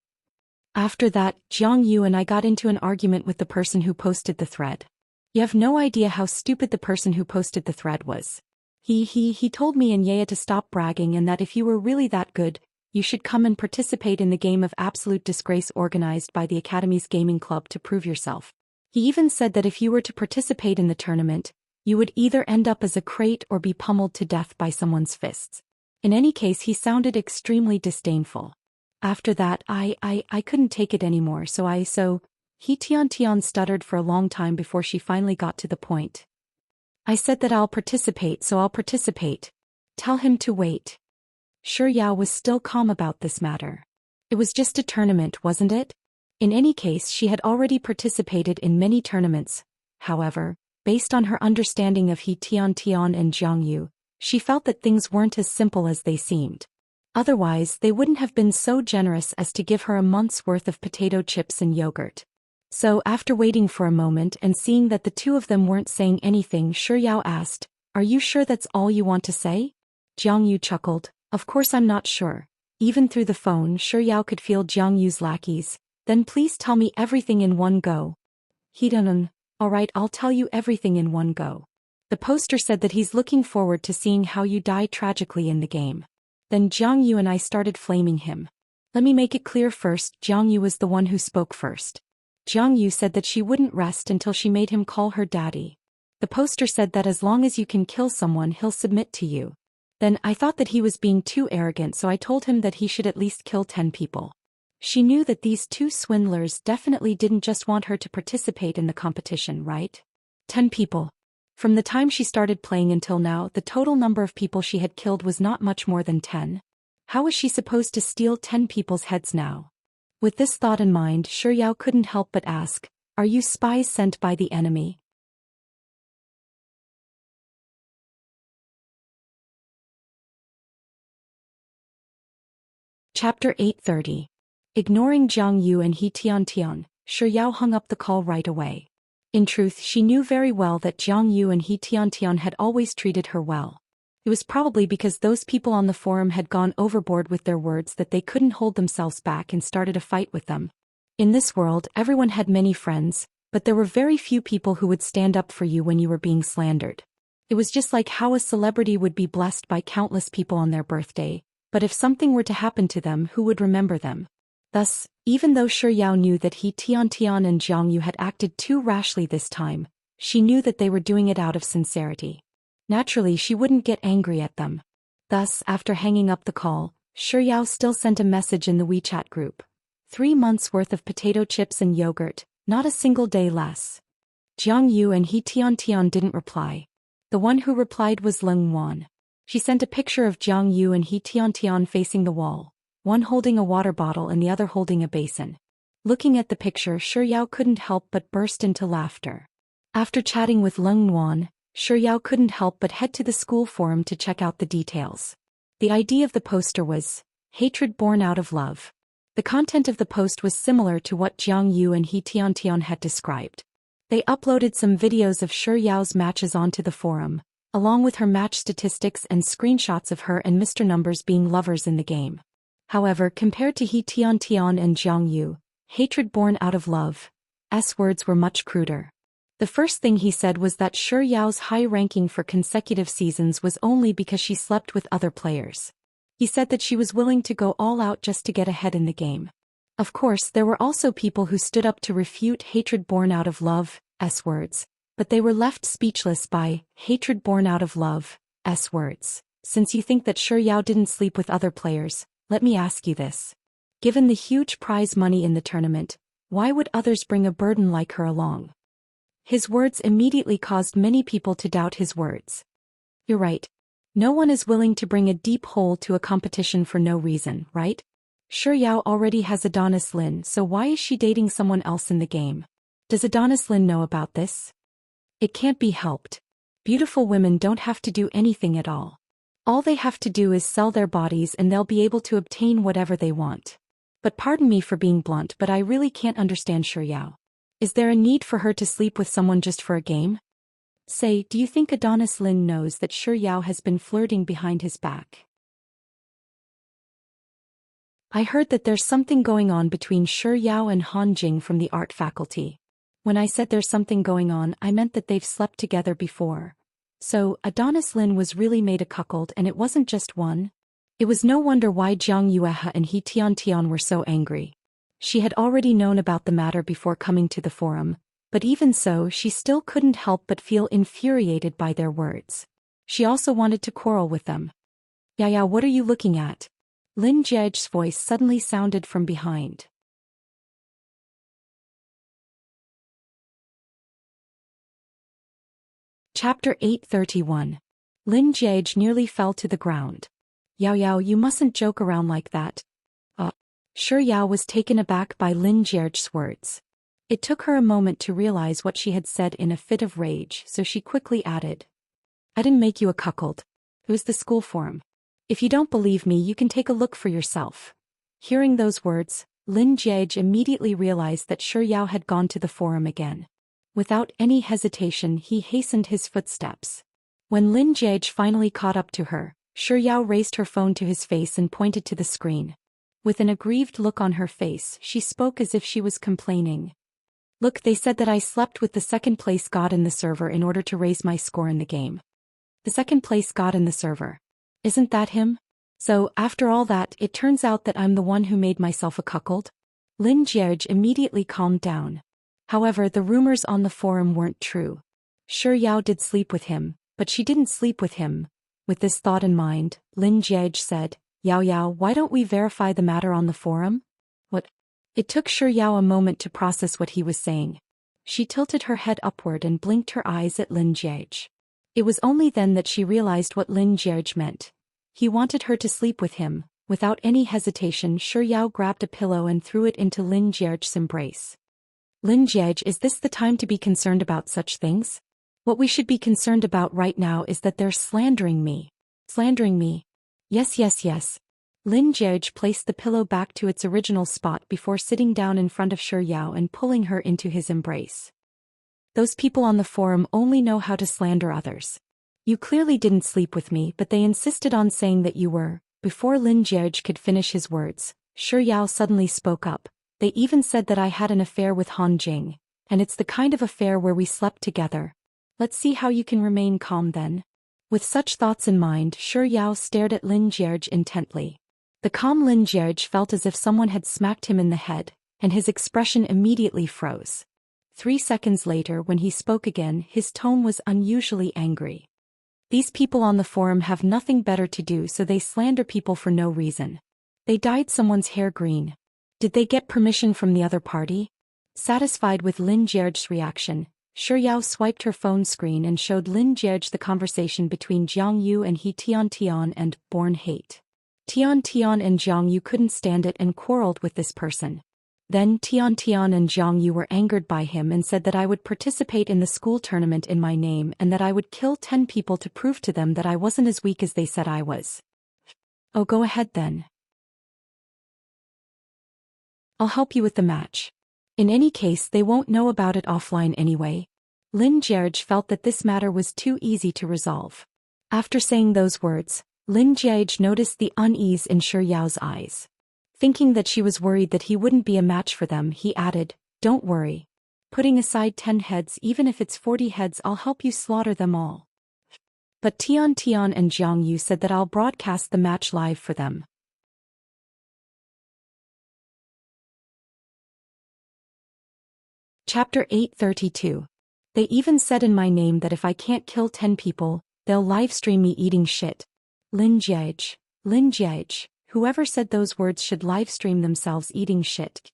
A: After that, Jiang Yu and I got into an argument with the person who posted the thread. You have no idea how stupid the person who posted the thread was. He told me and Yaya to stop bragging and that if you were really that good, you should come and participate in the game of absolute disgrace organized by the Academy's gaming club to prove yourself. He even said that if you were to participate in the tournament, you would either end up as a crate or be pummeled to death by someone's fists. In any case, he sounded extremely disdainful. After that, I couldn't take it anymore, so Tian stuttered for a long time before she finally got to the point. I said that I'll participate, so I'll participate. Tell him to wait. Shi Yao was still calm about this matter. It was just a tournament, wasn't it? In any case, she had already participated in many tournaments. However, based on her understanding of Tian and Jiang Yu, she felt that things weren't as simple as they seemed. Otherwise, they wouldn't have been so generous as to give her a month's worth of potato chips and yogurt. So after waiting for a moment and seeing that the two of them weren't saying anything, Shi Yao asked, Are you sure that's all you want to say? Jiang Yu chuckled. Of course I'm not sure. Even through the phone, Shi Yao could feel Jiang Yu's lackeys. Then please tell me everything in one go. Alright, I'll tell you everything in one go. The poster said that he's looking forward to seeing how you die tragically in the game. Then Jiang Yu and I started flaming him. Let me make it clear first, Jiang Yu was the one who spoke first. Jiang Yu said that she wouldn't rest until she made him call her daddy. The poster said that as long as you can kill someone, he'll submit to you. Then I thought that he was being too arrogant, so I told him that he should at least kill 10 people. She knew that these two swindlers definitely didn't just want her to participate in the competition, right? 10 people. From the time she started playing until now, the total number of people she had killed was not much more than 10. How was she supposed to steal 10 people's heads now? With this thought in mind, Shi Yao couldn't help but ask, Are you spies sent by the enemy? Chapter 830. Ignoring Jiang Yu and He Tiantian, Shi Yao hung up the call right away. In truth, she knew very well that Jiang Yu and He Tiantian had always treated her well. It was probably because those people on the forum had gone overboard with their words that they couldn't hold themselves back and started a fight with them. In this world, everyone had many friends, but there were very few people who would stand up for you when you were being slandered. It was just like how a celebrity would be blessed by countless people on their birthday, but if something were to happen to them, who would remember them? Thus, even though Shi Yao knew that He Tiantian and Jiang Yu had acted too rashly this time, she knew that they were doing it out of sincerity. Naturally, she wouldn't get angry at them. Thus, after hanging up the call, Shi Yao still sent a message in the WeChat group. 3 months worth of potato chips and yogurt, not a single day less. Jiang Yu and He Tiantian didn't reply. The one who replied was Leng Wan. She sent a picture of Jiang Yu and He Tiantian facing the wall, one holding a water bottle and the other holding a basin. Looking at the picture, Shi Yao couldn't help but burst into laughter. After chatting with Leng Wan, Shi Yao couldn't help but head to the school forum to check out the details. The idea of the poster was, hatred born out of love. The content of the post was similar to what Jiang Yu and He Tiantian had described. They uploaded some videos of Shi Yao's matches onto the forum, along with her match statistics and screenshots of her and Mr. Numbers being lovers in the game. However, compared to He Tiantian and Jiang Yu, hatred born out of love's words were much cruder. The first thing he said was that Shi Yao's high ranking for consecutive seasons was only because she slept with other players. He said that she was willing to go all out just to get ahead in the game. Of course, there were also people who stood up to refute hatred born out of love's words, but they were left speechless by hatred born out of love's words. Since you think that Shi Yao didn't sleep with other players, let me ask you this. Given the huge prize money in the tournament, why would others bring a burden like her along? His words immediately caused many people to doubt his words. You're right. No one is willing to bring a deep hole to a competition for no reason, right? Shi Yao already has Adonis Lin, so why is she dating someone else in the game? Does Adonis Lin know about this? It can't be helped. Beautiful women don't have to do anything at all. All they have to do is sell their bodies and they'll be able to obtain whatever they want. But pardon me for being blunt, but I really can't understand Shi Yao. Is there a need for her to sleep with someone just for a game? Say, do you think Adonis Lin knows that Shi Yao has been flirting behind his back? I heard that there's something going on between Shi Yao and Han Jing from the art faculty. When I said there's something going on, I meant that they've slept together before. So, Adonis Lin was really made a cuckold and it wasn't just one? It was no wonder why Jiang Yuehe and He Tiantian were so angry. She had already known about the matter before coming to the forum, but even so, she still couldn't help but feel infuriated by their words. She also wanted to quarrel with them. Yaya, what are you looking at? Lin Jiej's voice suddenly sounded from behind. Chapter 831. Lin Jiej nearly fell to the ground. Yao, you mustn't joke around like that. Shi Yao was taken aback by Lin Jiej's words. It took her a moment to realize what she had said in a fit of rage, so she quickly added. I didn't make you a cuckold. It was the school forum. If you don't believe me, you can take a look for yourself. Hearing those words, Lin Jiej immediately realized that Shi Yao had gone to the forum again. Without any hesitation, he hastened his footsteps. When Lin Jiej finally caught up to her, Shi Yao raised her phone to his face and pointed to the screen. With an aggrieved look on her face, she spoke as if she was complaining. Look, they said that I slept with the second-place god in the server in order to raise my score in the game. The second-place god in the server. Isn't that him? So, after all that, it turns out that I'm the one who made myself a cuckold? Lin Jiej immediately calmed down. However, the rumors on the forum weren't true. Shi Yao did sleep with him, but she didn't sleep with him. With this thought in mind, Lin Jiej said, Yao, why don't we verify the matter on the forum? What? It took Shi Yao a moment to process what he was saying. She tilted her head upward and blinked her eyes at Lin Jiej. It was only then that she realized what Lin Jiej meant. He wanted her to sleep with him. Without any hesitation, Shi Yao grabbed a pillow and threw it into Lin Jiej's embrace. Lin Jiej, is this the time to be concerned about such things? What we should be concerned about right now is that they're slandering me. Slandering me? Yes. Lin Jie placed the pillow back to its original spot before sitting down in front of Shi Yao and pulling her into his embrace. Those people on the forum only know how to slander others. You clearly didn't sleep with me, but they insisted on saying that you were. Before Lin Jie could finish his words, Shi Yao suddenly spoke up. They even said that I had an affair with Han Jing, and it's the kind of affair where we slept together. Let's see how you can remain calm then. With such thoughts in mind, Shi Yao stared at Lin Jie intently. The calm Lin Jie felt as if someone had smacked him in the head, and his expression immediately froze. 3 seconds later, when he spoke again, his tone was unusually angry. These people on the forum have nothing better to do, so they slander people for no reason. They dyed someone's hair green. Did they get permission from the other party? Satisfied with Lin Jie's reaction, Shi Yao swiped her phone screen and showed Lin Jie the conversation between Jiang Yu and He Tian and Born Hate. Tian and Jiang Yu couldn't stand it and quarreled with this person. Then Tian and Jiang Yu were angered by him and said that I would participate in the school tournament in my name and that I would kill 10 people to prove to them that I wasn't as weak as they said I was. Oh, go ahead then. I'll help you with the match. In any case, they won't know about it offline anyway. Lin Jie felt that this matter was too easy to resolve. After saying those words, Lin Jie noticed the unease in Shi Yao's eyes. Thinking that she was worried that he wouldn't be a match for them, he added, "Don't worry. Putting aside 10 heads, even if it's 40 heads, I'll help you slaughter them all." But Tian and Jiang Yu said that I'll broadcast the match live for them. Chapter 832. They even said in my name that if I can't kill 10 people, they'll livestream me eating shit. Lin Jie, whoever said those words should livestream themselves eating shit.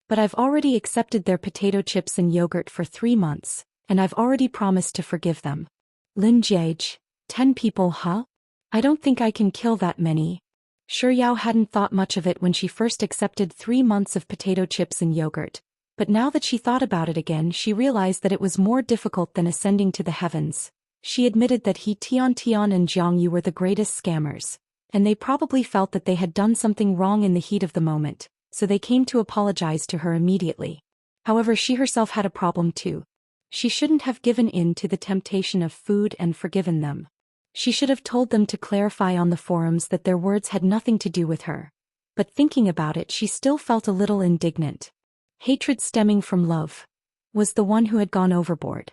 A: But I've already accepted their potato chips and yogurt for 3 months, and I've already promised to forgive them. Lin Jie, 10 people, huh? I don't think I can kill that many. Shi Yao hadn't thought much of it when she first accepted 3 months of potato chips and yogurt. But now that she thought about it again, she realized that it was more difficult than ascending to the heavens. She admitted that He Tian and Jiang Yu were the greatest scammers, and they probably felt that they had done something wrong in the heat of the moment, so they came to apologize to her immediately. However, she herself had a problem too. She shouldn't have given in to the temptation of food and forgiven them. She should have told them to clarify on the forums that their words had nothing to do with her. But thinking about it, she still felt a little indignant. Hatred stemming from love was the one who had gone overboard.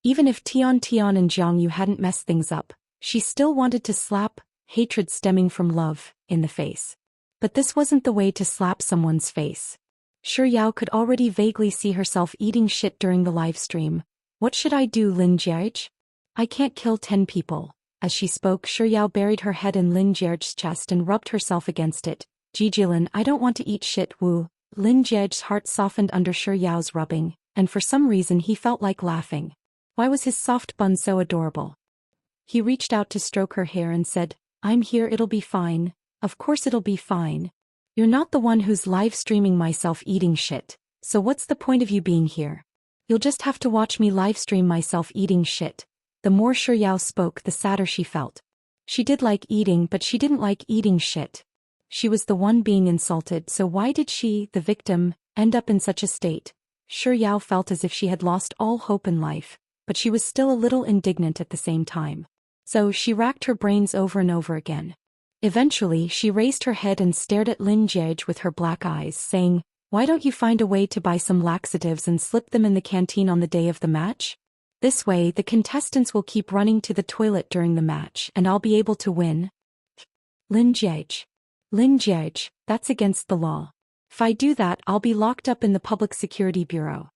A: Even if Tian and Jiang Yu hadn't messed things up, she still wanted to slap hatred stemming from love in the face. But this wasn't the way to slap someone's face. Shi Yao could already vaguely see herself eating shit during the live stream. What should I do, Lin Jie? I can't kill 10 people. As she spoke, Shi Yao buried her head in Lin Jie's chest and rubbed herself against it. Jijilin, I don't want to eat shit, woo. Lin Jie's heart softened under Shi Yao's rubbing, and for some reason he felt like laughing. Why was his soft bun so adorable? He reached out to stroke her hair and said, "I'm here, it'll be fine. Of course it'll be fine. You're not the one who's live streaming myself eating shit, so what's the point of you being here? You'll just have to watch me live stream myself eating shit." The more Shi Yao spoke, the sadder she felt. She did like eating, but she didn't like eating shit. She was the one being insulted, so why did she, the victim, end up in such a state? Shi Yao felt as if she had lost all hope in life, but she was still a little indignant at the same time. So she racked her brains over and over again. Eventually, she raised her head and stared at Lin Jie with her black eyes, saying, "Why don't you find a way to buy some laxatives and slip them in the canteen on the day of the match? This way, the contestants will keep running to the toilet during the match, and I'll be able to win." Lin Jie, that's against the law. If I do that, I'll be locked up in the Public Security Bureau.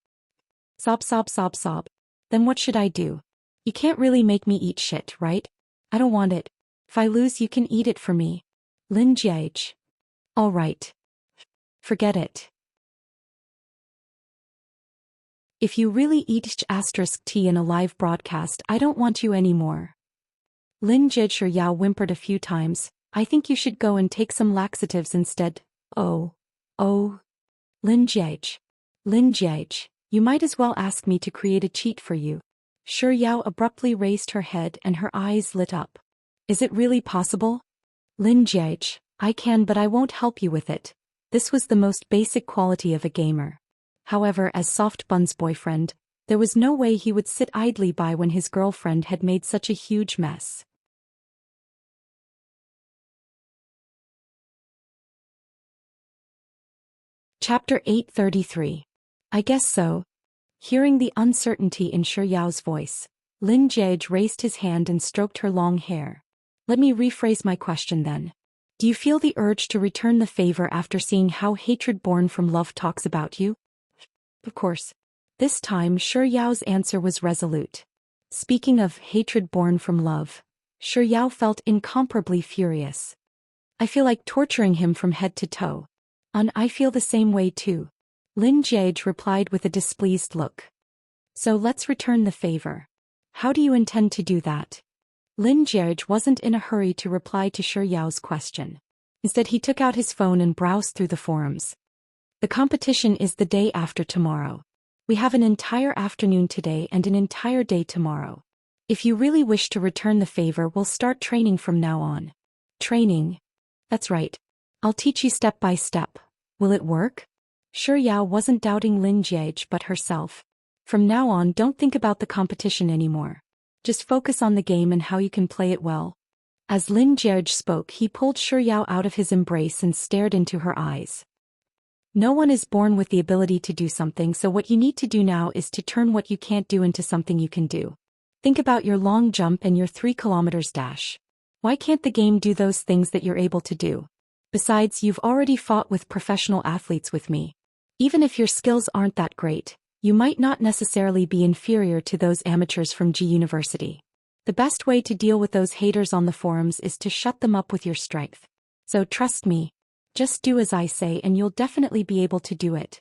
A: Sob. Then what should I do? You can't really make me eat shit, right? I don't want it. If I lose, you can eat it for me. Lin Jie. All right. Forget it. If you really eat *T in a live broadcast, I don't want you anymore. Lin Jie. Shi Yao whimpered a few times. I think you should go and take some laxatives instead. Oh. Lin Jie, you might as well ask me to create a cheat for you. Shi Yao abruptly raised her head and her eyes lit up. Is it really possible? Lin Jie, I can, but I won't help you with it. This was the most basic quality of a gamer. However, as Soft Bun's boyfriend, there was no way he would sit idly by when his girlfriend had made such a huge mess. Chapter 833. I guess so. Hearing the uncertainty in Yao's voice, Lin Jiege raised his hand and stroked her long hair. Let me rephrase my question then. Do you feel the urge to return the favor after seeing how hatred born from love talks about you? Of course. This time Yao's answer was resolute. Speaking of hatred born from love, Yao felt incomparably furious. I feel like torturing him from head to toe. And I feel the same way too. Lin Jiege replied with a displeased look. So let's return the favor. How do you intend to do that? Lin Jiege wasn't in a hurry to reply to Yao's question. Instead he took out his phone and browsed through the forums. The competition is the day after tomorrow. We have an entire afternoon today and an entire day tomorrow. If you really wish to return the favor, we'll start training from now on. Training? That's right. I'll teach you step by step. Will it work? Yao wasn't doubting Lin Jiege but herself. From now on, don't think about the competition anymore. Just focus on the game and how you can play it well. As Lin Jiege spoke, he pulled Yao out of his embrace and stared into her eyes. No one is born with the ability to do something, so what you need to do now is to turn what you can't do into something you can do. Think about your long jump and your 3 kilometers dash. Why can't the game do those things that you're able to do? Besides, you've already fought with professional athletes with me. Even if your skills aren't that great, you might not necessarily be inferior to those amateurs from G University. The best way to deal with those haters on the forums is to shut them up with your strength. So trust me. Just do as I say and you'll definitely be able to do it.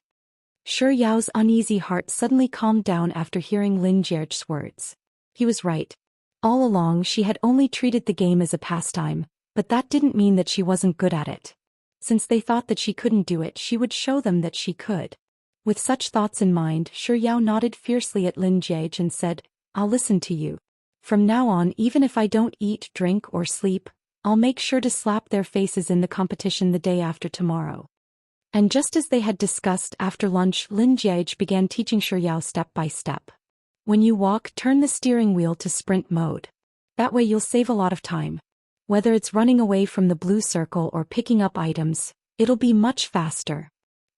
A: Yao's uneasy heart suddenly calmed down after hearing Lin Jiege's words. He was right. All along she had only treated the game as a pastime, but that didn't mean that she wasn't good at it. Since they thought that she couldn't do it, she would show them that she could. With such thoughts in mind, Yao nodded fiercely at Lin Jiege and said, I'll listen to you. From now on, even if I don't eat, drink, or sleep, I'll make sure to slap their faces in the competition the day after tomorrow. And just as they had discussed after lunch, Lin Jiege began teaching Yao step by step. When you walk, turn the steering wheel to sprint mode. That way you'll save a lot of time. Whether it's running away from the blue circle or picking up items, it'll be much faster.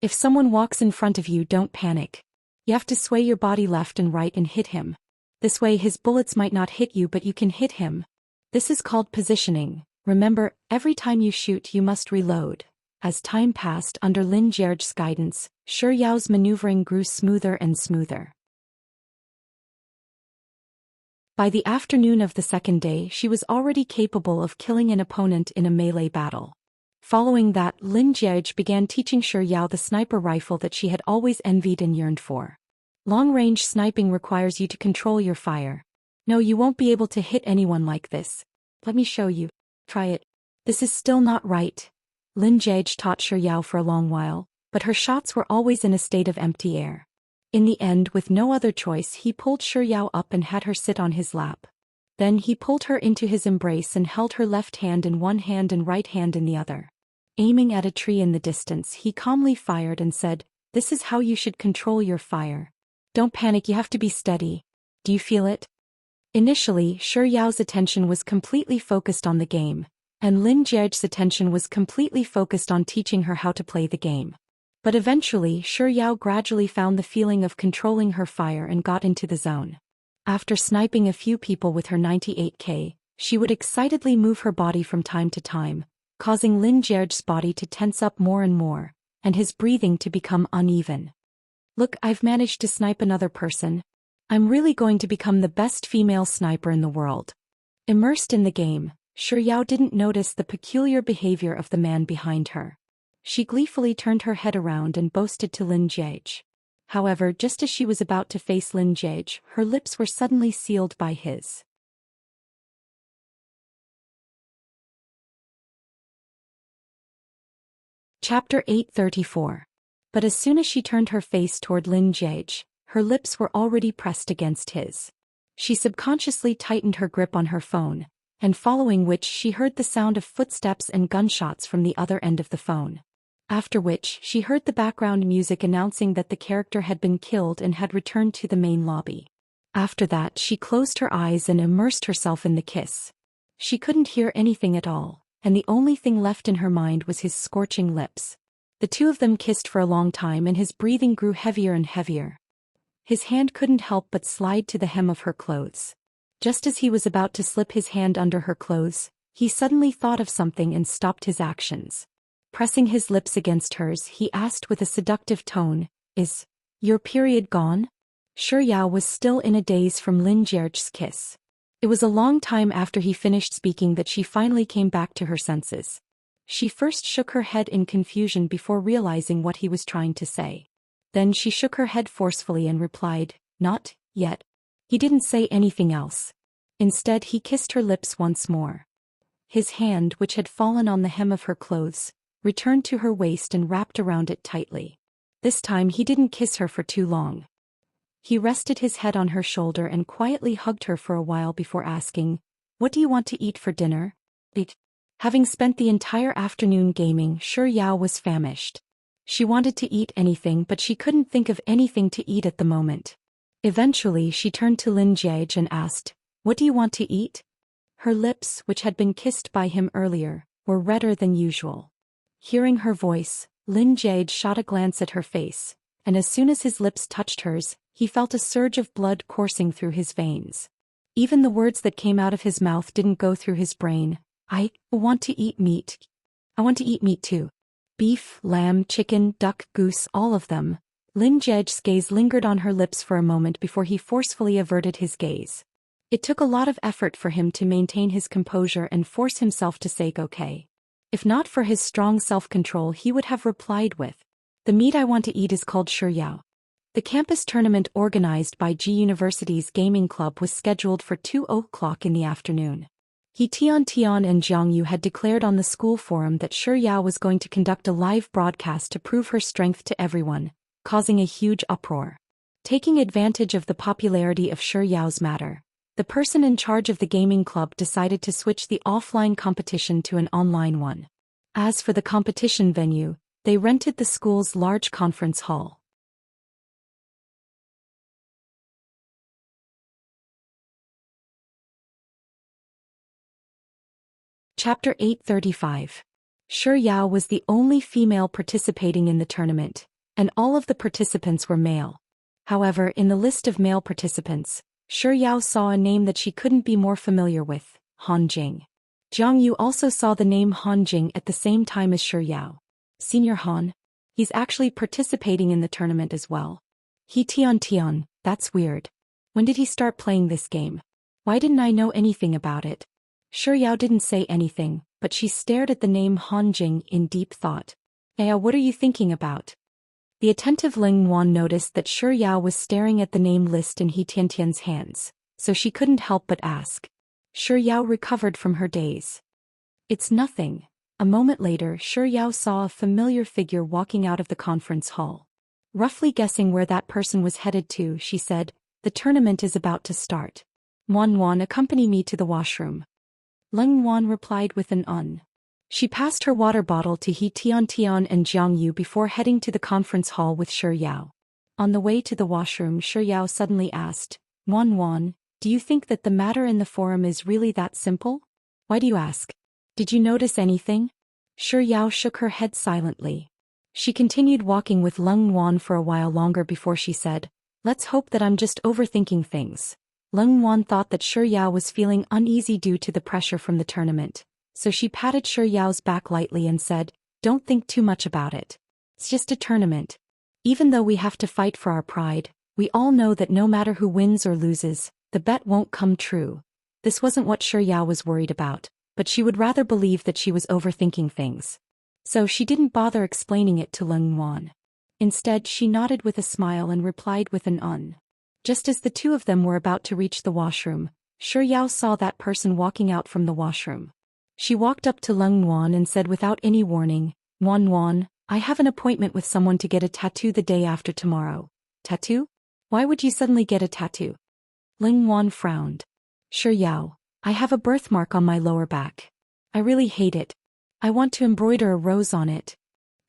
A: If someone walks in front of you, don't panic. You have to sway your body left and right and hit him. This way his bullets might not hit you, but you can hit him. This is called positioning. Remember, every time you shoot you must reload. As time passed under Lin Jiege's guidance, Yao's maneuvering grew smoother and smoother. By the afternoon of the second day, she was already capable of killing an opponent in a melee battle. Following that, Lin Jiege began teaching Yao the sniper rifle that she had always envied and yearned for. Long-range sniping requires you to control your fire. No, you won't be able to hit anyone like this. Let me show you. Try it. This is still not right. Lin Jiege taught Yao for a long while, but her shots were always in a state of empty air. In the end, with no other choice, he pulled Yao up and had her sit on his lap. Then he pulled her into his embrace and held her left hand in one hand and right hand in the other. Aiming at a tree in the distance, he calmly fired and said, This is how you should control your fire. Don't panic, you have to be steady. Do you feel it? Initially, Yao's attention was completely focused on the game, and Lin Jiege's attention was completely focused on teaching her how to play the game. But eventually, Yao gradually found the feeling of controlling her fire and got into the zone. After sniping a few people with her 98K, she would excitedly move her body from time to time, causing Lin Jiege's body to tense up more and more, and his breathing to become uneven. Look, I've managed to snipe another person. I'm really going to become the best female sniper in the world. Immersed in the game, Yao didn't notice the peculiar behavior of the man behind her. She gleefully turned her head around and boasted to Lin Jiege. However, just as she was about to face Lin Jiege, her lips were suddenly sealed by his. Chapter 834. But as soon as she turned her face toward Lin Jiege, her lips were already pressed against his. She subconsciously tightened her grip on her phone, and following which she heard the sound of footsteps and gunshots from the other end of the phone. After which she heard the background music announcing that the character had been killed and had returned to the main lobby. After that she closed her eyes and immersed herself in the kiss. She couldn't hear anything at all, and the only thing left in her mind was his scorching lips. The two of them kissed for a long time and his breathing grew heavier and heavier. His hand couldn't help but slide to the hem of her clothes. Just as he was about to slip his hand under her clothes, he suddenly thought of something and stopped his actions. Pressing his lips against hers, he asked with a seductive tone, "Is your period gone?" Shi Yao was still in a daze from Lin Jie's kiss. It was a long time after he finished speaking that she finally came back to her senses. She first shook her head in confusion before realizing what he was trying to say. Then she shook her head forcefully and replied, "Not yet." He didn't say anything else. Instead he kissed her lips once more. His hand, which had fallen on the hem of her clothes, returned to her waist and wrapped around it tightly. This time he didn't kiss her for too long. He rested his head on her shoulder and quietly hugged her for a while before asking, "What do you want to eat for dinner?" Having spent the entire afternoon gaming, Shi Yao was famished. She wanted to eat anything but she couldn't think of anything to eat at the moment. Eventually she turned to Lin Jie and asked, "What do you want to eat?" Her lips, which had been kissed by him earlier, were redder than usual. Hearing her voice, Lin Jie shot a glance at her face, and as soon as his lips touched hers, he felt a surge of blood coursing through his veins. Even the words that came out of his mouth didn't go through his brain. "I want to eat meat. I want to eat meat too. Beef, lamb, chicken, duck, goose, all of them." Lin Jie's gaze lingered on her lips for a moment before he forcefully averted his gaze. It took a lot of effort for him to maintain his composure and force himself to say okay. If not for his strong self-control, he would have replied with, "The meat I want to eat is called Shi Yao." The campus tournament organized by G University's gaming club was scheduled for 2:00 in the afternoon. He Tian and Jiang Yu had declared on the school forum that Shi Yao was going to conduct a live broadcast to prove her strength to everyone, causing a huge uproar. Taking advantage of the popularity of Shi Yao's matter, the person in charge of the gaming club decided to switch the offline competition to an online one. As for the competition venue, they rented the school's large conference hall. Chapter 835. Shi Yao was the only female participating in the tournament, and all of the participants were male. However, in the list of male participants, Shi Yao saw a name that she couldn't be more familiar with, Han Jing. Jiang Yu also saw the name Han Jing at the same time as Shi Yao. Senior Han? He's actually participating in the tournament as well. He Tian, that's weird. When did he start playing this game? Why didn't I know anything about it? Shi Yao didn't say anything, but she stared at the name Han Jing in deep thought. What are you thinking about?" The attentive Ling Wan noticed that Shi Yao was staring at the name list in He Tiantian's hands, so she couldn't help but ask. Shi Yao recovered from her daze. "It's nothing." A moment later, Shi Yao saw a familiar figure walking out of the conference hall. Roughly guessing where that person was headed to, she said, "The tournament is about to start. Wan, accompany me to the washroom." Ling Wan replied with an "un." She passed her water bottle to He Tian and Jiang Yu before heading to the conference hall with Shi Yao. On the way to the washroom, Shi Yao suddenly asked, Wan, do you think that the matter in the forum is really that simple?" "Why do you ask? Did you notice anything?" Shi Yao shook her head silently. She continued walking with Ling Wan for a while longer before she said, "Let's hope that I'm just overthinking things." Ling Wan thought that Shi Yao was feeling uneasy due to the pressure from the tournament, so she patted Shi Yao's back lightly and said, "Don't think too much about it. It's just a tournament. Even though we have to fight for our pride, we all know that no matter who wins or loses, the bet won't come true." This wasn't what Shi Yao was worried about, but she would rather believe that she was overthinking things. So she didn't bother explaining it to Ling Wan. Instead, she nodded with a smile and replied with an "un." Just as the two of them were about to reach the washroom, Shi Yao saw that person walking out from the washroom. She walked up to Ling Wan and said without any warning, Wan, I have an appointment with someone to get a tattoo the day after tomorrow." "Tattoo? Why would you suddenly get a tattoo?" Ling Wan frowned. "Shi Yao, I have a birthmark on my lower back. I really hate it. I want to embroider a rose on it.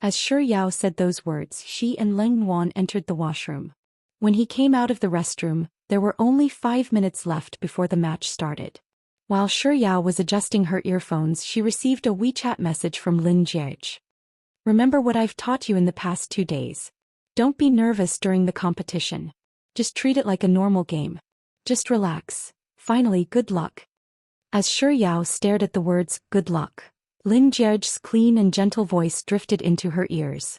A: As Shi Yao said those words, she and Leng Yuan entered the washroom. When he came out of the restroom, there were only 5 minutes left before the match started. While Shi Yao was adjusting her earphones, she received a WeChat message from Lin Jiej. Remember what I've taught you in the past 2 days. Don't be nervous during the competition. Just treat it like a normal game. Just relax. Finally, good luck. As Shi Yao stared at the words, good luck, Lin Jiej's clean and gentle voice drifted into her ears.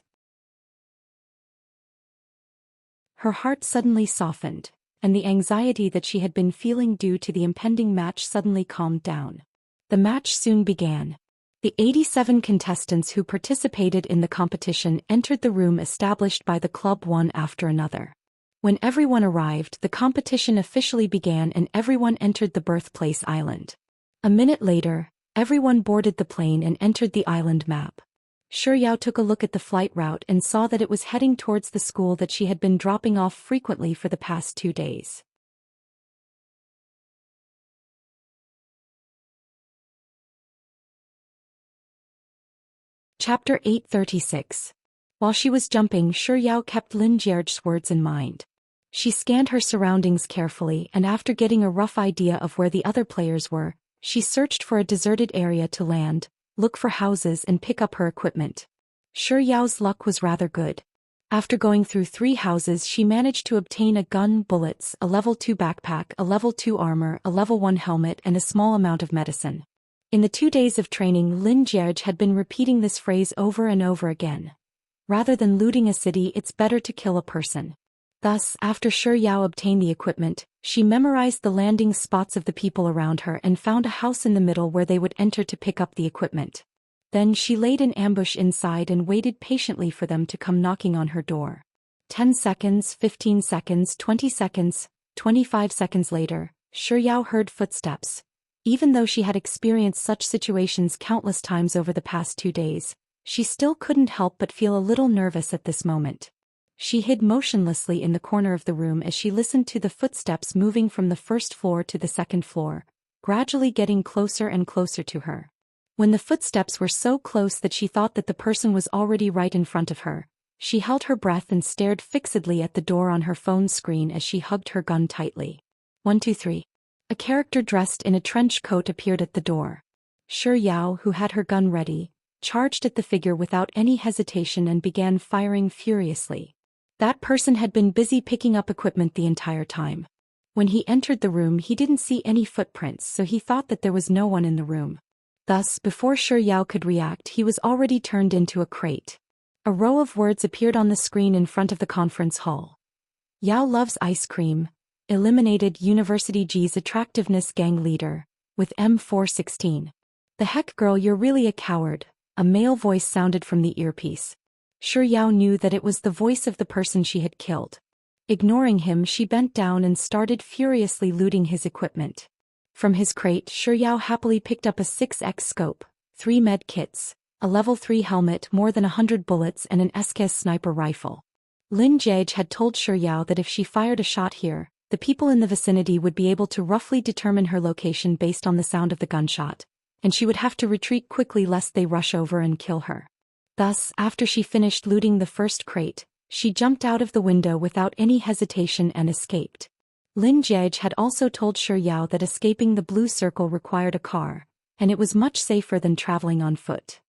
A: Her heart suddenly softened, and the anxiety that she had been feeling due to the impending match suddenly calmed down. The match soon began. The 87 contestants who participated in the competition entered the room established by the club one after another. When everyone arrived, the competition officially began and everyone entered the birthplace island. A minute later, everyone boarded the plane and entered the island map. Shi Yao took a look at the flight route and saw that it was heading towards the school that she had been dropping off frequently for the past 2 days. Chapter 836. While she was jumping, Shi Yao kept Lin Jiej's words in mind. She scanned her surroundings carefully and after getting a rough idea of where the other players were, she searched for a deserted area to land, look for houses and pick up her equipment. Shi Yao's luck was rather good. After going through 3 houses, she managed to obtain a gun, bullets, a level 2 backpack, a level 2 armor, a level 1 helmet and a small amount of medicine. In the 2 days of training, Lin Jiej had been repeating this phrase over and over again. Rather than looting a city, it's better to kill a person. Thus, after Shi Yao obtained the equipment, she memorized the landing spots of the people around her and found a house in the middle where they would enter to pick up the equipment. Then she laid an ambush inside and waited patiently for them to come knocking on her door. 10 seconds, 15 seconds, 20 seconds, 25 seconds later, Shi Yao heard footsteps. Even though she had experienced such situations countless times over the past 2 days, she still couldn't help but feel a little nervous at this moment. She hid motionlessly in the corner of the room as she listened to the footsteps moving from the first floor to the second floor, gradually getting closer and closer to her. When the footsteps were so close that she thought that the person was already right in front of her, she held her breath and stared fixedly at the door on her phone screen as she hugged her gun tightly. 1, 2, 3. A character dressed in a trench coat appeared at the door. Shi Yao, who had her gun ready, charged at the figure without any hesitation and began firing furiously. That person had been busy picking up equipment the entire time. When he entered the room, he didn't see any footprints, so he thought that there was no one in the room. Thus, before Shi Yao could react, he was already turned into a crate. A row of words appeared on the screen in front of the conference hall. Yao loves ice cream. Eliminated University G's attractiveness gang leader, with M416. The heck girl, you're really a coward, a male voice sounded from the earpiece. Shi Yao knew that it was the voice of the person she had killed. Ignoring him, she bent down and started furiously looting his equipment. From his crate, Shi Yao happily picked up a 6x scope, 3 med kits, a level 3 helmet, more than 100 bullets and an SKS sniper rifle. Lin Jiej had told Shi Yao that if she fired a shot here, the people in the vicinity would be able to roughly determine her location based on the sound of the gunshot, and she would have to retreat quickly lest they rush over and kill her. Thus, after she finished looting the first crate, she jumped out of the window without any hesitation and escaped. Lin Jiej had also told Shi Yao that escaping the blue circle required a car, and it was much safer than traveling on foot.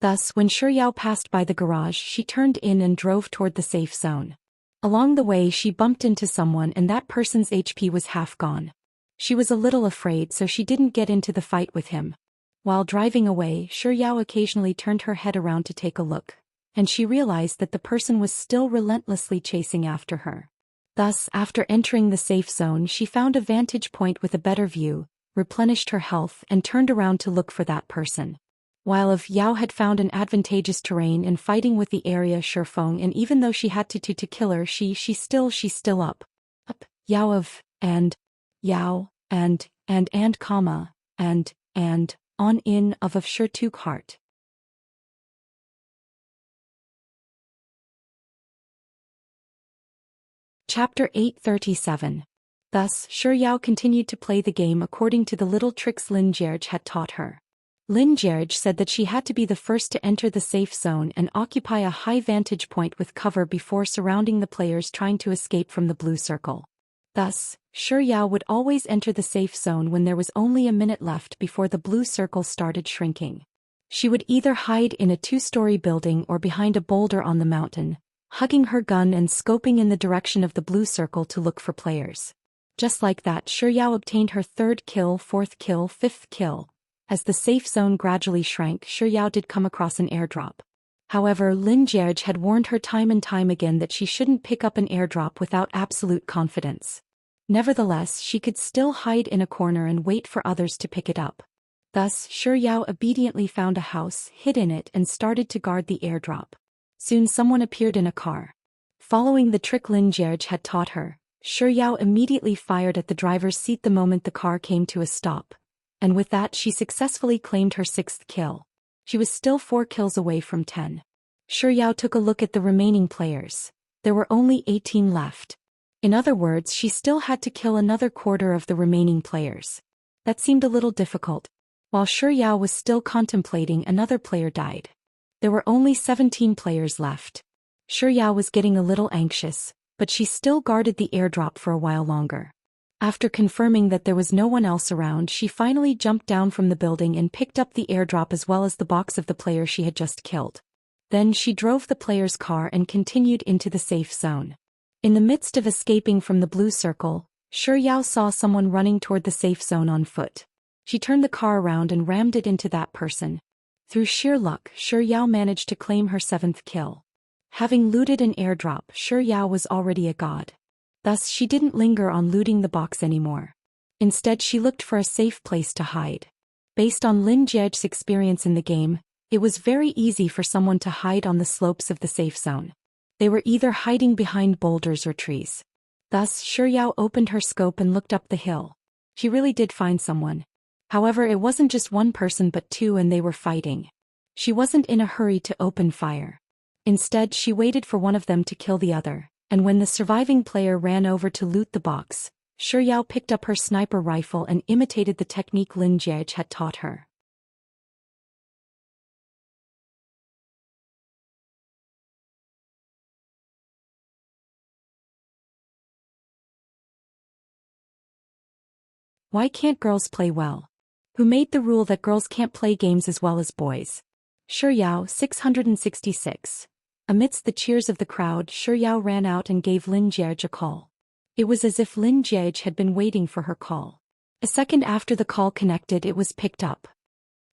A: Thus, when Shi Yao passed by the garage, she turned in and drove toward the safe zone. Along the way, she bumped into someone and that person's HP was half gone. She was a little afraid, so she didn't get into the fight with him. While driving away, Shi Yao occasionally turned her head around to take a look, and she realized that the person was still relentlessly chasing after her. Thus, after entering the safe zone, she found a vantage point with a better view, replenished her health and turned around to look for that person. While if Yao had found an advantageous terrain in fighting with the area Shifeng, and even though she had to kill her, she's still up, Yao of, and, Yao, and, comma, and, on in of Shi took heart. Chapter 837. Thus, Shi Yao continued to play the game according to the little tricks Lin Jierge had taught her. Lin Jierge said that she had to be the first to enter the safe zone and occupy a high vantage point with cover before surrounding the players trying to escape from the blue circle. Thus, Shi Yao would always enter the safe zone when there was only a minute left before the blue circle started shrinking. She would either hide in a two-story building or behind a boulder on the mountain, hugging her gun and scoping in the direction of the blue circle to look for players. Just like that, Shi Yao obtained her third kill, fourth kill, fifth kill. As the safe zone gradually shrank, Shi Yao did come across an airdrop. However, Lin Jierge had warned her time and time again that she shouldn't pick up an airdrop without absolute confidence. Nevertheless, she could still hide in a corner and wait for others to pick it up. Thus, Shi Yao obediently found a house, hid in it and started to guard the airdrop. Soon someone appeared in a car. Following the trick Lin Jierge had taught her, Shi Yao immediately fired at the driver's seat the moment the car came to a stop. And with that she successfully claimed her sixth kill. She was still 4 kills away from 10. Shi Yao took a look at the remaining players. There were only 18 left. In other words, she still had to kill another quarter of the remaining players. That seemed a little difficult. While Shi Yao was still contemplating, another player died. There were only 17 players left. Shi Yao was getting a little anxious, but she still guarded the airdrop for a while longer. After confirming that there was no one else around, she finally jumped down from the building and picked up the airdrop as well as the box of the player she had just killed. Then she drove the player's car and continued into the safe zone. In the midst of escaping from the blue circle, Shi Yao saw someone running toward the safe zone on foot. She turned the car around and rammed it into that person. Through sheer luck, Shi Yao managed to claim her 7th kill. Having looted an airdrop, Shi Yao was already a god. Thus she didn't linger on looting the box anymore. Instead she looked for a safe place to hide. Based on Lin Jierge's experience in the game, it was very easy for someone to hide on the slopes of the safe zone. They were either hiding behind boulders or trees. Thus Shi Yao opened her scope and looked up the hill. She really did find someone. However, it wasn't just one person but 2 and they were fighting. She wasn't in a hurry to open fire. Instead she waited for one of them to kill the other. And when the surviving player ran over to loot the box, Shi Yao picked up her sniper rifle and imitated the technique Lin Jierge had taught her. Why can't girls play well? Who made the rule that girls can't play games as well as boys? Shi Yao, 666. Amidst the cheers of the crowd, Shi Yao ran out and gave Lin Jierge a call. It was as if Lin Jierge had been waiting for her call. A second after the call connected, it was picked up.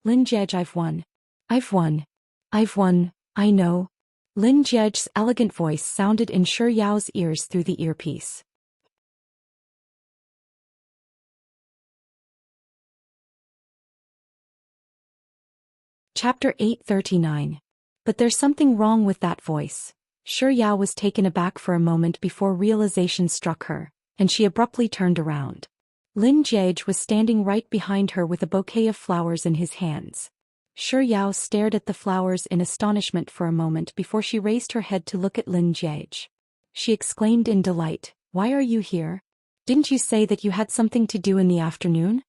A: Lin Jierge, I've won. I've won. I've won, I know. Lin Jierge's elegant voice sounded in Shi Yao's ears through the earpiece. Chapter 839. But there's something wrong with that voice. Shi Yao was taken aback for a moment before realization struck her, and she abruptly turned around. Lin Jierge was standing right behind her with a bouquet of flowers in his hands. Shi Yao stared at the flowers in astonishment for a moment before she raised her head to look at Lin Jierge. She exclaimed in delight, "Why are you here? Didn't you say that you had something to do in the afternoon?"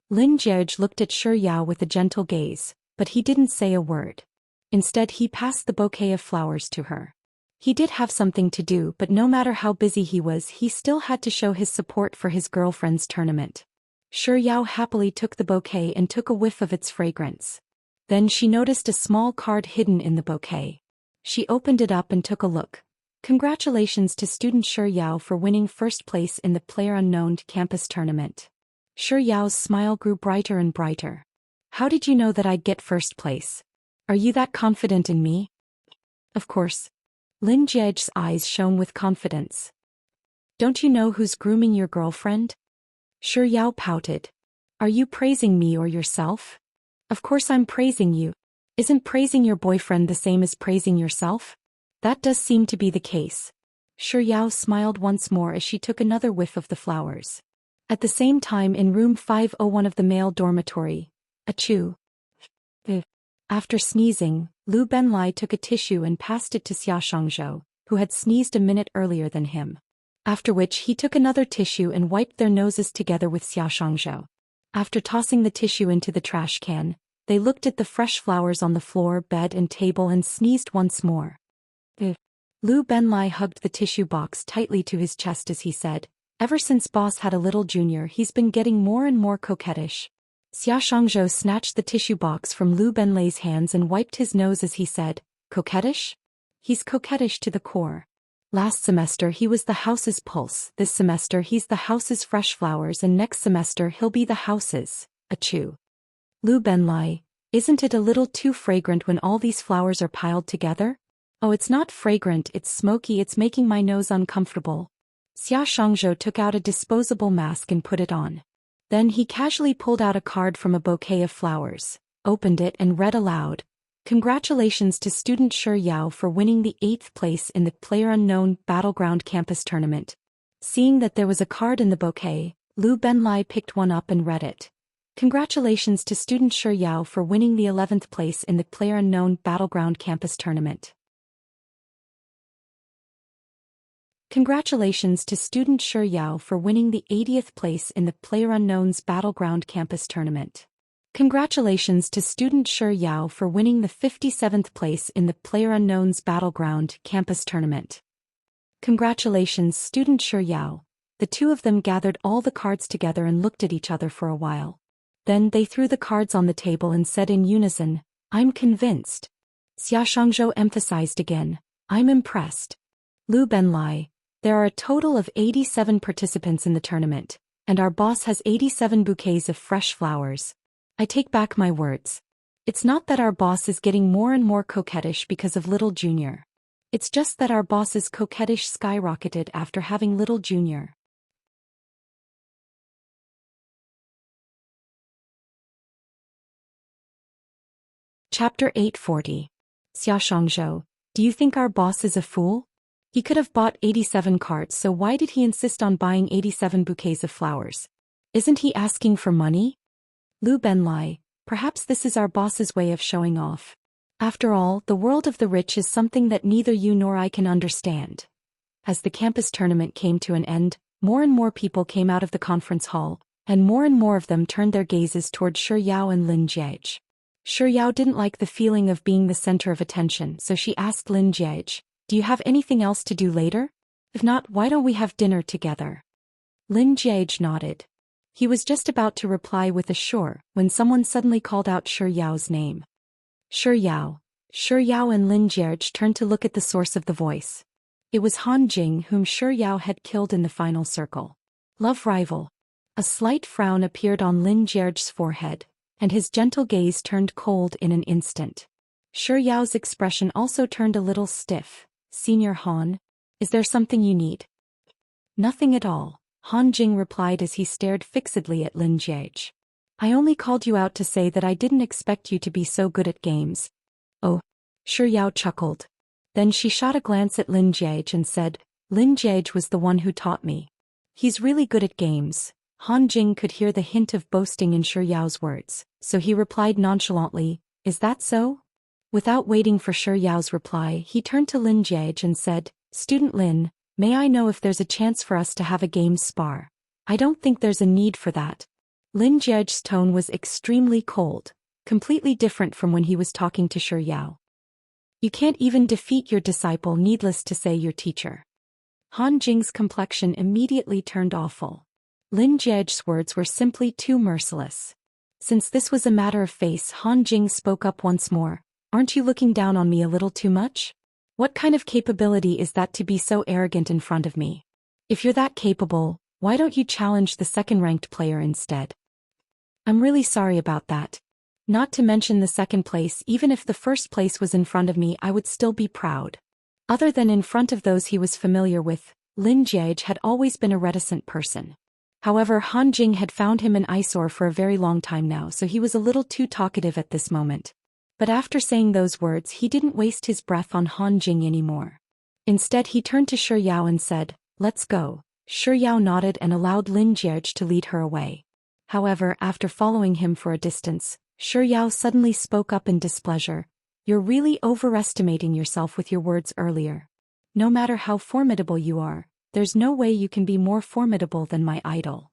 A: Lin Jierge looked at Shi Yao with a gentle gaze, but he didn't say a word. Instead he passed the bouquet of flowers to her. He did have something to do, but no matter how busy he was, he still had to show his support for his girlfriend's tournament. Shi Yao happily took the bouquet and took a whiff of its fragrance. Then she noticed a small card hidden in the bouquet. She opened it up and took a look. Congratulations to student Shi Yao for winning first place in the PlayerUnknown campus tournament. Shi Yao's smile grew brighter and brighter. How did you know that I'd get first place? Are you that confident in me? Of course. Lin Jierge's eyes shone with confidence. Don't you know who's grooming your girlfriend? Shi Yao pouted. Are you praising me or yourself? Of course I'm praising you. Isn't praising your boyfriend the same as praising yourself? That does seem to be the case. Shi Yao smiled once more as she took another whiff of the flowers. At the same time, in room 501 of the male dormitory, achoo. After sneezing, Lu Benlai took a tissue and passed it to Xia Shangzhou, who had sneezed a minute earlier than him. After which he took another tissue and wiped their noses together with Xia Shangzhou. After tossing the tissue into the trash can, they looked at the fresh flowers on the floor, bed and table and sneezed once more. Lu Benlai hugged the tissue box tightly to his chest as he said, "Ever since boss had a little junior, he's been getting more and more coquettish." Xia Shangzhou snatched the tissue box from Lu Benlai's hands and wiped his nose as he said, "Coquettish? He's coquettish to the core. Last semester he was the house's pulse, this semester he's the house's fresh flowers and next semester he'll be the house's, achoo. Lu Benlai, isn't it a little too fragrant when all these flowers are piled together? Oh, it's not fragrant, it's smoky, it's making my nose uncomfortable." Xia Shangzhou took out a disposable mask and put it on. Then he casually pulled out a card from a bouquet of flowers, opened it and read aloud, "Congratulations to student Shi Yao for winning the 8th place in the PlayerUnknown Battleground Campus Tournament." Seeing that there was a card in the bouquet, Lu Benlai picked one up and read it. "Congratulations to student Shi Yao for winning the 11th place in the PlayerUnknown Battleground Campus Tournament." Congratulations to student Shi Yao for winning the 80th place in the PlayerUnknown's Battleground Campus Tournament. Congratulations to student Shi Yao for winning the 57th place in the PlayerUnknown's Battleground Campus Tournament. Congratulations, student Shi Yao. The two of them gathered all the cards together and looked at each other for a while. Then they threw the cards on the table and said in unison, "I'm convinced." Xia Shangzhou emphasized again, "I'm impressed." Lu Benlai, there are a total of 87 participants in the tournament, and our boss has 87 bouquets of fresh flowers. I take back my words. It's not that our boss is getting more and more coquettish because of Little Junior. It's just that our boss's coquettish skyrocketed after having Little Junior. Chapter 840. Xia Shangzhou, do you think our boss is a fool? He could have bought 87 carts, so why did he insist on buying 87 bouquets of flowers? Isn't he asking for money? Lu Benlai, perhaps this is our boss's way of showing off. After all, the world of the rich is something that neither you nor I can understand. As the campus tournament came to an end, more and more people came out of the conference hall, and more of them turned their gazes toward Shi Yao and Lin Jiege. Shi Yao didn't like the feeling of being the center of attention, so she asked Lin Jiege, "Do you have anything else to do later? If not, why don't we have dinner together?" Lin Jiege nodded. He was just about to reply with a sure, when someone suddenly called out Shi Yao's name. Shi Yao. Shi Yao and Lin Jiege turned to look at the source of the voice. It was Han Jing, whom Shi Yao had killed in the final circle. Love rival. A slight frown appeared on Lin Jiege's forehead, and his gentle gaze turned cold in an instant. Shi Yao's expression also turned a little stiff. "Senior Han, is there something you need?" "Nothing at all," Han Jing replied as he stared fixedly at Lin Jiege. "I only called you out to say that I didn't expect you to be so good at games." "Oh." Shi Yao chuckled. Then she shot a glance at Lin Jiege and said, "Lin Jiege was the one who taught me. He's really good at games." Han Jing could hear the hint of boasting in Shi Yao's words, so he replied nonchalantly, "Is that so?" Without waiting for Shi Yao's reply, he turned to Lin Jiege and said, "Student Lin, may I know if there's a chance for us to have a games spar?" "I don't think there's a need for that." Lin Jiege's tone was extremely cold, completely different from when he was talking to Shi Yao. "You can't even defeat your disciple, needless to say your teacher." Han Jing's complexion immediately turned awful. Lin Jiege's words were simply too merciless. Since this was a matter of face, Han Jing spoke up once more. "Aren't you looking down on me a little too much? What kind of capability is that to be so arrogant in front of me? If you're that capable, why don't you challenge the second-ranked player instead?" "I'm really sorry about that. Not to mention the second place, even if the first place was in front of me, I would still be proud." Other than in front of those he was familiar with, Lin Jiege had always been a reticent person. However, Han Jing had found him an eyesore for a very long time now, so he was a little too talkative at this moment. But after saying those words, he didn't waste his breath on Han Jing anymore. Instead, he turned to Shi Yao and said, "Let's go." Shi Yao nodded and allowed Lin Jiege to lead her away. However, after following him for a distance, Shi Yao suddenly spoke up in displeasure. "You're really overestimating yourself with your words earlier. No matter how formidable you are, There's no way you can be more formidable than my idol.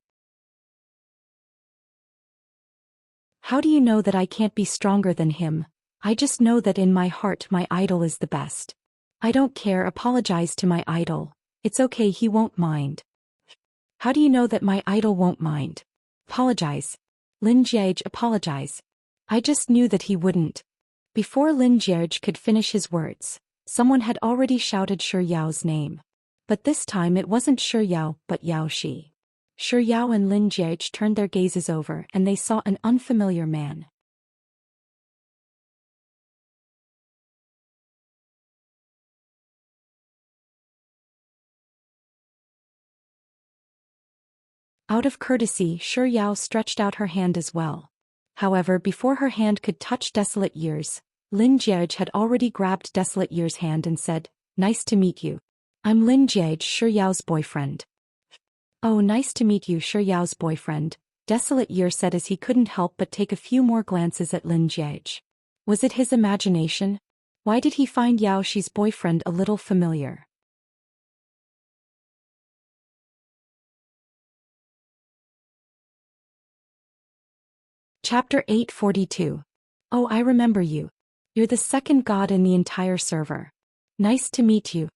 A: How do you know that I can't be stronger than him? I just know that in my heart my idol is the best. I don't care, apologize to my idol. It's okay, he won't mind. How do you know that my idol won't mind? Apologize. Lin Jiege, apologize. I just knew that he wouldn't. Before Lin Jiege could finish his words, someone had already shouted Shi Yao's name. But this time it wasn't Shi Yao, but Yao Shi. Shi Yao and Lin Jiege turned their gazes over and they saw an unfamiliar man. Out of courtesy, Shi Yao stretched out her hand as well. However, before her hand could touch Desolate Year's, Lin Jiege had already grabbed Desolate Year's hand and said, "Nice to meet you. I'm Lin Jiege, Shi Yao's boyfriend." "Oh, nice to meet you, Shi Yao's boyfriend," Desolate Year said as he couldn't help but take a few more glances at Lin Jiege. Was it his imagination? Why did he find Yao Shi's boyfriend a little familiar? Chapter 842. Oh, I remember you. You're the second god in the entire server. Nice to meet you.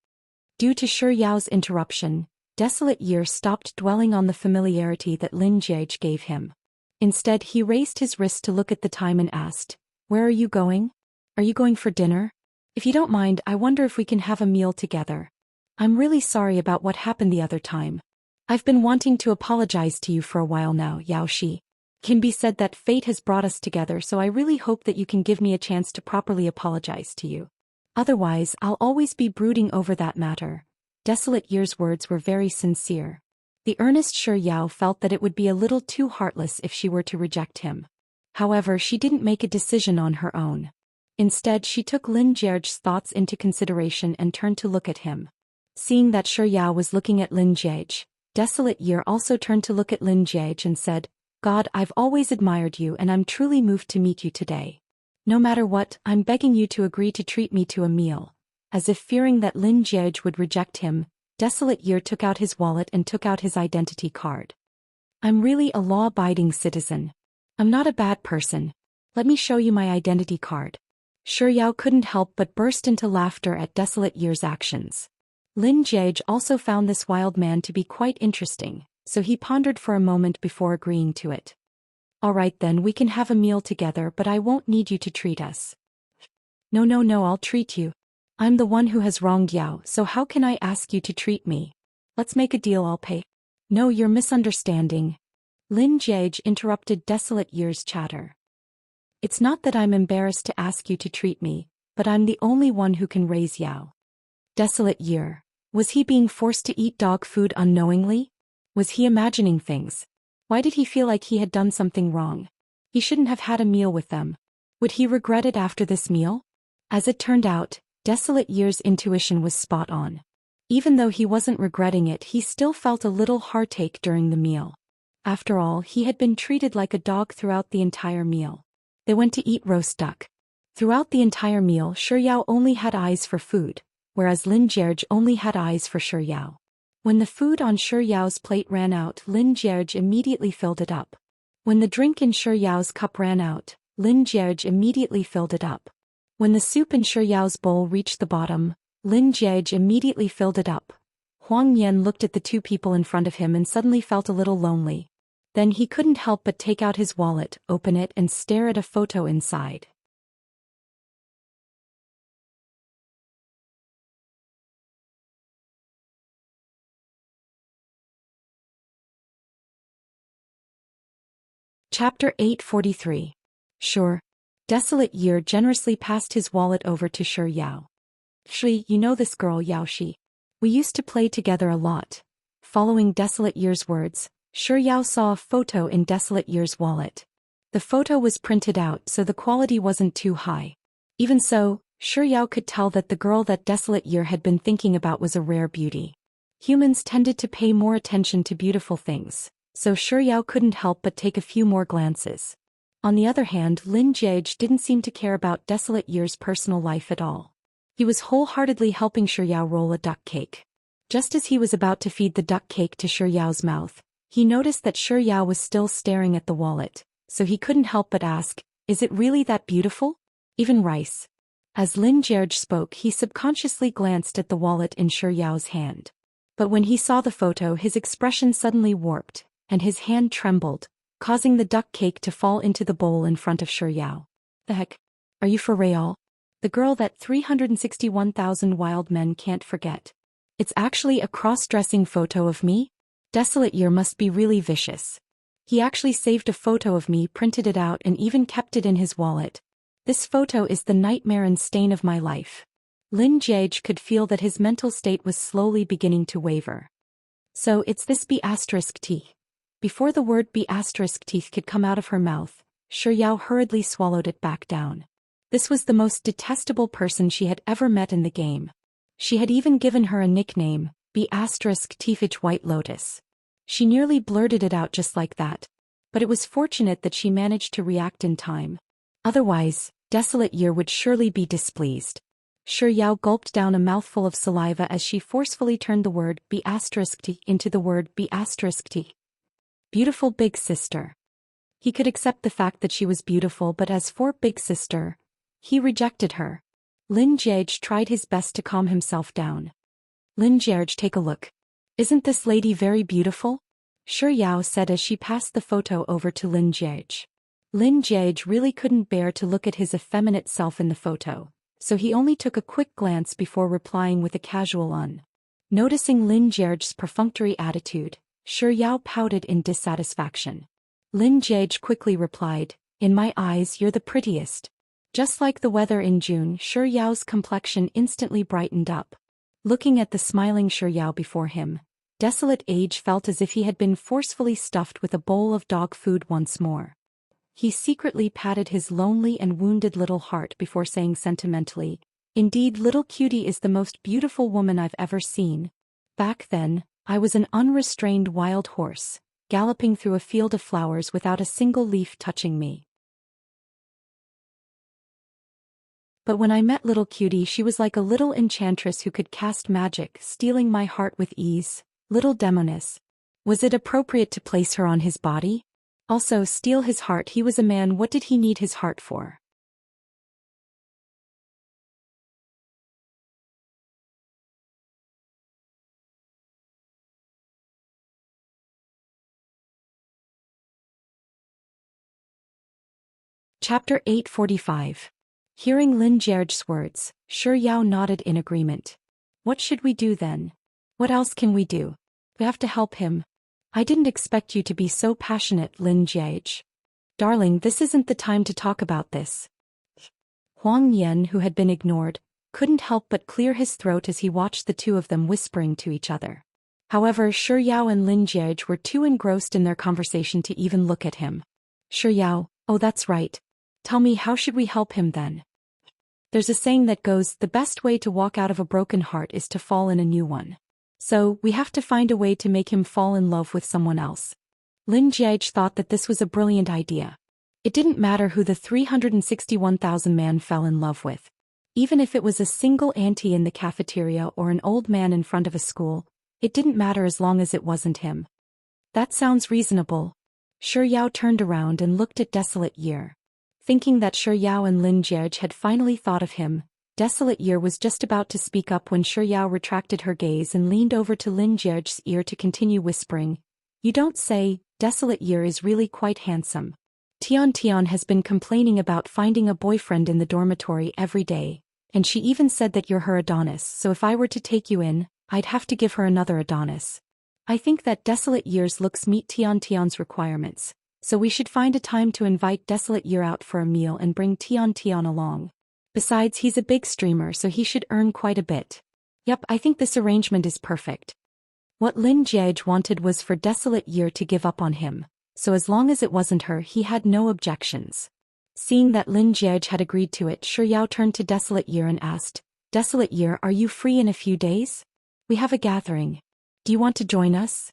A: Due to Shi Yao's interruption, Desolate Year stopped dwelling on the familiarity that Lin Jiege gave him. Instead, he raised his wrist to look at the time and asked, "Where are you going? Are you going for dinner? If you don't mind, I wonder if we can have a meal together. I'm really sorry about what happened the other time. I've been wanting to apologize to you for a while now, Yao Shi. Can be said that fate has brought us together, so I really hope that you can give me a chance to properly apologize to you. Otherwise, I'll always be brooding over that matter." Desolate Year's words were very sincere. The earnest Shi Yao felt that it would be a little too heartless if she were to reject him. However, she didn't make a decision on her own. Instead, she took Lin Jiege's thoughts into consideration and turned to look at him. Seeing that Shi Yao was looking at Lin Jiege, Desolate Year also turned to look at Lin Jiege and said, "God, I've always admired you and I'm truly moved to meet you today. No matter what, I'm begging you to agree to treat me to a meal." As if fearing that Lin Jiege would reject him, Desolate Year took out his wallet and took out his identity card. "I'm really a law-abiding citizen. I'm not a bad person. Let me show you my identity card." Shi Yao couldn't help but burst into laughter at Desolate Year's actions. Lin Jiege also found this wild man to be quite interesting, so he pondered for a moment before agreeing to it. "Alright then, we can have a meal together, but I won't need you to treat us." No, I'll treat you. I'm the one who has wronged Yao, so how can I ask you to treat me? Let's make a deal, I'll pay." "No, you're misunderstanding." Lin Jiege interrupted Desolate Year's chatter. "It's not that I'm embarrassed to ask you to treat me, but I'm the only one who can raise Yao." Desolate Year. Was he being forced to eat dog food unknowingly? Was he imagining things? Why did he feel like he had done something wrong? He shouldn't have had a meal with them. Would he regret it after this meal? As it turned out, Desolate Year's intuition was spot on. Even though he wasn't regretting it, he still felt a little heartache during the meal. After all, he had been treated like a dog throughout the entire meal. They went to eat roast duck. Throughout the entire meal, Shi Yao only had eyes for food, whereas Lin Jiege only had eyes for Shi Yao. When the food on Shi Yao's plate ran out, Lin Jiege immediately filled it up. When the drink in Shi Yao's cup ran out, Lin Jiege immediately filled it up. When the soup in Shi Yao's bowl reached the bottom, Lin Jiege immediately filled it up. Huang Yan looked at the two people in front of him and suddenly felt a little lonely. Then he couldn't help but take out his wallet, open it and stare at a photo inside. Chapter 843. Sure. Desolate Year generously passed his wallet over to Shi Yao. "Shi, you know this girl Yao Shi. We used to play together a lot." Following Desolate Year's words, Shi Yao saw a photo in Desolate Year's wallet. The photo was printed out, so the quality wasn't too high. Even so, Shi Yao could tell that the girl that Desolate Year had been thinking about was a rare beauty. Humans tended to pay more attention to beautiful things, so Shi Yao couldn't help but take a few more glances. On the other hand, Lin Jiege didn't seem to care about Desolate Year's personal life at all. He was wholeheartedly helping Shi Yao roll a duck cake. Just as he was about to feed the duck cake to Shi Yao's mouth, he noticed that Shi Yao was still staring at the wallet, so he couldn't help but ask, "Is it really that beautiful? Even rice?" As Lin Jierge spoke, he subconsciously glanced at the wallet in Shi Yao's hand. But when he saw the photo, his expression suddenly warped, and his hand trembled, causing the duck cake to fall into the bowl in front of Shi Yao. "The heck? Are you for real? The girl that 361,000 wild men can't forget. It's actually a cross-dressing photo of me? Desolate Year must be really vicious. He actually saved a photo of me, printed it out, and even kept it in his wallet. This photo is the nightmare and stain of my life." Lin Jierge could feel that his mental state was slowly beginning to waver. "So it's this B*T. Before the word B*T could come out of her mouth, Shi Yao hurriedly swallowed it back down. This was the most detestable person she had ever met in the game. She had even given her a nickname, B*T White Lotus. She nearly blurted it out just like that. But it was fortunate that she managed to react in time. Otherwise, Desolate Year would surely be displeased. Shi Yao gulped down a mouthful of saliva as she forcefully turned the word B*T into the word B*T. Beautiful big sister. He could accept the fact that she was beautiful, but as for big sister, he rejected her. Lin Jierge tried his best to calm himself down. "Lin Jierge, take a look. Isn't this lady very beautiful?" Shi Yao said as she passed the photo over to Lin Jierge. Lin Jierge really couldn't bear to look at his effeminate self in the photo, so he only took a quick glance before replying with a casual Noticing Lin Jierge's perfunctory attitude, Shi Yao pouted in dissatisfaction. Lin Jierge quickly replied, "In my eyes you're the prettiest." Just like the weather in June, Shi Yao's complexion instantly brightened up. Looking at the smiling Shi Yao before him, Desolate Age felt as if he had been forcefully stuffed with a bowl of dog food once more. He secretly patted his lonely and wounded little heart before saying sentimentally, "Indeed, little cutie is the most beautiful woman I've ever seen. Back then, I was an unrestrained wild horse, galloping through a field of flowers without a single leaf touching me. But when I met little cutie, she was like a little enchantress who could cast magic, stealing my heart with ease. Little demoness. Was it appropriate to place her on his body? Also, steal his heart? He was a man, what did he need his heart for?" Chapter 845. Hearing Lin Jierge's words, Shi Yao nodded in agreement. "What should we do then? What else can we do? We have to help him. I didn't expect you to be so passionate, Lin Jierge. Darling, this isn't the time to talk about this." Huang Yan, who had been ignored, couldn't help but clear his throat as he watched the two of them whispering to each other. However, Shi Yao and Lin Jierge were too engrossed in their conversation to even look at him. Shi Yao, "Oh, that's right. Tell me, how should we help him then?" "There's a saying that goes, the best way to walk out of a broken heart is to fall in a new one. So, we have to find a way to make him fall in love with someone else." Lin Jierge thought that this was a brilliant idea. It didn't matter who the 361,000 man fell in love with. Even if it was a single auntie in the cafeteria or an old man in front of a school, it didn't matter as long as it wasn't him. "That sounds reasonable." Shi Yao turned around and looked at Desolate Year. Thinking that Shi Yao and Lin Jierge had finally thought of him, Desolate Year was just about to speak up when Shi Yao retracted her gaze and leaned over to Lin Jierge's ear to continue whispering, "You don't say, Desolate Year is really quite handsome. Tian has been complaining about finding a boyfriend in the dormitory every day, and she even said that you're her Adonis, so if I were to take you in, I'd have to give her another Adonis. I think that Desolate Year's looks meet Tian's requirements, so we should find a time to invite Desolate Year out for a meal and bring Tian along. Besides, he's a big streamer, so he should earn quite a bit. Yup, I think this arrangement is perfect." What Lin Jierge wanted was for Desolate Year to give up on him, so as long as it wasn't her, he had no objections. Seeing that Lin Jierge had agreed to it, Shi Yao turned to Desolate Year and asked, "Desolate Year, are you free in a few days? We have a gathering. Do you want to join us?"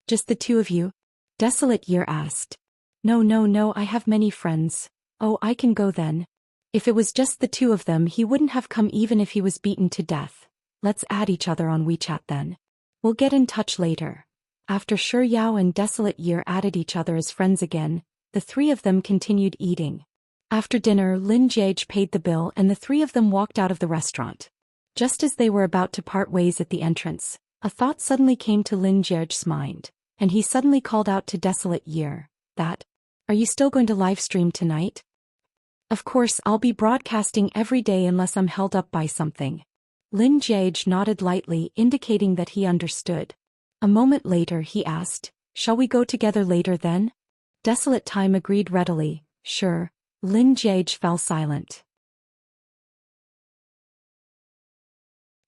A: "Just the two of you?" Desolate Year asked. No, I have many friends." "Oh, I can go then." If it was just the two of them, he wouldn't have come even if he was beaten to death. Let's add each other on WeChat then. We'll get in touch later. After Shi Yao and Desolate Year added each other as friends again, the three of them continued eating. After dinner, Lin Jiege paid the bill and the three of them walked out of the restaurant. Just as they were about to part ways at the entrance, a thought suddenly came to Lin Jiege's mind, and he suddenly called out to Desolate Year, "Are you still going to live stream tonight?" "Of course, I'll be broadcasting every day unless I'm held up by something." Lin Jiege nodded lightly, indicating that he understood. A moment later he asked, "Shall we go together later then?" Desolate Time agreed readily, "Sure." Lin Jiege fell silent.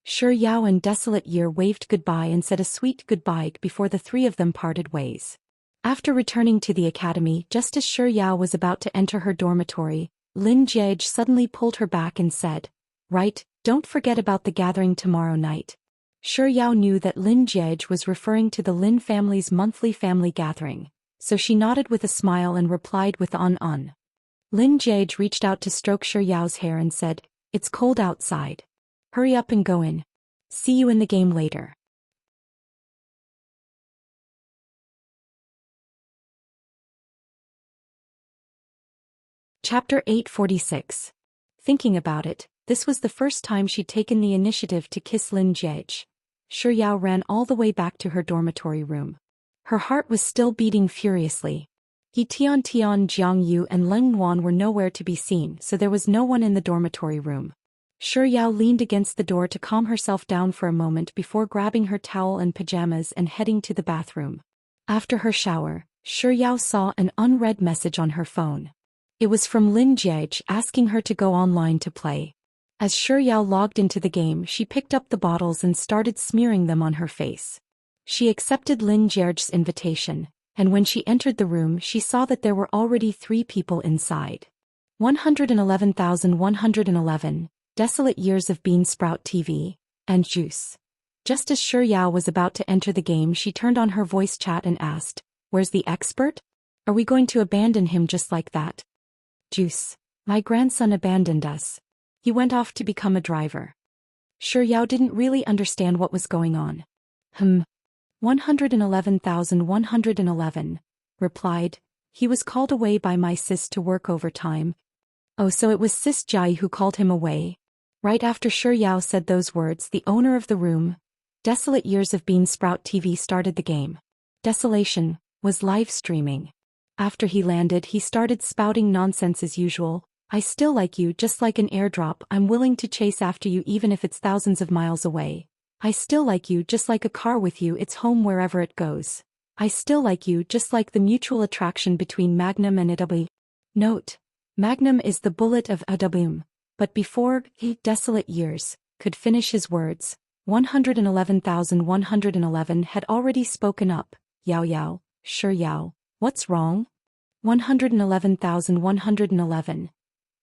A: Shi Yao and Desolate Year waved goodbye and said a sweet goodbye before the three of them parted ways. After returning to the academy, just as Shi Yao was about to enter her dormitory, Lin Jiege suddenly pulled her back and said, "Right, don't forget about the gathering tomorrow night." Shi Yao knew that Lin Jiege was referring to the Lin family's monthly family gathering, so she nodded with a smile and replied with on. Lin Jiege reached out to stroke Shi Yao's hair and said, "It's cold outside. Hurry up and go in. See you in the game later." Chapter 846. Thinking about it, this was the first time she'd taken the initiative to kiss Lin Jiege. Shi Yao ran all the way back to her dormitory room. Her heart was still beating furiously. Tian, Jiang Yu and Leng Wan were nowhere to be seen, so there was no one in the dormitory room. Shi Yao leaned against the door to calm herself down for a moment before grabbing her towel and pajamas and heading to the bathroom. After her shower, Shi Yao saw an unread message on her phone. It was from Lin Jiege asking her to go online to play. As Shi Yao logged into the game, she picked up the bottles and started smearing them on her face. She accepted Lin Jiege's invitation, and when she entered the room she saw that there were already 3 people inside. 111,111, Desolate Years of Bean Sprout TV, and Juice. Just as Shi Yao was about to enter the game, she turned on her voice chat and asked, "Where's the expert? Are we going to abandon him just like that?" "Juice. My grandson abandoned us. He went off to become a driver." Shi Yao didn't really understand what was going on. 111,111, replied, "He was called away by my sis to work overtime." "Oh, so it was Sis Jai who called him away?" Right after Shi Yao said those words, the owner of the room, Desolate Years of Bean Sprout TV, started the game. Desolation was live streaming. After he landed, he started spouting nonsense as usual. "I still like you just like an airdrop. I'm willing to chase after you even if it's thousands of miles away. I still like you just like a car with you, it's home wherever it goes. I still like you just like the mutual attraction between Magnum and AW." Note: Magnum is the bullet of AW. But before Desolate Years could finish his words, 111,111 had already spoken up. "Yao, Shi Yao, what's wrong? 111,111.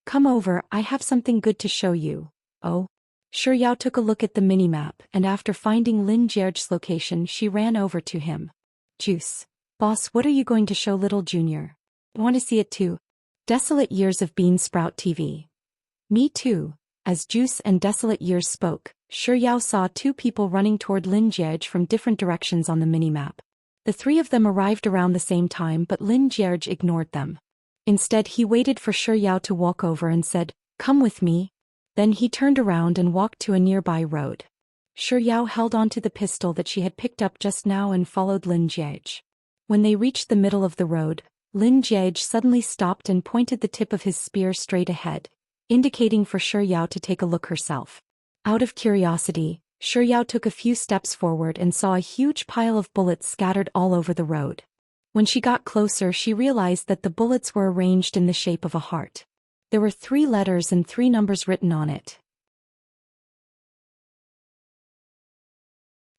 A: Come over, I have something good to show you." "Oh." Shi Yao took a look at the minimap, and after finding Lin Jiege's location she ran over to him. "Juice. Boss, what are you going to show little Junior? Want to see it too?" Desolate Years of Bean Sprout TV. "Me too." As Juice and Desolate Years spoke, Shi Yao saw 2 people running toward Lin Jiege from different directions on the minimap. The 3 of them arrived around the same time, but Lin Jiege ignored them. Instead he waited for Shi Yao to walk over and said, "Come with me." Then he turned around and walked to a nearby road. Shi Yao held onto the pistol that she had picked up just now and followed Lin Jiege. When they reached the middle of the road, Lin Jiege suddenly stopped and pointed the tip of his spear straight ahead, indicating for Shi Yao to take a look herself. Out of curiosity, Shi Yao took a few steps forward and saw a huge pile of bullets scattered all over the road. When she got closer she realized that the bullets were arranged in the shape of a heart. There were 3 letters and 3 numbers written on it.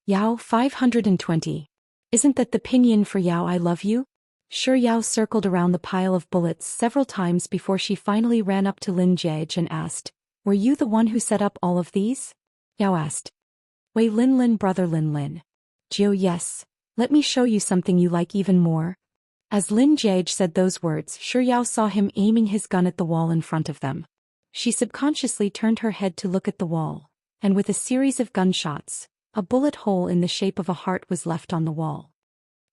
A: Yao 520. Isn't that the pinyin for Yao I love you? Shi Yao circled around the pile of bullets several times before she finally ran up to Lin Jiege and asked, "Were you the one who set up all of these?" Yao asked. "Wei Lin brother Lin. Jiu, yes. Let me show you something you like even more." As Lin Jiege said those words, Shi Yao saw him aiming his gun at the wall in front of them. She subconsciously turned her head to look at the wall, and with a series of gunshots, a bullet hole in the shape of a heart was left on the wall.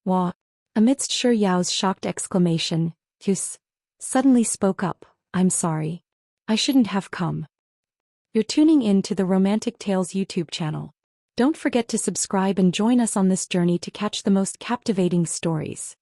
A: Wah! Amidst Shi Yao's shocked exclamation, Hughes suddenly spoke up, I'm sorry. I shouldn't have come. You're tuning in to the Romantic Tales YouTube channel. Don't forget to subscribe and join us on this journey to catch the most captivating stories.